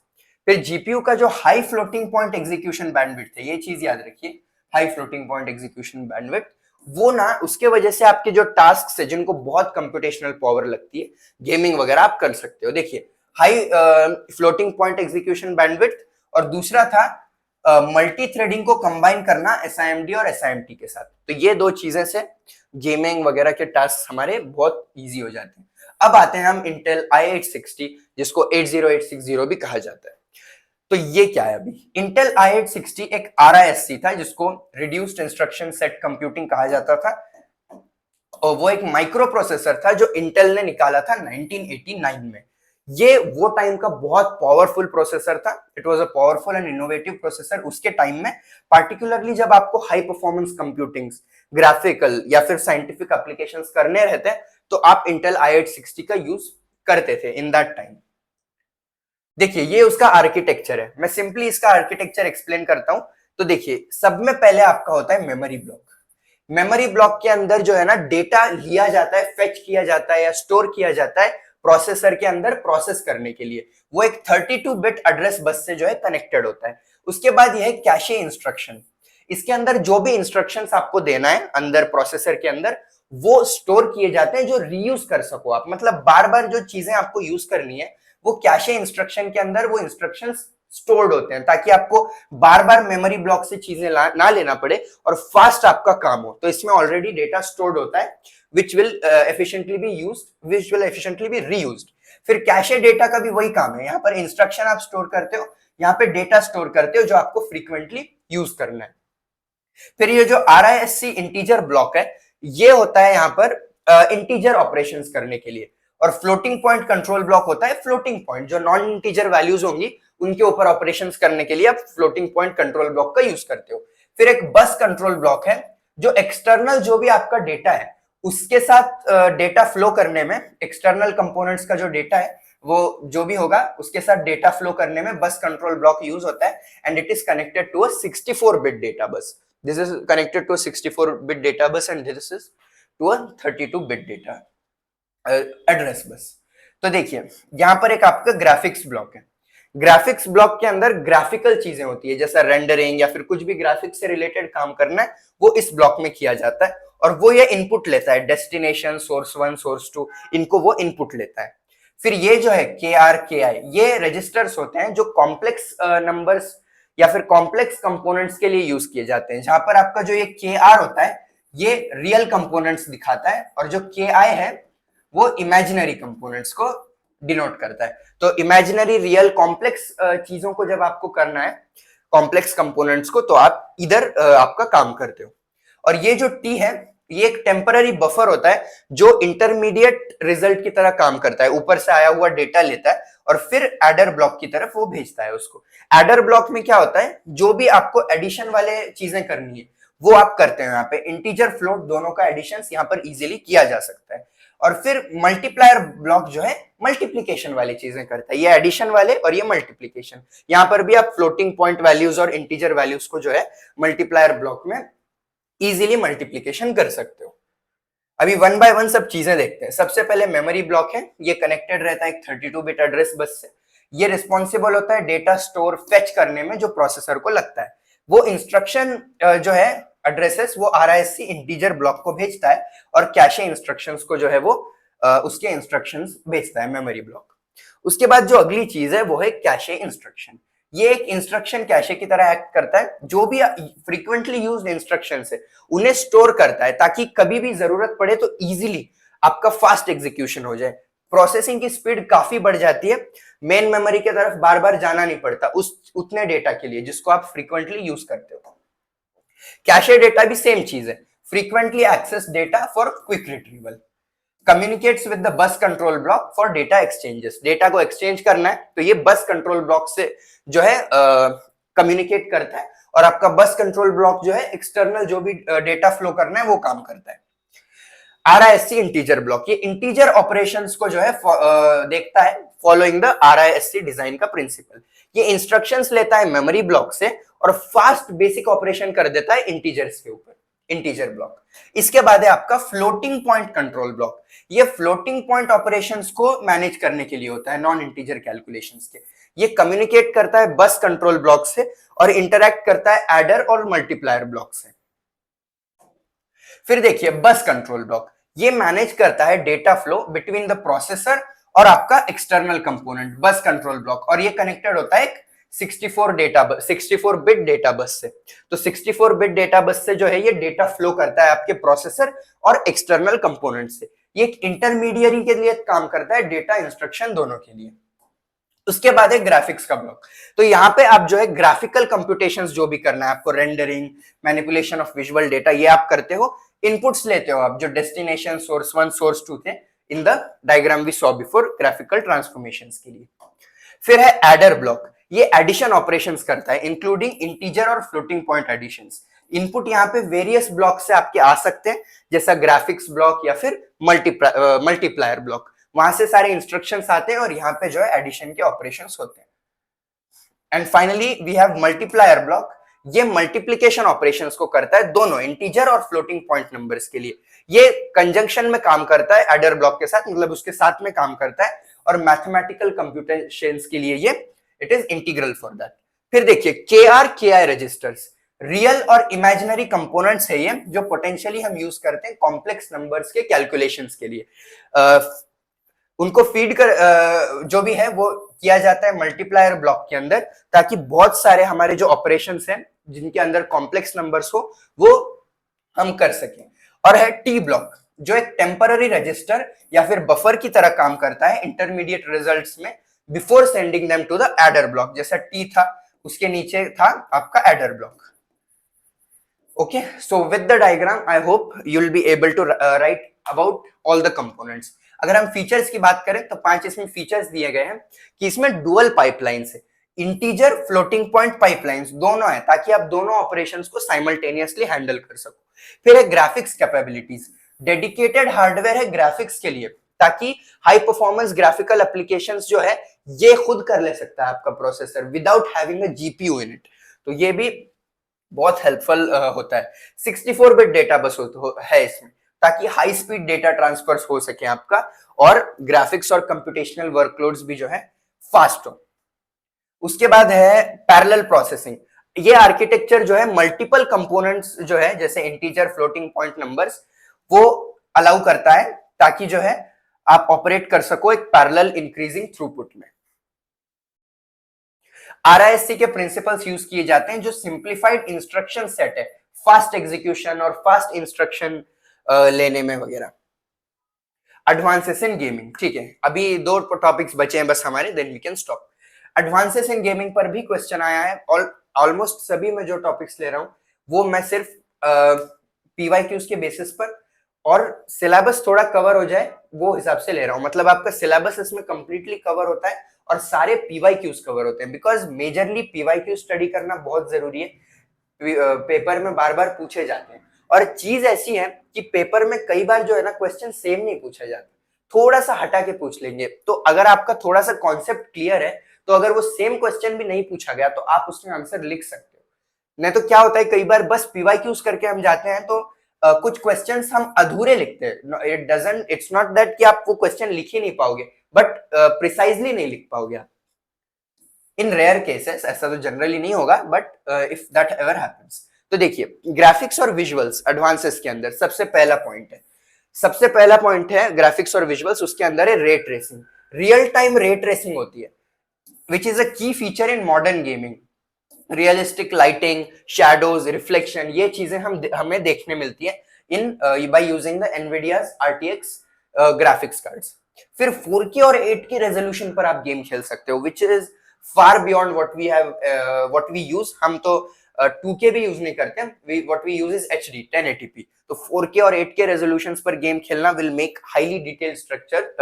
फिर जीपीयू का जो high floating point execution bandwidth है, ये चीज याद रखिए, high floating point execution bandwidth, वो ना उसके वजह से आपके जो टास्क है जिनको बहुत कंप्यूटेशनल पावर लगती है, गेमिंग वगैरह आप कर सकते हो। देखिए high floating point execution bandwidth, और दूसरा था मल्टी थ्रेडिंग को कंबाइन करना एसआईएमडी और एसआईएमटी के साथ। तो ये दो चीजें से गेमिंग वगैरह के टास्क हमारे बहुत इजी हो जाते हैं। अब आते हैं हम इंटेल i860, जिसको 80860 भी कहा जाता है। तो ये क्या है, अभी इंटेल i860 एक RISC था जिसको रिड्यूस्ड इंस्ट्रक्शन सेट कंप्यूटिंग कहा जाता था, और वो एक माइक्रो प्रोसेसर था जो इंटेल ने निकाला था 1989 में। ये वो टाइम का बहुत पावरफुल प्रोसेसर था, it was a powerful and innovative processor उसके टाइम में, पार्टिकुलरली जब आपको हाई परफॉर्मेंस कंप्यूटिंग्स, ग्राफिकल या फिर साइंटिफिक एप्लीकेशंस करने रहते हैं तो आप इंटेल i860 का यूज करते थे इन दैट टाइम। देखिए ये उसका आर्किटेक्चर है, मैं सिंपली इसका आर्किटेक्चर एक्सप्लेन करता हूं। तो देखिए सब में पहले आपका होता है मेमोरी ब्लॉक। मेमोरी ब्लॉक के अंदर जो है ना डेटा लिया जाता है, फेच किया जाता है या स्टोर किया जाता है प्रोसेसर के अंदर प्रोसेस करने के लिए। वो एक 32 बिट एड्रेस बस से जो है कनेक्टेड होता है। उसके बाद यह है कैशे इंस्ट्रक्शन। इसके अंदर जो भी इंस्ट्रक्शंस आपको देना है अंदर प्रोसेसर के अंदर, वो स्टोर किए जाते हैं जो रीयूज कर सको आप, मतलब बार बार जो चीजें आपको यूज करनी है वो कैशे इंस्ट्रक्शन के अंदर वो इंस्ट्रक्शंस स्टोर्ड होते हैं, ताकि आपको बार बार मेमोरी ब्लॉक से चीजें ना लेना पड़े और फास्ट आपका काम हो। तो इसमें ऑलरेडी डेटा स्टोर्ड होता है which will efficiently be used, which will efficiently be reused। फिर कैशे डेटा का भी वही काम है, यहाँ पर इंस्ट्रक्शन आप स्टोर करते हो, यहाँ पे डेटा स्टोर करते हो जो आपको फ्रीक्वेंटली यूज करना है। फिर ये जो RISC इंटीजर ब्लॉक है, ये होता है यहाँ पर इंटीजर ऑपरेशंस करने के लिए, और फ्लोटिंग पॉइंट कंट्रोल ब्लॉक होता है फ्लोटिंग पॉइंट, जो नॉन इंटीजर वैल्यूज होंगी उनके ऊपर ऑपरेशंस करने के लिए आप फ्लोटिंग पॉइंट कंट्रोल ब्लॉक का यूज करते हो। फिर एक बस कंट्रोल ब्लॉक है, जो एक्सटर्नल जो भी आपका डेटा है उसके साथ डेटा फ्लो करने में, एक्सटर्नल कंपोनेंट्स का जो डेटा है वो जो भी होगा उसके साथ डेटा फ्लो करने में बस कंट्रोल ब्लॉक यूज होता है, and it is connected to a 64 bit data bus. This is connected to a 64-bit data bus and this is to a 32-bit data address bus। तो देखिए यहाँ पर एक आपका ग्राफिक्स ब्लॉक है। Graphics block के अंदर ग्राफिकल चीजें होती है, जैसा रेंडरिंग या फिर कुछ भी ग्राफिक्स से रिलेटेड काम करना है वो इस ब्लॉक में किया जाता है, और वो ये इनपुट लेता है, डेस्टिनेशन, सोर्स 1, सोर्स 2, इनको वो इनपुट लेता है। फिर ये जो है KR KI, ये रजिस्टर्स होते हैं जो कॉम्प्लेक्स नंबर्स या फिर कॉम्प्लेक्स कंपोनेंट्स के लिए यूज किए जाते हैं, जहां पर आपका जो ये KR होता है ये रियल कंपोनेंट्स दिखाता है, और जो KI है वो इमेजिनरी कंपोनेंट्स को डिनोट करता है। तो इमेजिनरी, रियल, कॉम्प्लेक्स चीजों को जब आपको करना है, कॉम्प्लेक्स कंपोनेंट्स को, तो आप इधर आपका काम करते हो। और ये जो T है ये एक टेम्पररी बफर होता है जो इंटरमीडिएट रिजल्ट की तरह काम करता है, ऊपर से आया हुआ डेटा लेता है और फिर एडर ब्लॉक की तरफ वो भेजता है उसको। एडर ब्लॉक में क्या होता है, जो भी आपको एडिशन वाले चीजें करनी है वो आप करते हैं, यहाँ पे इंटीजर फ्लोट दोनों का एडिशन यहाँ पर इजीली किया जा सकता है। और फिर मल्टीप्लायर ब्लॉक जो है मल्टीप्लीकेशन वाली चीजें करता है, ये एडिशन वाले और ये मल्टीप्लीकेशन। यहाँ पर भी आप फ्लोटिंग पॉइंट वैल्यूज और इंटीजर वैल्यूज को जो है मल्टीप्लायर ब्लॉक में इजीली मल्टीप्लीकेशन कर सकते हो। अभी वन बाय वन सब चीजें देखते हैं। सबसे पहले मेमोरी ब्लॉक है, ये कनेक्टेड रहता है एक 32 बिट एड्रेस बस से। ये रिस्पॉन्सिबल होता है डेटा स्टोर फेच करने में जो प्रोसेसर को लगता है। वो इंस्ट्रक्शन जो है एड्रेसेस वो RISC इंटीजर ब्लॉक को भेजता है, और कैशे इंस्ट्रक्शंस को जो है वो उसके इंस्ट्रक्शंस भेजता है मेमोरी ब्लॉक। उसके बाद जो अगली चीज है वो है कैशे इंस्ट्रक्शन। ये एक इंस्ट्रक्शन कैशे की तरह एक्ट करता है, जो भी फ्रीक्वेंटली यूज्ड इंस्ट्रक्शंस है उन्हें स्टोर करता है, ताकि कभी भी जरूरत पड़े तो इजीली आपका फास्ट एग्जीक्यूशन हो जाए। प्रोसेसिंग की स्पीड काफी बढ़ जाती है, मेन मेमोरी की तरफ बार बार जाना नहीं पड़ता उस उतने डेटा के लिए जिसको आप फ्रीक्वेंटली यूज करते हो। कैशे डेटा भी सेम चीज है, frequently access data for quick retrieval. Communicates with the bus control block for data exchanges. Data को एक्सचेंज करना है तो ये बस कंट्रोल ब्लॉक से जो है कम्युनिकेट करता है, और आपका बस कंट्रोल ब्लॉक जो है एक्सटर्नल जो भी डेटा फ्लो करना है वो काम करता है। RISC इंटीजर ब्लॉक, ये इंटीजर ऑपरेशंस को जो है देखता है फॉलोइंग द RISC डिजाइन का प्रिंसिपल। ये इंस्ट्रक्शंस लेता है मेमोरी ब्लॉक से और फास्ट बेसिक ऑपरेशन कर देता है इंटीजर्स के ऊपर, इंटीजर ब्लॉक। इसके बाद है आपका फ्लोटिंग पॉइंट कंट्रोल ब्लॉक। ये फ्लोटिंग पॉइंट ऑपरेशंस को मैनेज करने के लिए होता है, नॉन इंटीजर कैलकुलेशंस के। ये कम्युनिकेट करता है बस कंट्रोल ब्लॉक से और इंटरैक्ट करता है एडर और मल्टीप्लायर ब्लॉक से। फिर देखिए बस कंट्रोल ब्लॉक, ये मैनेज करता है data flow between the processor और आपका एक्सटर्नल कंपोनेंट, बस कंट्रोल ब्लॉक, और ये कनेक्टेड होता है एक 64 बिट डेटा बस से। तो 64 बिट डेटा बस से जो है ये डेटा फ्लो करता है आपके प्रोसेसर और एक्सटर्नल कंपोनेंट से। ये एक इंटरमीडियरी के लिए काम करता है, डेटा इंस्ट्रक्शन दोनों के लिए। उसके बाद है ग्राफिक्स का ब्लॉक। तो यहाँ पे आप जो है ग्राफिकल कंप्यूटेशंस जो भी करना है आपको, rendering, manipulation of visual data, ये आप करते हो। इनपुट्स लेते हो आप जो डेस्टिनेशन, सोर्स 1, सोर्स 2 थे in the diagram we saw before graphical transformations के लिए। फिर है एडर ब्लॉक, ये एडिशन ऑपरेशंस करता है इंक्लूडिंग इंटीजर और फ्लोटिंग पॉइंट एडिशंस। इनपुट यहाँ पे वेरियस ब्लॉक से आपके आ सकते हैं, जैसा ग्राफिक्स ब्लॉक या फिर मल्टीप्लायर ब्लॉक। वहां से सारे इंस्ट्रक्शंस आते हैं और यहाँ पे जो है एडिशन के ऑपरेशंस होते हैं। And finally we have multiplier block, ये मल्टीप्लिकेशन ऑपरेशंस को करता है दोनों इंटीजर और फ्लोटिंग पॉइंट नंबर्स के लिए। ये कंजंक्शन में काम करता है एडर ब्लॉक के साथ, मतलब उसके साथ में काम करता है, और मैथमेटिकल कंप्यूटेशंस के लिए ये it is integral for that. फिर देखिए KR KI रजिस्टर्स, रियल और इमेजिनरी कंपोनेंट्स है ये, जो पोटेंशियली हम यूज करते हैं कॉम्प्लेक्स नंबर्स के कैलकुलेशंस के लिए। उनको फीड कर जो भी है वो किया जाता है मल्टीप्लायर ब्लॉक के अंदर, ताकि बहुत सारे हमारे जो ऑपरेशंस हैं जिनके अंदर कॉम्प्लेक्स नंबर्स हो वो हम कर सकें। और है टी ब्लॉक, जो एक टेम्पररी रजिस्टर या फिर बफर की तरह काम करता है इंटरमीडिएट रिजल्ट्स में before sending them to the adder block. जैसा टी था उसके नीचे था आपका adder block. Okay, so with the diagram I hope you'll be able to write about all the components. अगर हम फीचर्स की बात करें तो 5 इसमें फीचर्स दिए गए हैं कि इसमें डुअल पाइपलाइंस है, इंटीजर फ्लोटिंग पॉइंट पाइपलाइंस दोनों है, ताकि आप दोनों ऑपरेशंस को साइमल्टेनियसली हैंडल कर सको। फिर है ग्राफिक्स कैपेबिलिटीज, डेडिकेटेड हार्डवेयर है ग्राफिक्स के लिए, ताकि हाई परफॉर्मेंस ग्राफिकल एप्लीकेशंस जो है ये खुद कर ले सकता है आपका processor without having a GPU in it, तो ये भी बहुत हेल्पफुल होता है। 64 बिट डेटा बस है इसमें, ताकि हाई स्पीड डेटा ट्रांसफर हो सके आपका, और ग्राफिक्स और कंप्यूटेशनल वर्कलोड्स भी जो है फास्ट हो। उसके बाद है पैरेलल प्रोसेसिंग। ये आर्किटेक्चर जो है मल्टीपल कंपोनेंट्स जो है जैसे इंटीजर फ्लोटिंग पॉइंट नंबर्स वो अलाउ करता है, ताकि जो है आप ऑपरेट कर सको एक पैरेलल इंक्रीजिंग थ्रूपुट में। आरआईएससी के प्रिंसिपल्स यूज किए जाते हैं जो सिंप्लीफाइड इंस्ट्रक्शन सेट है, फास्ट एग्जीक्यूशन और फास्ट इंस्ट्रक्शन लेने में वगैरह। एडवांसेस इन गेमिंग, ठीक है, अभी 2 टॉपिक्स बचे हैं बस हमारे, then we can stop. Advances in gaming पर भी क्वेश्चन आया है, और ऑलमोस्ट सभी में जो टॉपिक्स ले रहा हूं वो मैं सिर्फ पीवाईक्यूज के बेसिस पर और सिलेबस थोड़ा कवर हो जाए वो हिसाब से ले रहा हूं। मतलब आपका सिलेबस इसमें कंप्लीटली कवर होता है और सारे पीवाईक्यूज कवर होते हैं, बिकॉज मेजरली पीवाईक्यू स्टडी करना बहुत जरूरी है, पेपर में बार बार पूछे जाते हैं। और चीज ऐसी है कि पेपर में कई बार जो है ना क्वेश्चन सेम नहीं पूछा जाता, थोड़ा सा हटा के पूछ लेंगे। तो अगर आपका थोड़ा सा कॉन्सेप्ट क्लियर है तो अगर वो सेम क्वेश्चन भी नहीं पूछा गया तो आप उसमें आंसर लिख सकते हो। नहीं तो क्या होता है कई बार बस पीवाईक्यूज करके हम जाते हैं तो कुछ क्वेश्चंस हम अधूरे लिखते हैं। इट्स नॉट दैट कि आप वो क्वेश्चन लिख ही नहीं पाओगे, बट प्रिसाइजली नहीं लिख पाओगे आप। इन रेयर केसेस, ऐसा तो जनरली नहीं होगा, but if that ever happens. तो देखिए ग्राफिक्स और विजुअल्स एडवांसेस के अंदर सबसे पहला पॉइंट है ग्राफिक्स और विजुअल्स, उसके अंदर है ray tracing. Real time ray tracing होती है which is a key feature in modern gaming. Realistic lighting, shadows, reflection, ये चीजें हमें देखने मिलती है in by using the Nvidia's RTX graphics cards. फिर 4K और 8K रेजोल्यूशन पर आप गेम खेल सकते हो, which is far beyond what we use. हम तो 2K भी यूज नहीं करते, what we use is HD 1080p। तो 4K और 8K रेजोल्यूशंस पर गेम खेलना will make highly detailed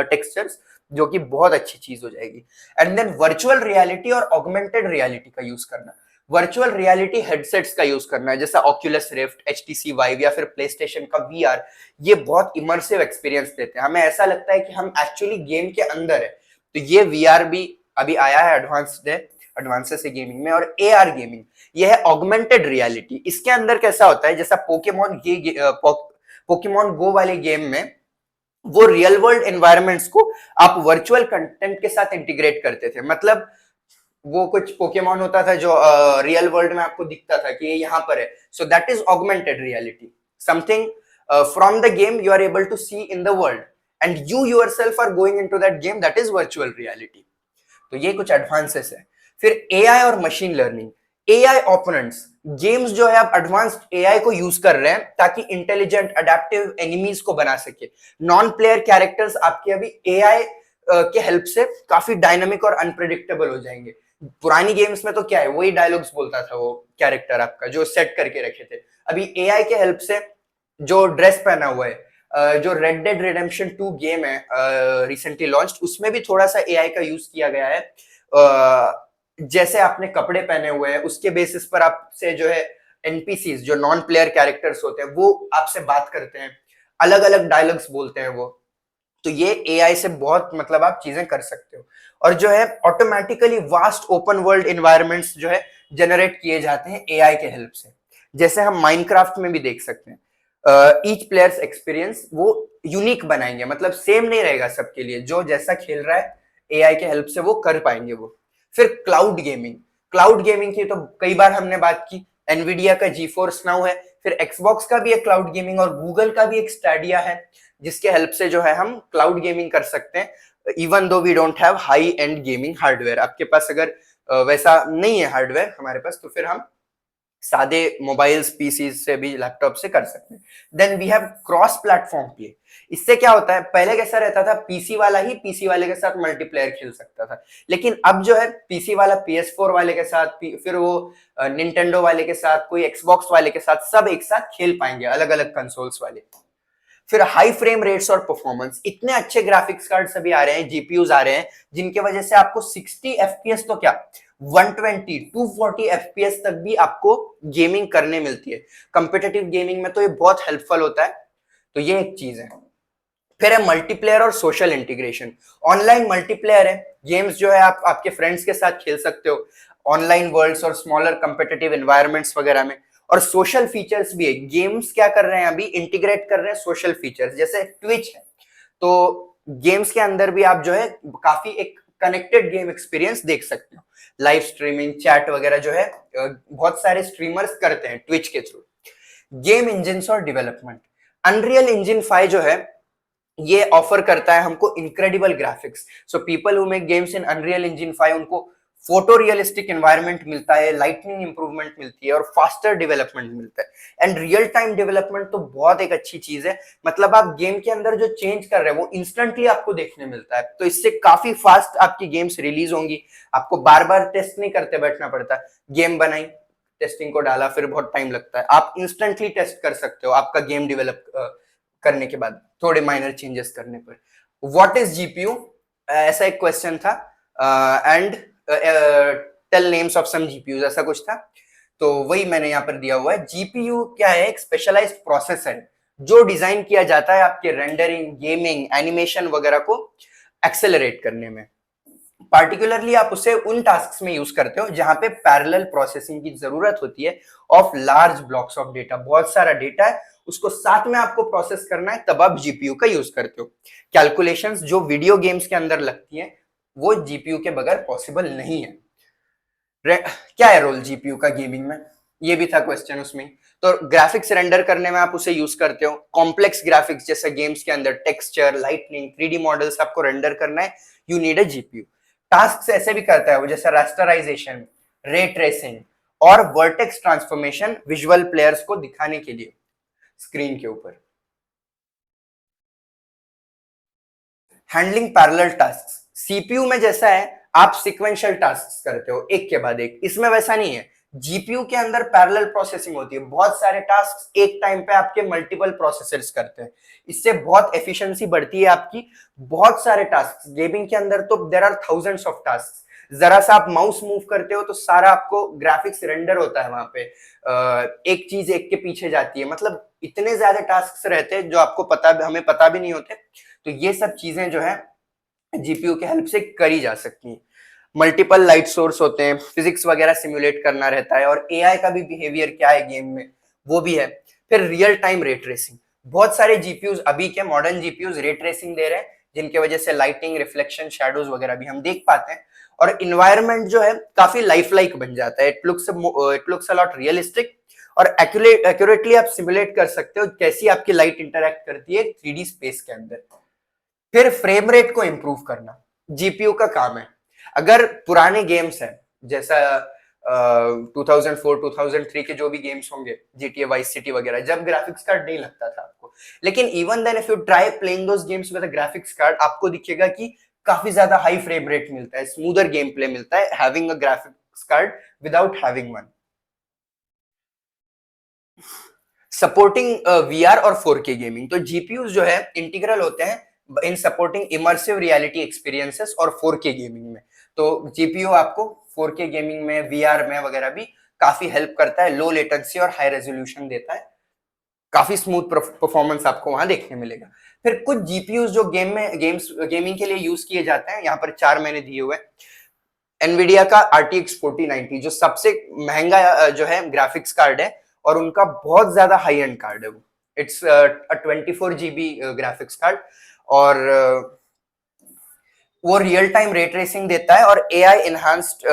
textures, जो कि बहुत अच्छी चीज हो जाएगी। एंड देन वर्चुअल रियलिटी और ऑगमेंटेड रियलिटी का यूज करना, वर्चुअल रियलिटी हेडसेट्स का यूज करना है, जैसा ऑक्यूलस रिफ्ट, HTC Vive या फिर प्लेस्टेशन का VR। ये बहुत इमर्सिव एक्सपीरियंस देते हैं, हमें ऐसा लगता है कि हम एक्चुअली गेम के अंदर है। तो ये VR भी अभी आया है एडवांसेस है गेमिंग में। और AR गेमिंग, ये है ऑगमेंटेड रियलिटी। इसके अंदर कैसा होता है, जैसा पोकेमॉन गो वाले गेम में वो रियल वर्ल्ड एनवायरनमेंट्स को आप वर्चुअल कंटेंट के साथ इंटीग्रेट करते थे। मतलब वो कुछ पोकेमॉन होता था जो रियल वर्ल्ड में आपको दिखता था कि ये यहाँ पर है, so that is augmented reality. Something from the game you are able to see in the world and you yourself are going into that game, that is virtual reality. तो ये कुछ एडवांसेस है। फिर AI और machine learning, AI opponents, games जो है आप advanced AI को यूज कर रहे हैं ताकि इंटेलिजेंट अडेप्टिव एनिमीज को बना सके। नॉन प्लेयर कैरेक्टर्स आपके अभी AI के हेल्प से काफी डायनामिक और अनप्रेडिक्टेबल हो जाएंगे। पुरानी गेम्स में तो क्या है, वही डायलॉग्स बोलता था वो कैरेक्टर आपका जो सेट करके रखे थे। अभी AI के हेल्प से जो ड्रेस पहना हुआ है, जो रेड डेड रिडेम्पशन 2 गेम है रिसेंटली लॉन्च्ड, उसमें भी थोड़ा सा AI का यूज किया गया है। जैसे आपने कपड़े पहने हुए हैं उसके बेसिस पर आपसे जो है NPCs जो नॉन प्लेयर कैरेक्टर्स होते हैं वो आपसे बात करते हैं, अलग अलग डायलॉग्स बोलते हैं वो। तो ये AI से बहुत मतलब आप चीजें कर सकते हो। और जो है automatically vast open world environments जो है जनरेट किए जाते हैं AI के हेल्प से, जैसे हम माइनक्राफ्ट में भी देख सकते हैं। ईच प्लेयर्स एक्सपीरियंस वो यूनिक बनाएंगे, मतलब सेम नहीं रहेगा सबके लिए, जो जैसा खेल रहा है AI के हेल्प से वो कर पाएंगे वो। फिर क्लाउड गेमिंग की तो कई बार हमने बात की, एनवीडिया का जीफोर्स नाउ है, फिर एक्सबॉक्स का भी एक क्लाउड गेमिंग और गूगल का भी एक स्टैडिया है, जिसके हेल्प से जो है हम क्लाउड गेमिंग कर सकते हैं even though we don't have high end gaming hardware. आपके पास अगर वैसा नहीं है हार्डवेयर हमारे पास, तो फिर हम सादे मोबाइल्स पीसी से भी लैपटॉप से कर सकते हैं। Then we have cross platform play. इससे क्या होता है, पहले कैसा रहता था, पीसी वाला ही पीसी वाले के साथ मल्टीप्लेयर खेल सकता था, लेकिन अब जो है पीसी वाला PS4 वाले के साथ, फिर वो निंटेंडो वाले के साथ, कोई एक्सबॉक्स वाले के साथ, सब एक साथ खेल पाएंगे, अलग अलग कंसोल्स वाले। फिर हाई फ्रेम रेट्स और परफॉर्मेंस, इतने अच्छे ग्राफिक्स कार्ड्स अभी आ रहे हैं, जीपीयूज आ रहे हैं, जिनके वजह से आपको 60 एफपीएस तो क्या 120 240 एफपीएस तक भी आपको गेमिंग करने मिलती है। कंपिटिटिव गेमिंग में तो ये बहुत हेल्पफुल होता है। तो ये एक चीज है। फिर है मल्टीप्लेयर और सोशल इंटीग्रेशन। ऑनलाइन मल्टीप्लेयर है, गेम्स जो है आप आपके फ्रेंड्स के साथ खेल सकते हो ऑनलाइन वर्ल्ड्स और स्मॉलर कंपिटिटिव एनवायरनमेंट्स वगैरह में। और सोशल फीचर्स भी है, गेम्स क्या कर रहे हैं अभी, इंटीग्रेट कर रहे हैं सोशल फीचर्स, जैसे ट्विच है, तो गेम्स के अंदर भी आप जो है काफी एक कनेक्टेड गेम एक्सपीरियंस देख सकते हो। लाइव स्ट्रीमिंग चैट वगैरह जो है बहुत सारे स्ट्रीमर्स करते हैं ट्विच के थ्रू। गेम इंजिन और डेवलपमेंट, अनरियल इंजन 5 जो है ये ऑफर करता है हमको incredible graphics. So people who make games in unreal engine 5 उनको फोटो रियलिस्टिक एनवायरनमेंट मिलता है, लाइटनिंग इंप्रूवमेंट मिलती है और फास्टर डेवलपमेंट मिलता है। एंड रियल टाइम डेवलपमेंट तो बहुत एक अच्छी चीज है, मतलब आप गेम के अंदर जो चेंज कर रहे हैं वो इंस्टेंटली आपको देखने मिलता है, तो इससे काफी फास्ट आपकी गेम्स रिलीज होंगी, आपको बार बार टेस्ट नहीं करते बैठना पड़ता। गेम बनाई, टेस्टिंग को डाला, फिर बहुत टाइम लगता है, आप इंस्टेंटली टेस्ट कर सकते हो आपका गेम डेवलप करने के बाद थोड़े माइनर चेंजेस करने पर। व्हाट इज जीपीयू, ऐसा एक क्वेश्चन था, and tell names of some GPUs, ऐसा कुछ था, तो वही मैंने यहाँ पर दिया हुआ है। जीपीयू क्या है, एक स्पेशलाइज्ड प्रोसेसर है जो डिजाइन किया जाता है आपके रेंडरिंग, गेमिंग, एनिमेशन वगैरह को एक्सेलरेट करने में। पार्टिकुलरली आप उसे उन टास्क में यूज करते हो जहां पे पैरेलल प्रोसेसिंग की जरूरत होती है of large blocks of data, बहुत सारा डेटा है उसको साथ में आपको प्रोसेस करना है, तब आप जीपीयू का यूज करते हो। कैलकुलेशंस जो वीडियो गेम्स के अंदर लगती हैं वो जीपीयू के बगैर पॉसिबल नहीं है। क्या है रोल जीपीयू का गेमिंग में, ये भी था क्वेश्चन उसमें। तो ग्राफिक्स रेंडर करने में आप उसे यूज करते हो, कॉम्प्लेक्स ग्राफिक्स जैसे गेम्स के अंदर टेक्सचर, लाइटनिंग, 3D मॉडल्स आपको रेंडर करना है, you need a GPU. Task ऐसे भी करता है वो, जैसे रास्टराइजेशन, रे ट्रेसिंग और वर्टेक्स ट्रांसफॉर्मेशन विजुअल प्लेयर्स को दिखाने के लिए स्क्रीन के ऊपर। हैंडलिंग पैरेलल टास्क, सीपीयू में जैसा है आप सिक्वेंशियल टास्क करते हो एक के बाद एक, इसमें वैसा नहीं है। जीपीयू के अंदर पैरेलल प्रोसेसिंग होती है, बहुत सारे टास्क एक टाइम पे आपके मल्टीपल प्रोसेसर्स करते हैं, इससे बहुत एफिशिएंसी बढ़ती है आपकी। बहुत सारे टास्क गेमिंग के अंदर तो there are thousands of task, जरा सा आप माउस मूव करते हो तो सारा आपको ग्राफिक्स रेंडर होता है वहां पे, एक चीज एक के पीछे जाती है, मतलब इतने ज्यादा टास्क रहते हैं जो आपको पता हमें पता भी नहीं होते। तो ये सब चीजें जो है जीपीयू के हेल्प से करी जा सकती हैं। मल्टीपल लाइट सोर्स होते हैं, फिजिक्स वगैरह सिमुलेट करना रहता है, और एआई का भी बिहेवियर क्या है गेम में वो भी है। फिर रियल टाइम रे ट्रेसिंग, बहुत सारे जीपीयूज अभी के मॉडर्न जीपीयूज रे ट्रेसिंग दे रहे हैं, जिनके वजह से लाइटिंग, रिफ्लेक्शन, शैडोज वगैरह भी हम देख पाते हैं, और इन्वायरमेंट जो है काफी लाइफ लाइक बन जाता है, it looks a lot realistic, और एक्यूरेटली आप सिमुलेट कर सकते हो कैसी आपकी लाइट इंटरेक्ट करती है 3D स्पेस के अंदर। फिर फ्रेम रेट को इंप्रूव करना जीपीयू का काम है। अगर पुराने गेम्स हैं जैसा 2004 2003 के जो भी गेम्स होंगे, जीटीए वाइस सिटी वगैरह, जब ग्राफिक्स कार्ड नहीं लगता था आपको, लेकिन even then if you try playing those games with a graphics card, आपको दिखेगा कि काफी ज्यादा हाई फ्रेम रेट मिलता है, स्मूदर गेम प्ले मिलता है having a graphics card without having one. Supporting VR और 4K गेमिंग, तो जीपीयूज जो है इंटीग्रल होते हैं इन सपोर्टिंग इमर्सिव रियलिटी एक्सपीरियंसेस और 4K गेमिंग में। तो जीपीयू आपको 4K गेमिंग में, वीआर में वगैरह भी काफी हेल्प करता है, लो लेटेंसी और हाई रेजोल्यूशन देता है, काफी स्मूथ परफॉर्मेंस आपको वहां देखने मिलेगा। फिर कुछ जीपीयूज जो गेमिंग के लिए यूज किए जाते हैं, यहाँ पर 4 मैंने दिए हुए। एनवीडिया का RTX 4090 जो सबसे महंगा जो है ग्राफिक्स कार्ड है, और उनका बहुत ज्यादा हाई एंड कार्ड है वो, इट्स 24 GB ग्राफिक्स कार्ड, और वो रियल टाइम रे ट्रेसिंग देता है और एआई एनहांस्ड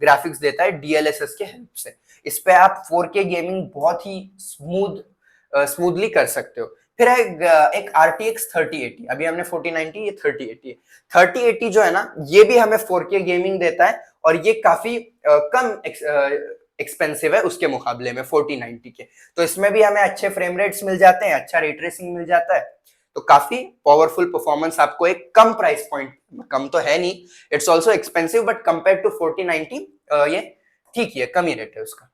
ग्राफिक्स देता है डीएलएसएस के हेल्प से। इस पे आप 4K गेमिंग बहुत ही स्मूथली कर सकते हो। फिर है एक RTX 3080, अभी हमने 4090, ये 3080 है। 3080 जो है ना, ये भी हमें 4K गेमिंग देता है और ये काफी कम एक्सपेंसिव है उसके मुकाबले में 4090 के। तो इसमें भी हमें अच्छे फ्रेम रेट्स मिल जाते हैं, अच्छा रे ट्रेसिंग मिल जाता है, तो काफी पावरफुल परफॉर्मेंस आपको एक कम प्राइस पॉइंट, कम तो है नहीं, it's also expensive but compare to 4090 ये ठीक ही है, कम ही रेट है उसका।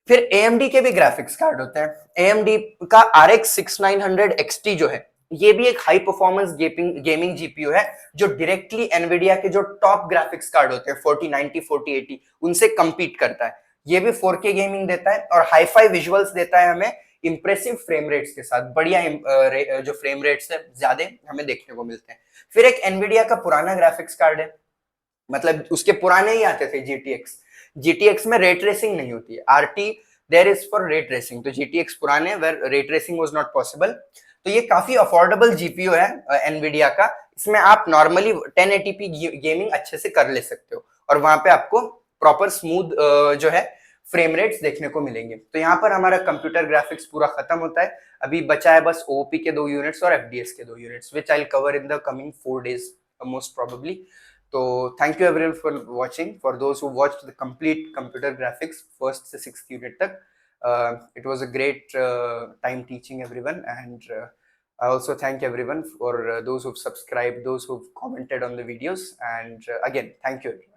फिर AMD के भी ग्राफिक्स कार्ड होते हैं। AMD का RX 6900 XT जो है, ये भी एक हाई परफॉर्मेंस गेमिंग जीपीयू है, जो डायरेक्टली एनवीडिया के जो टॉप ग्राफिक्स कार्ड होते हैं 4090 4080 उनसे compete करता है। ये भी 4K गेमिंग देता है और हाई फाई विजुअल्स देता है हमें, इंप्रेसिव फ्रेम रेट्स के साथ, बढ़िया जो फ्रेम रेट्स है ज्यादा हमें देखने को मिलते हैं। फिर एक एनवीडिया का पुराना ग्राफिक्स कार्ड है, मतलब उसके पुराने ही आते थे GTX में रे ट्रेसिंग नहीं होती है, RT there is for ray tracing, तो GTX पुराने where ray tracing was not possible. तो ये काफी अफोर्डेबल जीपीयू है एनवीडिया का, इसमें आप नॉर्मली 1080p गेमिंग अच्छे से कर ले सकते हो और वहां पे आपको प्रॉपर स्मूथ जो है फ्रेम रेट्स देखने को मिलेंगे। तो यहाँ पर हमारा कंप्यूटर ग्राफिक्स पूरा खत्म होता है। अभी बचा है बस OOP के 2 यूनिट्स और FDS के 2 units, which I will cover in the coming 4 days most probably. So thank you everyone for watching. For those who watched the complete computer graphics first से 6th unit तक, it was a great time teaching everyone, and I also thank everyone for those who've subscribed, those who've commented on the videos, and again thank you everyone.